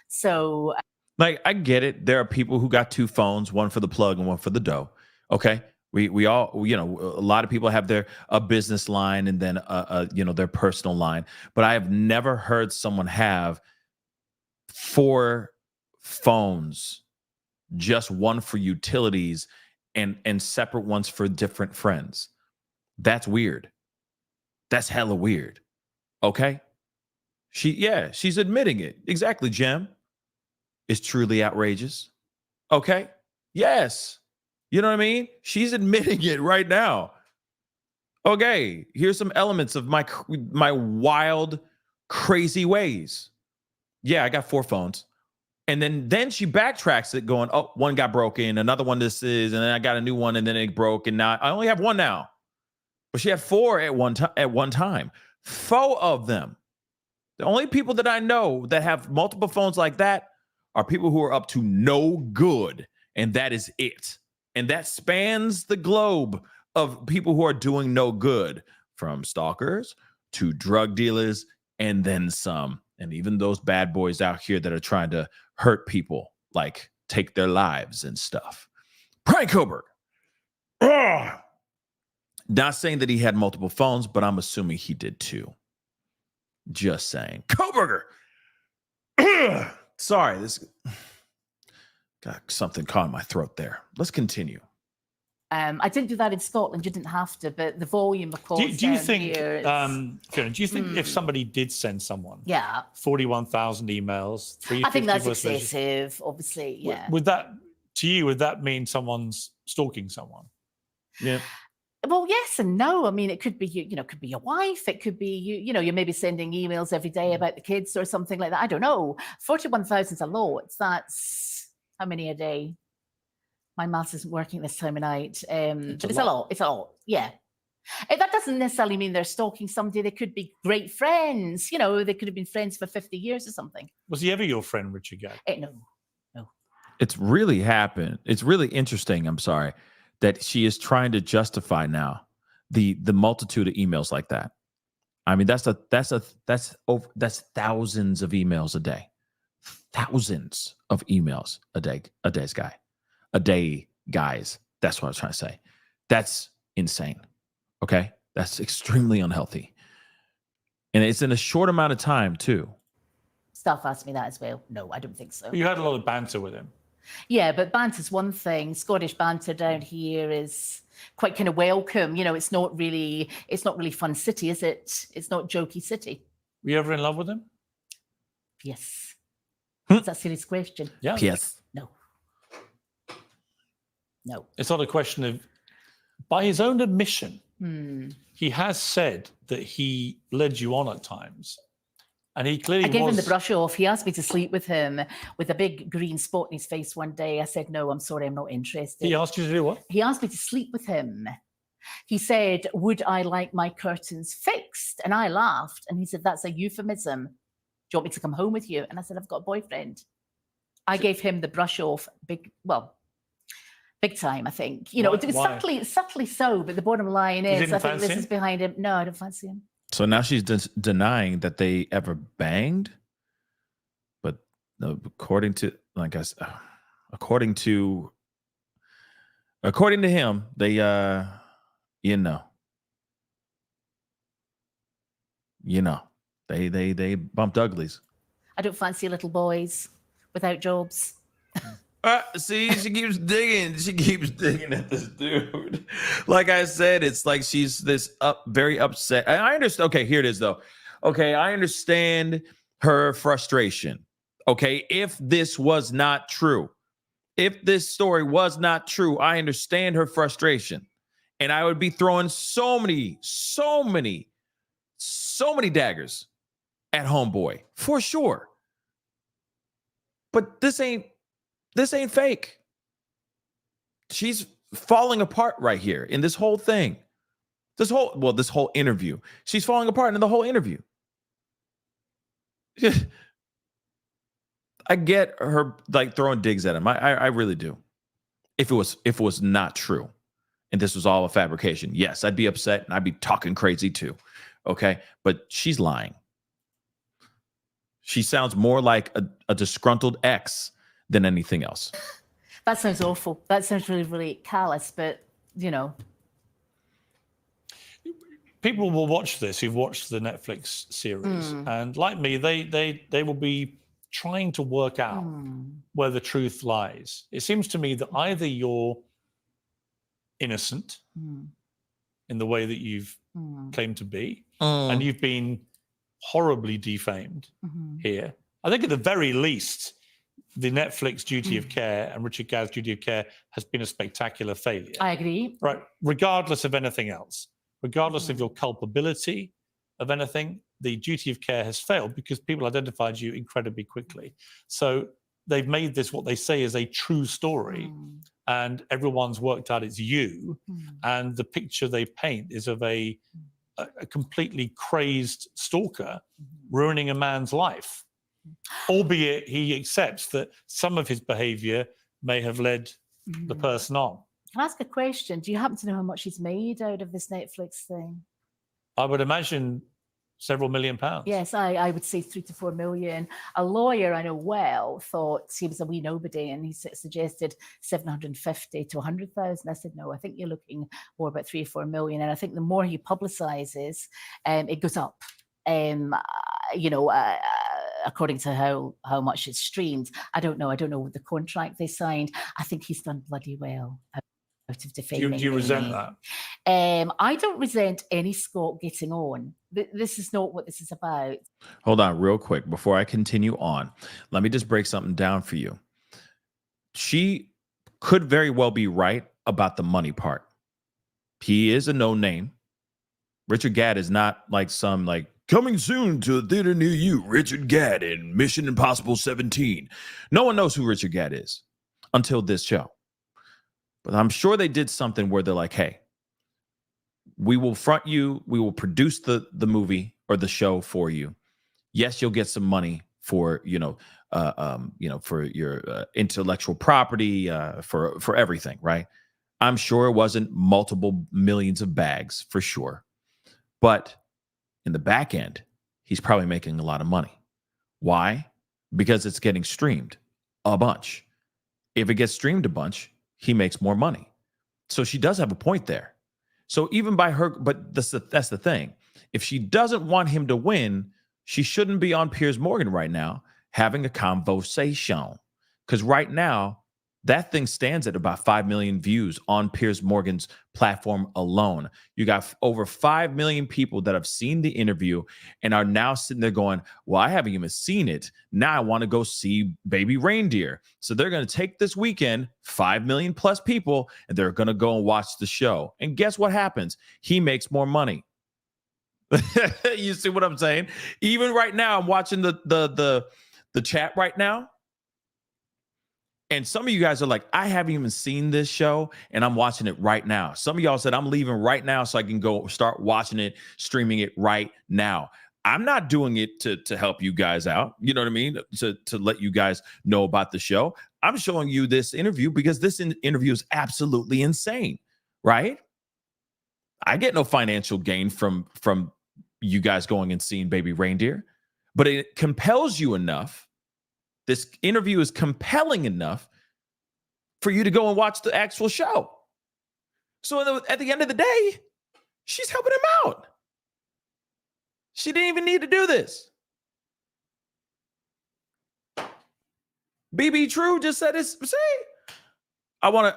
So like, I get it. There are people who got 2 phones, one for the plug and one for the dough. Okay. We all, a lot of people have a business line and then their personal line. But I have never heard someone have 4 phones, just one for utilities and separate ones for different friends. That's weird. That's hella weird. Okay. She's admitting it. Exactly, Jem. It's truly outrageous. Okay. Yes. You know what I mean? She's admitting it right now. Okay. Here's some elements of my wild, crazy ways. Yeah, I got 4 phones. And then she backtracks it going, oh, one got broken, another one this is, and then I got a new one, and then it broke, and now I only have one now. But she had 4 at one time. 4 of them. The only people that I know that have multiple phones like that are people who are up to no good, and that is it. And that spans the globe of people who are doing no good, from stalkers to drug dealers and then some. And even those bad boys out here that are trying to hurt people, like take their lives and stuff. Brian Koberg. Ugh. Not saying that he had multiple phones, but I'm assuming he did too. Just saying. Koberger. Sorry, this got something caught in my throat there. Let's continue. I didn't do that in Scotland. You didn't have to, but the volume of calls. Do you think, Fiona, do you think if somebody did send someone 41,000 emails, I think that's excessive, obviously, yeah. Would that mean someone's stalking someone? Yeah. Well, yes and no. I mean, it could be it could be your wife. It could be you're maybe sending emails every day about the kids or something like that. I don't know. 41,000 is a lot. That's how many a day? My maths isn't working this time of night. But it's a lot. It's a lot. Yeah. That doesn't necessarily mean they're stalking somebody. They could be great friends. They could have been friends for 50 years or something. Was he ever your friend, Richard Gadd? No. It's really happened. It's really interesting. I'm sorry that she is trying to justify now the multitude of emails like that. I mean, that's thousands of emails a day. Thousands of emails a day, guys. That's what I was trying to say. That's insane. Okay? That's extremely unhealthy. And it's in a short amount of time, too. Staff asked me that as well. No, I don't think so. You had a lot of banter with him. Yeah, but banter's one thing. Scottish banter down here is quite kind of welcome. It's not really fun city, is it? It's not jokey city. Were you ever in love with him? Yes. Is that a serious question? Yeah. Yes. No. It's not a question of, by his own admission, he has said that he led you on at times. And he clearly I gave him the brush off. He asked me to sleep with him with a big green spot in his face one day. I said, no, I'm sorry, I'm not interested. He asked you to do what? He asked me to sleep with him. He said, would I like my curtains fixed? And I laughed. And he said, that's a euphemism. Do you want me to come home with you? And I said, I've got a boyfriend. I gave him the brush off big time, I think. Subtly so, but the bottom line is, I think this is behind him. No, I don't fancy him. So now she's denying that they ever banged, but according to him, they they bumped uglies. I don't fancy little boys without jobs. See, she keeps digging. She keeps digging at this dude. Like I said, it's like she's very upset. I understand. Okay, here it is, though. Okay, I understand her frustration. Okay, if this was not true, if this story was not true, I understand her frustration. And I would be throwing so many daggers at homeboy, for sure. But this ain't fake. She's falling apart right here in this whole thing. This whole interview. She's falling apart in the whole interview. I get her like throwing digs at him. I really do. If it was not true and this was all a fabrication, yes, I'd be upset and I'd be talking crazy too. Okay. But she's lying. She sounds more like a disgruntled ex than anything else. That sounds awful. That sounds really, really callous, but people will watch this who've watched the Netflix series, and like me, they will be trying to work out where the truth lies. It seems to me that either you're innocent in the way that you've claimed to be, and you've been horribly defamed here. I think at the very least, the Netflix duty of care and Richard Gadd's duty of care has been a spectacular failure. I agree. Right. Regardless of anything else, regardless of your culpability of anything, the duty of care has failed because people identified you incredibly quickly. So they've made this what they say is a true story, and everyone's worked out it's you, and the picture they paint is of a completely crazed stalker ruining a man's life, albeit he accepts that some of his behavior may have led the person on. Can I ask a question? Do you happen to know how much he's made out of this Netflix thing? I would imagine several £1 million. Yes, I would say 3 to 4 million. A lawyer I know well thought he was a wee nobody, and he suggested 750 to 100,000. I said, no, I think you're looking more about 3 or 4 million. And I think the more he publicizes, it goes up. According to how much it's streamed. I don't know what the contract they signed. I think he's done bloody well out of defaming. Do you resent that? I don't resent any Scot getting on. This is not what this is about. Hold on real quick. Before I continue on, let me just break something down for you. She could very well be right about the money part. He is a known name. Richard Gadd is not like some coming soon to a theater near you, Richard Gadd in Mission Impossible 17. No one knows who Richard Gadd is until this show. But I'm sure they did something where they're like, hey, we will front you. We will produce the movie or the show for you. Yes, you'll get some money for, for your intellectual property, for everything, right? I'm sure it wasn't multiple millions of bags for sure. But in the back end, he's probably making a lot of money. Why? Because it's getting streamed a bunch. If it gets streamed a bunch, he makes more money. So she does have a point there. So even by her, but that's the thing. If she doesn't want him to win, she shouldn't be on Piers Morgan right now having a conversation. Because right now, that thing stands at about 5 million views on Piers Morgan's platform alone. You got over 5 million people that have seen the interview and are now sitting there going, well, I haven't even seen it. Now I want to go see Baby Reindeer. So they're going to take this weekend, 5 million plus people, and they're going to go and watch the show. And guess what happens? He makes more money. You see what I'm saying? Even right now, I'm watching the chat right now. And some of you guys are like, I haven't even seen this show and I'm watching it right now. Some of y'all said, I'm leaving right now so I can go start watching it, streaming it right now. I'm not doing it to help you guys out. You know what I mean? To let you guys know about the show. I'm showing you this interview because this interview is absolutely insane, right? I get no financial gain from you guys going and seeing Baby Reindeer, but it compels you enough. This interview is compelling enough for you to go and watch the actual show. So at the end of the day, she's helping him out. She didn't even need to do this. BB True just said this. See, gonna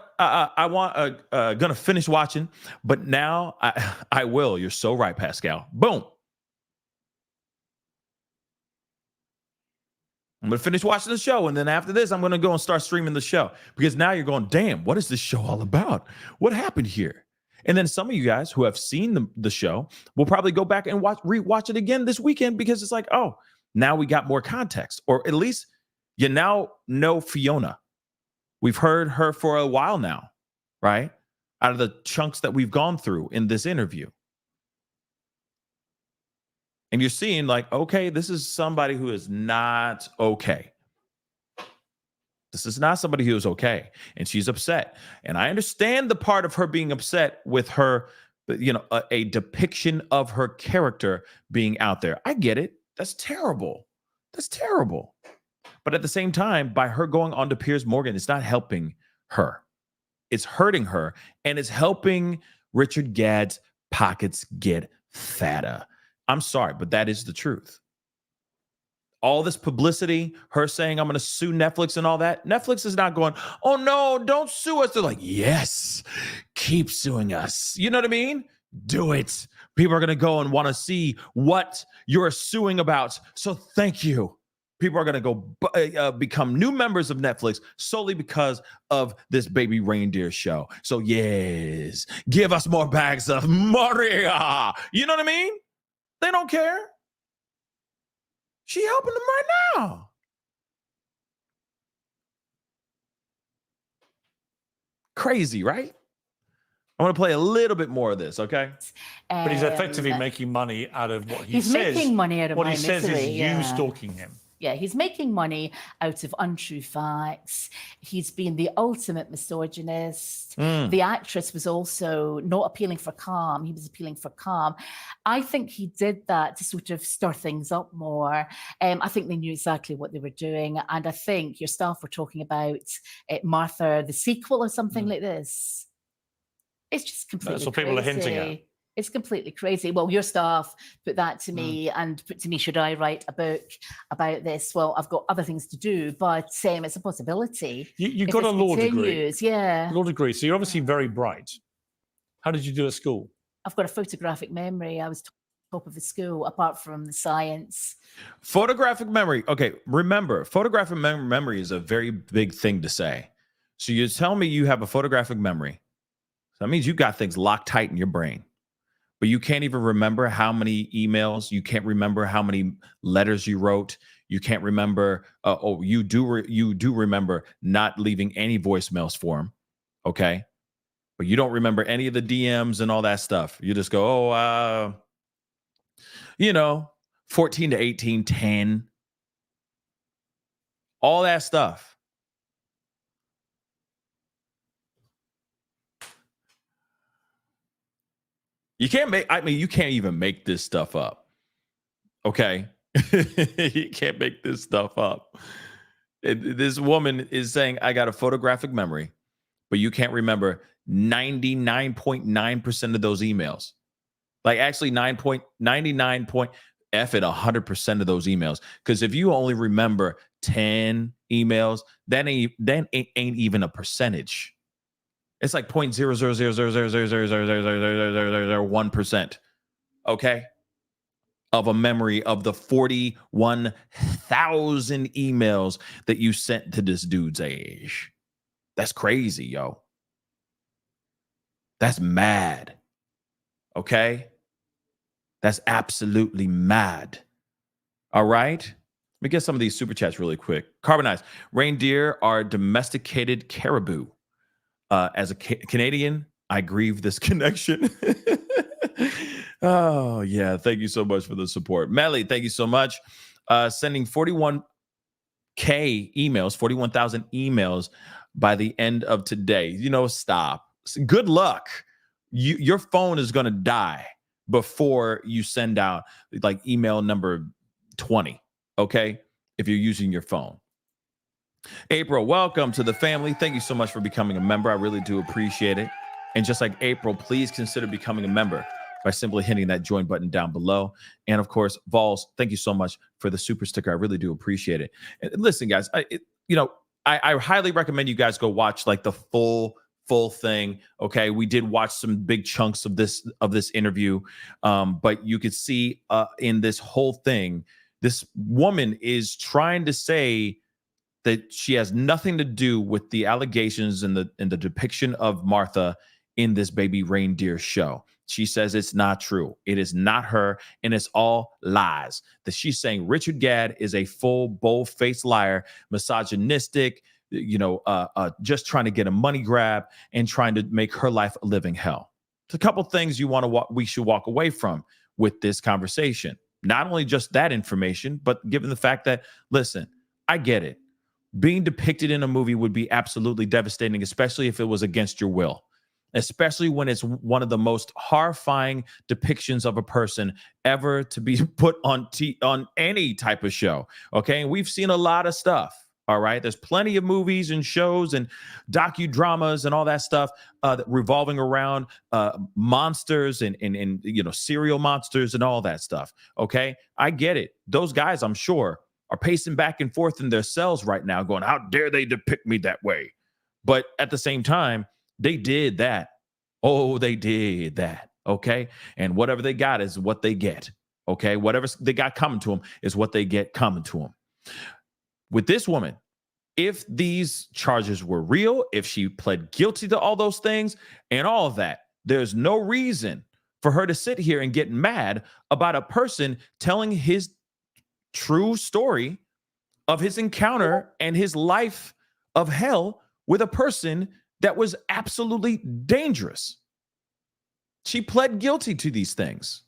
finish watching, but now I will. You're so right, Pascal. Boom. I'm going to finish watching the show, and then after this, I'm going to go and start streaming the show because now you're going, damn, what is this show all about? What happened here? And then some of you guys who have seen the show will probably go back and rewatch it again this weekend because it's like, oh, now we got more context, or at least you now know Fiona. We've heard her for a while now, right? Out of the chunks that we've gone through in this interview. And you're seeing like, okay, this is somebody who is not okay. This is not somebody who is okay. And she's upset. And I understand the part of her being upset with her, a depiction of her character being out there. I get it. That's terrible. That's terrible. But at the same time, by her going on to Piers Morgan, it's not helping her. It's hurting her. And it's helping Richard Gadd's pockets get fatter. I'm sorry, but that is the truth. All this publicity, her saying, I'm going to sue Netflix and all that. Netflix is not going, oh, no, don't sue us. They're like, yes, keep suing us. You know what I mean? Do it. People are going to go and want to see what you're suing about. So thank you. People are going to go become new members of Netflix solely because of this Baby Reindeer show. So yes, give us more bags of Maria. You know what I mean? They don't care. She helping them right now. Crazy, right? I want to play a little bit more of this, okay? But he's effectively making money out of what he he's says. making money out of what my he says misery, is you stalking him. Yeah, he's making money out of untrue facts. He's been the ultimate misogynist. The actress was also not appealing for calm. He was appealing for calm. I think he did that to sort of stir things up more. I think they knew exactly what they were doing. And I think your staff were talking about Martha, the sequel or something like this. It's just completely That's what people are hinting at. It's completely crazy. Well, your staff put that to me and put to me, should I write a book about this? Well, I've got other things to do, but it's a possibility. You got a law degree. Yeah. Law degree. So you're obviously very bright. How did you do at school? I've got a photographic memory. I was top of the school, apart from the science. Photographic memory. Okay, remember, photographic memory is a very big thing to say. So you tell me you have a photographic memory. So that means you got things locked tight in your brain. But you can't even remember how many emails. You can't remember how many letters you wrote. You can't remember. You do remember not leaving any voicemails for him. Okay, but you don't remember any of the DMs and all that stuff. You just go, 14 to 18, 10, all that stuff. You can't even make this stuff up. Okay. You can't make this stuff up. This woman is saying, I got a photographic memory, but you can't remember 99.9% of those emails. Like actually 100% of those emails. Because if you only remember 10 emails, that ain't even a percentage. It's like 0.000000001%, okay, of a memory of the 41,000 emails that you sent to this dude's age. That's crazy, yo. That's mad, okay? That's absolutely mad. All right? Let me get some of these super chats really quick. Carbonized. Reindeer are domesticated caribou. As a Canadian, I grieve this connection. Oh, yeah. Thank you so much for the support. Melly, thank you so much. Sending 41,000 emails by the end of today. Stop. Good luck. Your phone is going to die before you send out like email number 20, okay? If you're using your phone. April, welcome to the family. Thank you so much for becoming a member. I really do appreciate it. And just like April, please consider becoming a member by simply hitting that join button down below. And of course, Vols, thank you so much for the super sticker. I really do appreciate it. And listen, guys, I highly recommend you guys go watch like the full thing. Okay, we did watch some big chunks of this interview, but you could see in this whole thing, this woman is trying to say that she has nothing to do with the allegations and the depiction of Martha in this baby reindeer show. She says it's not true. It is not her, and it's all lies. That she's saying Richard Gadd is a full, bold-faced liar, misogynistic, just trying to get a money grab and trying to make her life a living hell. It's a couple things we should walk away from with this conversation. Not only just that information, but given the fact that, listen, I get it. Being depicted in a movie would be absolutely devastating, especially if it was against your will, especially when it's one of the most horrifying depictions of a person ever to be put on any type of show. Okay. And we've seen a lot of stuff. All right. There's plenty of movies and shows and docudramas and all that stuff revolving around monsters and serial monsters and all that stuff. Okay. I get it. Those guys, I'm sure, are pacing back and forth in their cells right now going, how dare they depict me that way? But at the same time, they did that. Oh, they did that. Okay. And whatever they got is what they get. Okay. Whatever they got coming to them is what they get coming to them. With this woman, if these charges were real, if she pled guilty to all those things and all of that, there's no reason for her to sit here and get mad about a person telling his true story of his encounter and his life of hell with a person that was absolutely dangerous. She pled guilty to these things.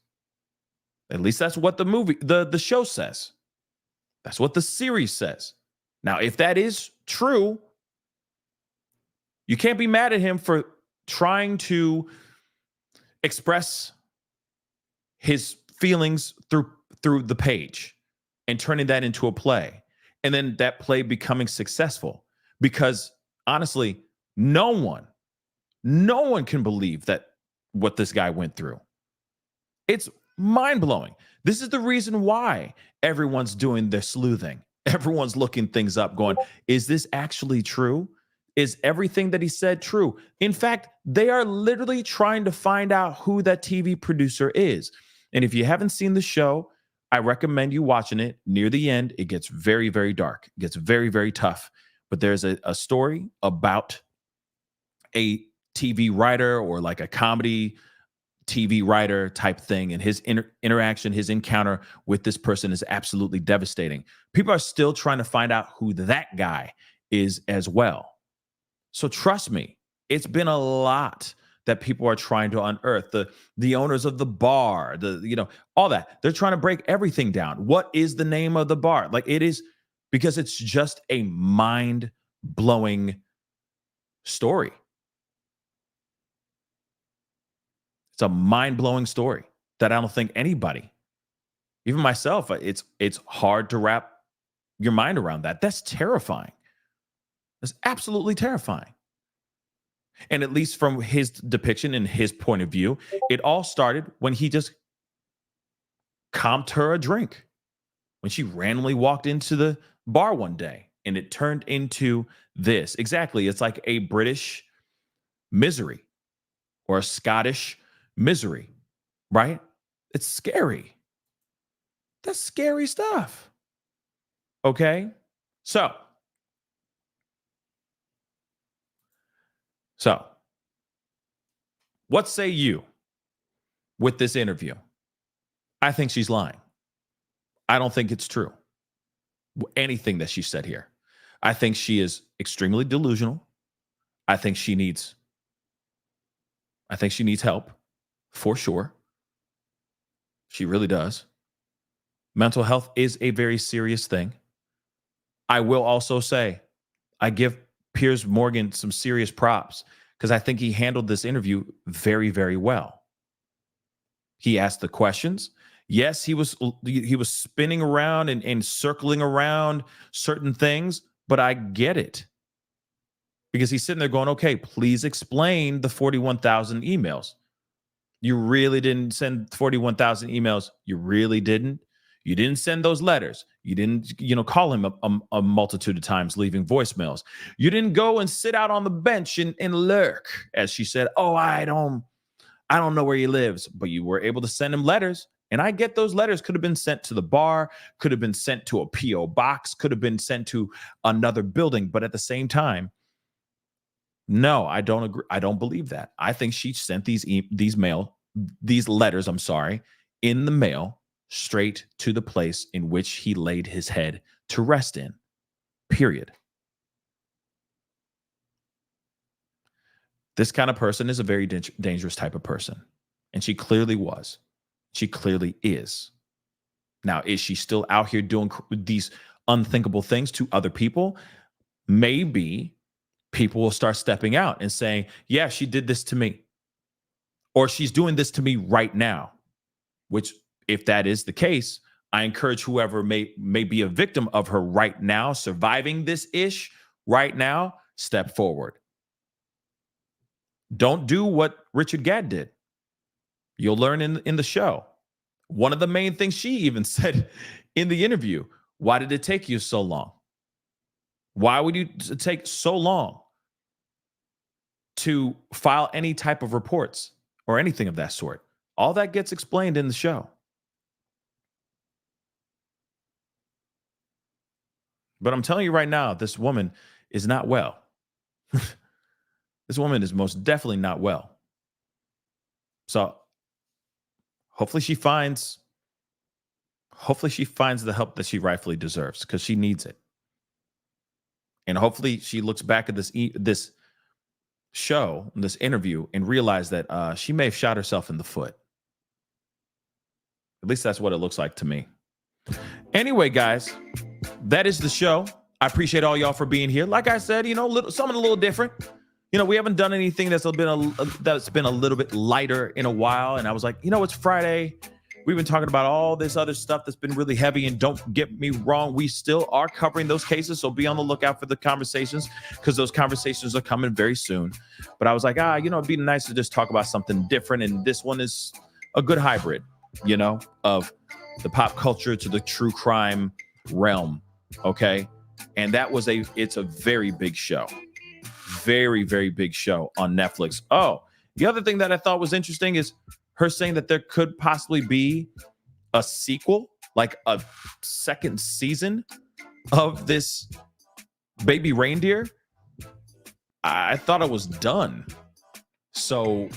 At least that's what the show says. That's what the series says. Now, if that is true, you can't be mad at him for trying to express his feelings through the page and turning that into a play, and then that play becoming successful. Because honestly, no one can believe that what this guy went through. It's mind-blowing. This is the reason why everyone's doing their sleuthing. Everyone's looking things up, going, is this actually true? Is everything that he said true? In fact, they are literally trying to find out who that TV producer is. And if you haven't seen the show, I recommend you watching it. Near the end, it gets very, very dark. It gets very, very tough. But there's a story about a TV writer, or like a comedy TV writer type thing, and his interaction, his encounter with this person is absolutely devastating. People are still trying to find out who that guy is as well. So trust me, it's been a lot that people are trying to unearth. The owners of the bar, all that. They're trying to break everything down. What is the name of the bar? Like, it is, because it's just a mind-blowing story. It's a mind-blowing story that I don't think anybody, even myself, it's hard to wrap your mind around that. That's terrifying. That's absolutely terrifying. And at least from his depiction and his point of view, it all started when he just comped her a drink, when she randomly walked into the bar one day, and it turned into this. Exactly. It's like a British Misery or a Scottish Misery, right? It's scary. That's scary stuff. Okay? So, what say you with this interview? I think she's lying. I don't think it's true. Anything that she said here. I think she is extremely delusional. I think she needs help, for sure. She really does. Mental health is a very serious thing. I will also say, I give Piers Morgan some serious props, because I think he handled this interview very, very well. He asked the questions. Yes, he was spinning around and circling around certain things, but I get it. Because he's sitting there going, okay, please explain the 41,000 emails. You really didn't send 41,000 emails. You really didn't. You didn't send those letters. You didn't, call him a multitude of times, leaving voicemails. You didn't go and sit out on the bench and lurk, as she said. Oh, I don't know where he lives. But you were able to send him letters. And I get those letters could have been sent to the bar, could have been sent to a P.O. box, could have been sent to another building. But at the same time, no, I don't agree. I don't believe that. I think she sent these letters, in the mail, straight to the place in which he laid his head to rest in. Period. This kind of person is a very dangerous type of person. And she clearly was. She clearly is. Now, is she still out here doing these unthinkable things to other people? Maybe people will start stepping out and saying, yeah, she did this to me. Or she's doing this to me right now. Which, if that is the case, I encourage whoever may be a victim of her right now, surviving this ish right now, step forward. Don't do what Richard Gadd did. You'll learn in the show. One of the main things she even said in the interview, why did it take you so long? Why would you take so long to file any type of reports or anything of that sort? All that gets explained in the show. But I'm telling you right now, this woman is not well. This woman is most definitely not well. So hopefully she finds the help that she rightfully deserves, because she needs it. And hopefully she looks back at this show, this interview, and realized that she may have shot herself in the foot. At least that's what it looks like to me. Anyway, guys, that is the show. I appreciate all y'all for being here. Like I said, something a little different. We haven't done anything that's been a little bit lighter in a while. And I was like, it's Friday. We've been talking about all this other stuff that's been really heavy. And don't get me wrong, we still are covering those cases. So be on the lookout for the conversations, because those conversations are coming very soon. But I was like, it'd be nice to just talk about something different. And this one is a good hybrid, of the pop culture to the true crime realm. Okay. And it's a very big show. Very, very big show on Netflix. Oh, the other thing that I thought was interesting is her saying that there could possibly be a sequel, like a second season of this Baby Reindeer. I thought it was done. So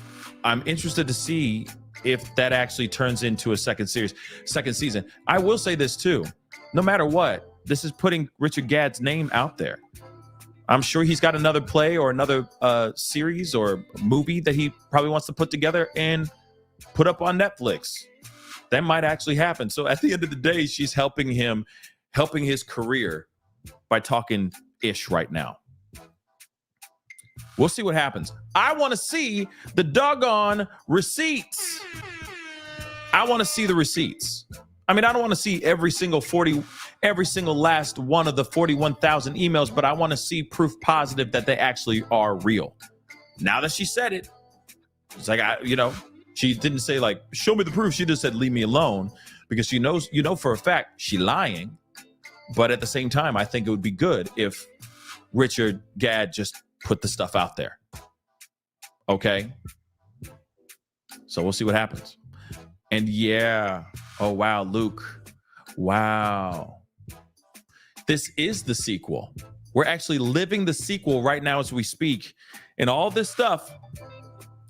I'm interested to see if that actually turns into a second season. I will say this too. No matter what, this is putting Richard Gadd's name out there. I'm sure he's got another play or another series or movie that he probably wants to put together and put up on Netflix. That might actually happen. So at the end of the day, she's helping his career by talking ish right now. We'll see what happens. I want to see the doggone receipts. I want to see the receipts. I mean, I don't want to see every single last one of the 41,000 emails, but I want to see proof positive that they actually are real. Now that she said it, it's like, she didn't say like, show me the proof. She just said, leave me alone, because she knows, for a fact she's lying. But at the same time, I think it would be good if Richard Gadd just put the stuff out there. Okay. So we'll see what happens. And yeah. Oh, wow, Luke. Wow. This is the sequel. We're actually living the sequel right now as we speak. And all this stuff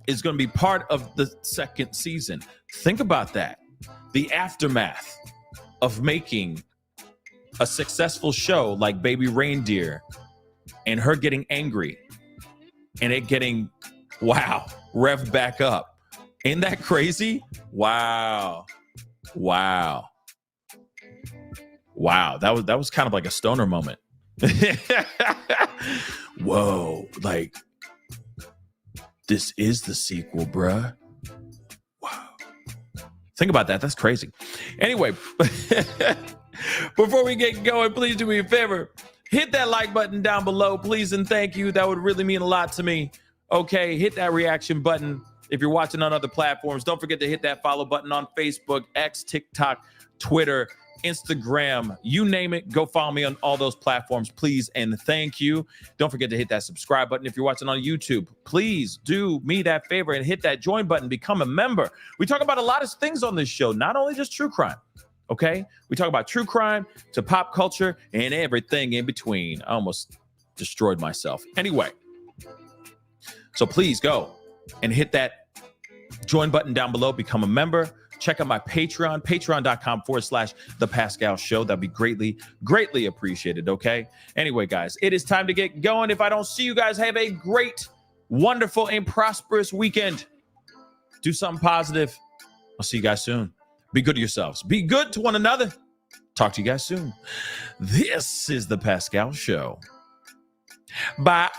is going to be part of the second season. Think about that. The aftermath of making a successful show like Baby Reindeer and her getting angry and it getting, revved back up. Ain't that crazy? Wow. That was kind of like a stoner moment. Whoa, like, this is the sequel, bruh. Wow. Think about that. That's crazy. Anyway, before we get going, please do me a favor. Hit that like button down below, please, and thank you. That would really mean a lot to me. Okay, hit that reaction button. If you're watching on other platforms, don't forget to hit that follow button on Facebook, X, TikTok, Twitter, Instagram, you name it. Go follow me on all those platforms, please, and thank you. Don't forget to hit that subscribe button. If you're watching on YouTube, please do me that favor and hit that join button. Become a member. We talk about a lot of things on this show, not only just true crime. Okay, we talk about true crime to pop culture and everything in between. I almost destroyed myself. Anyway, so please go and hit that join button down below. Become a member. Check out my Patreon, patreon.com/The Pascal Show. That'd be greatly, greatly appreciated. Okay. Anyway, guys, it is time to get going. If I don't see you guys, have a great, wonderful, and prosperous weekend. Do something positive. I'll see you guys soon. Be good to yourselves. Be good to one another. Talk to you guys soon. This is The Pascal Show. Bye.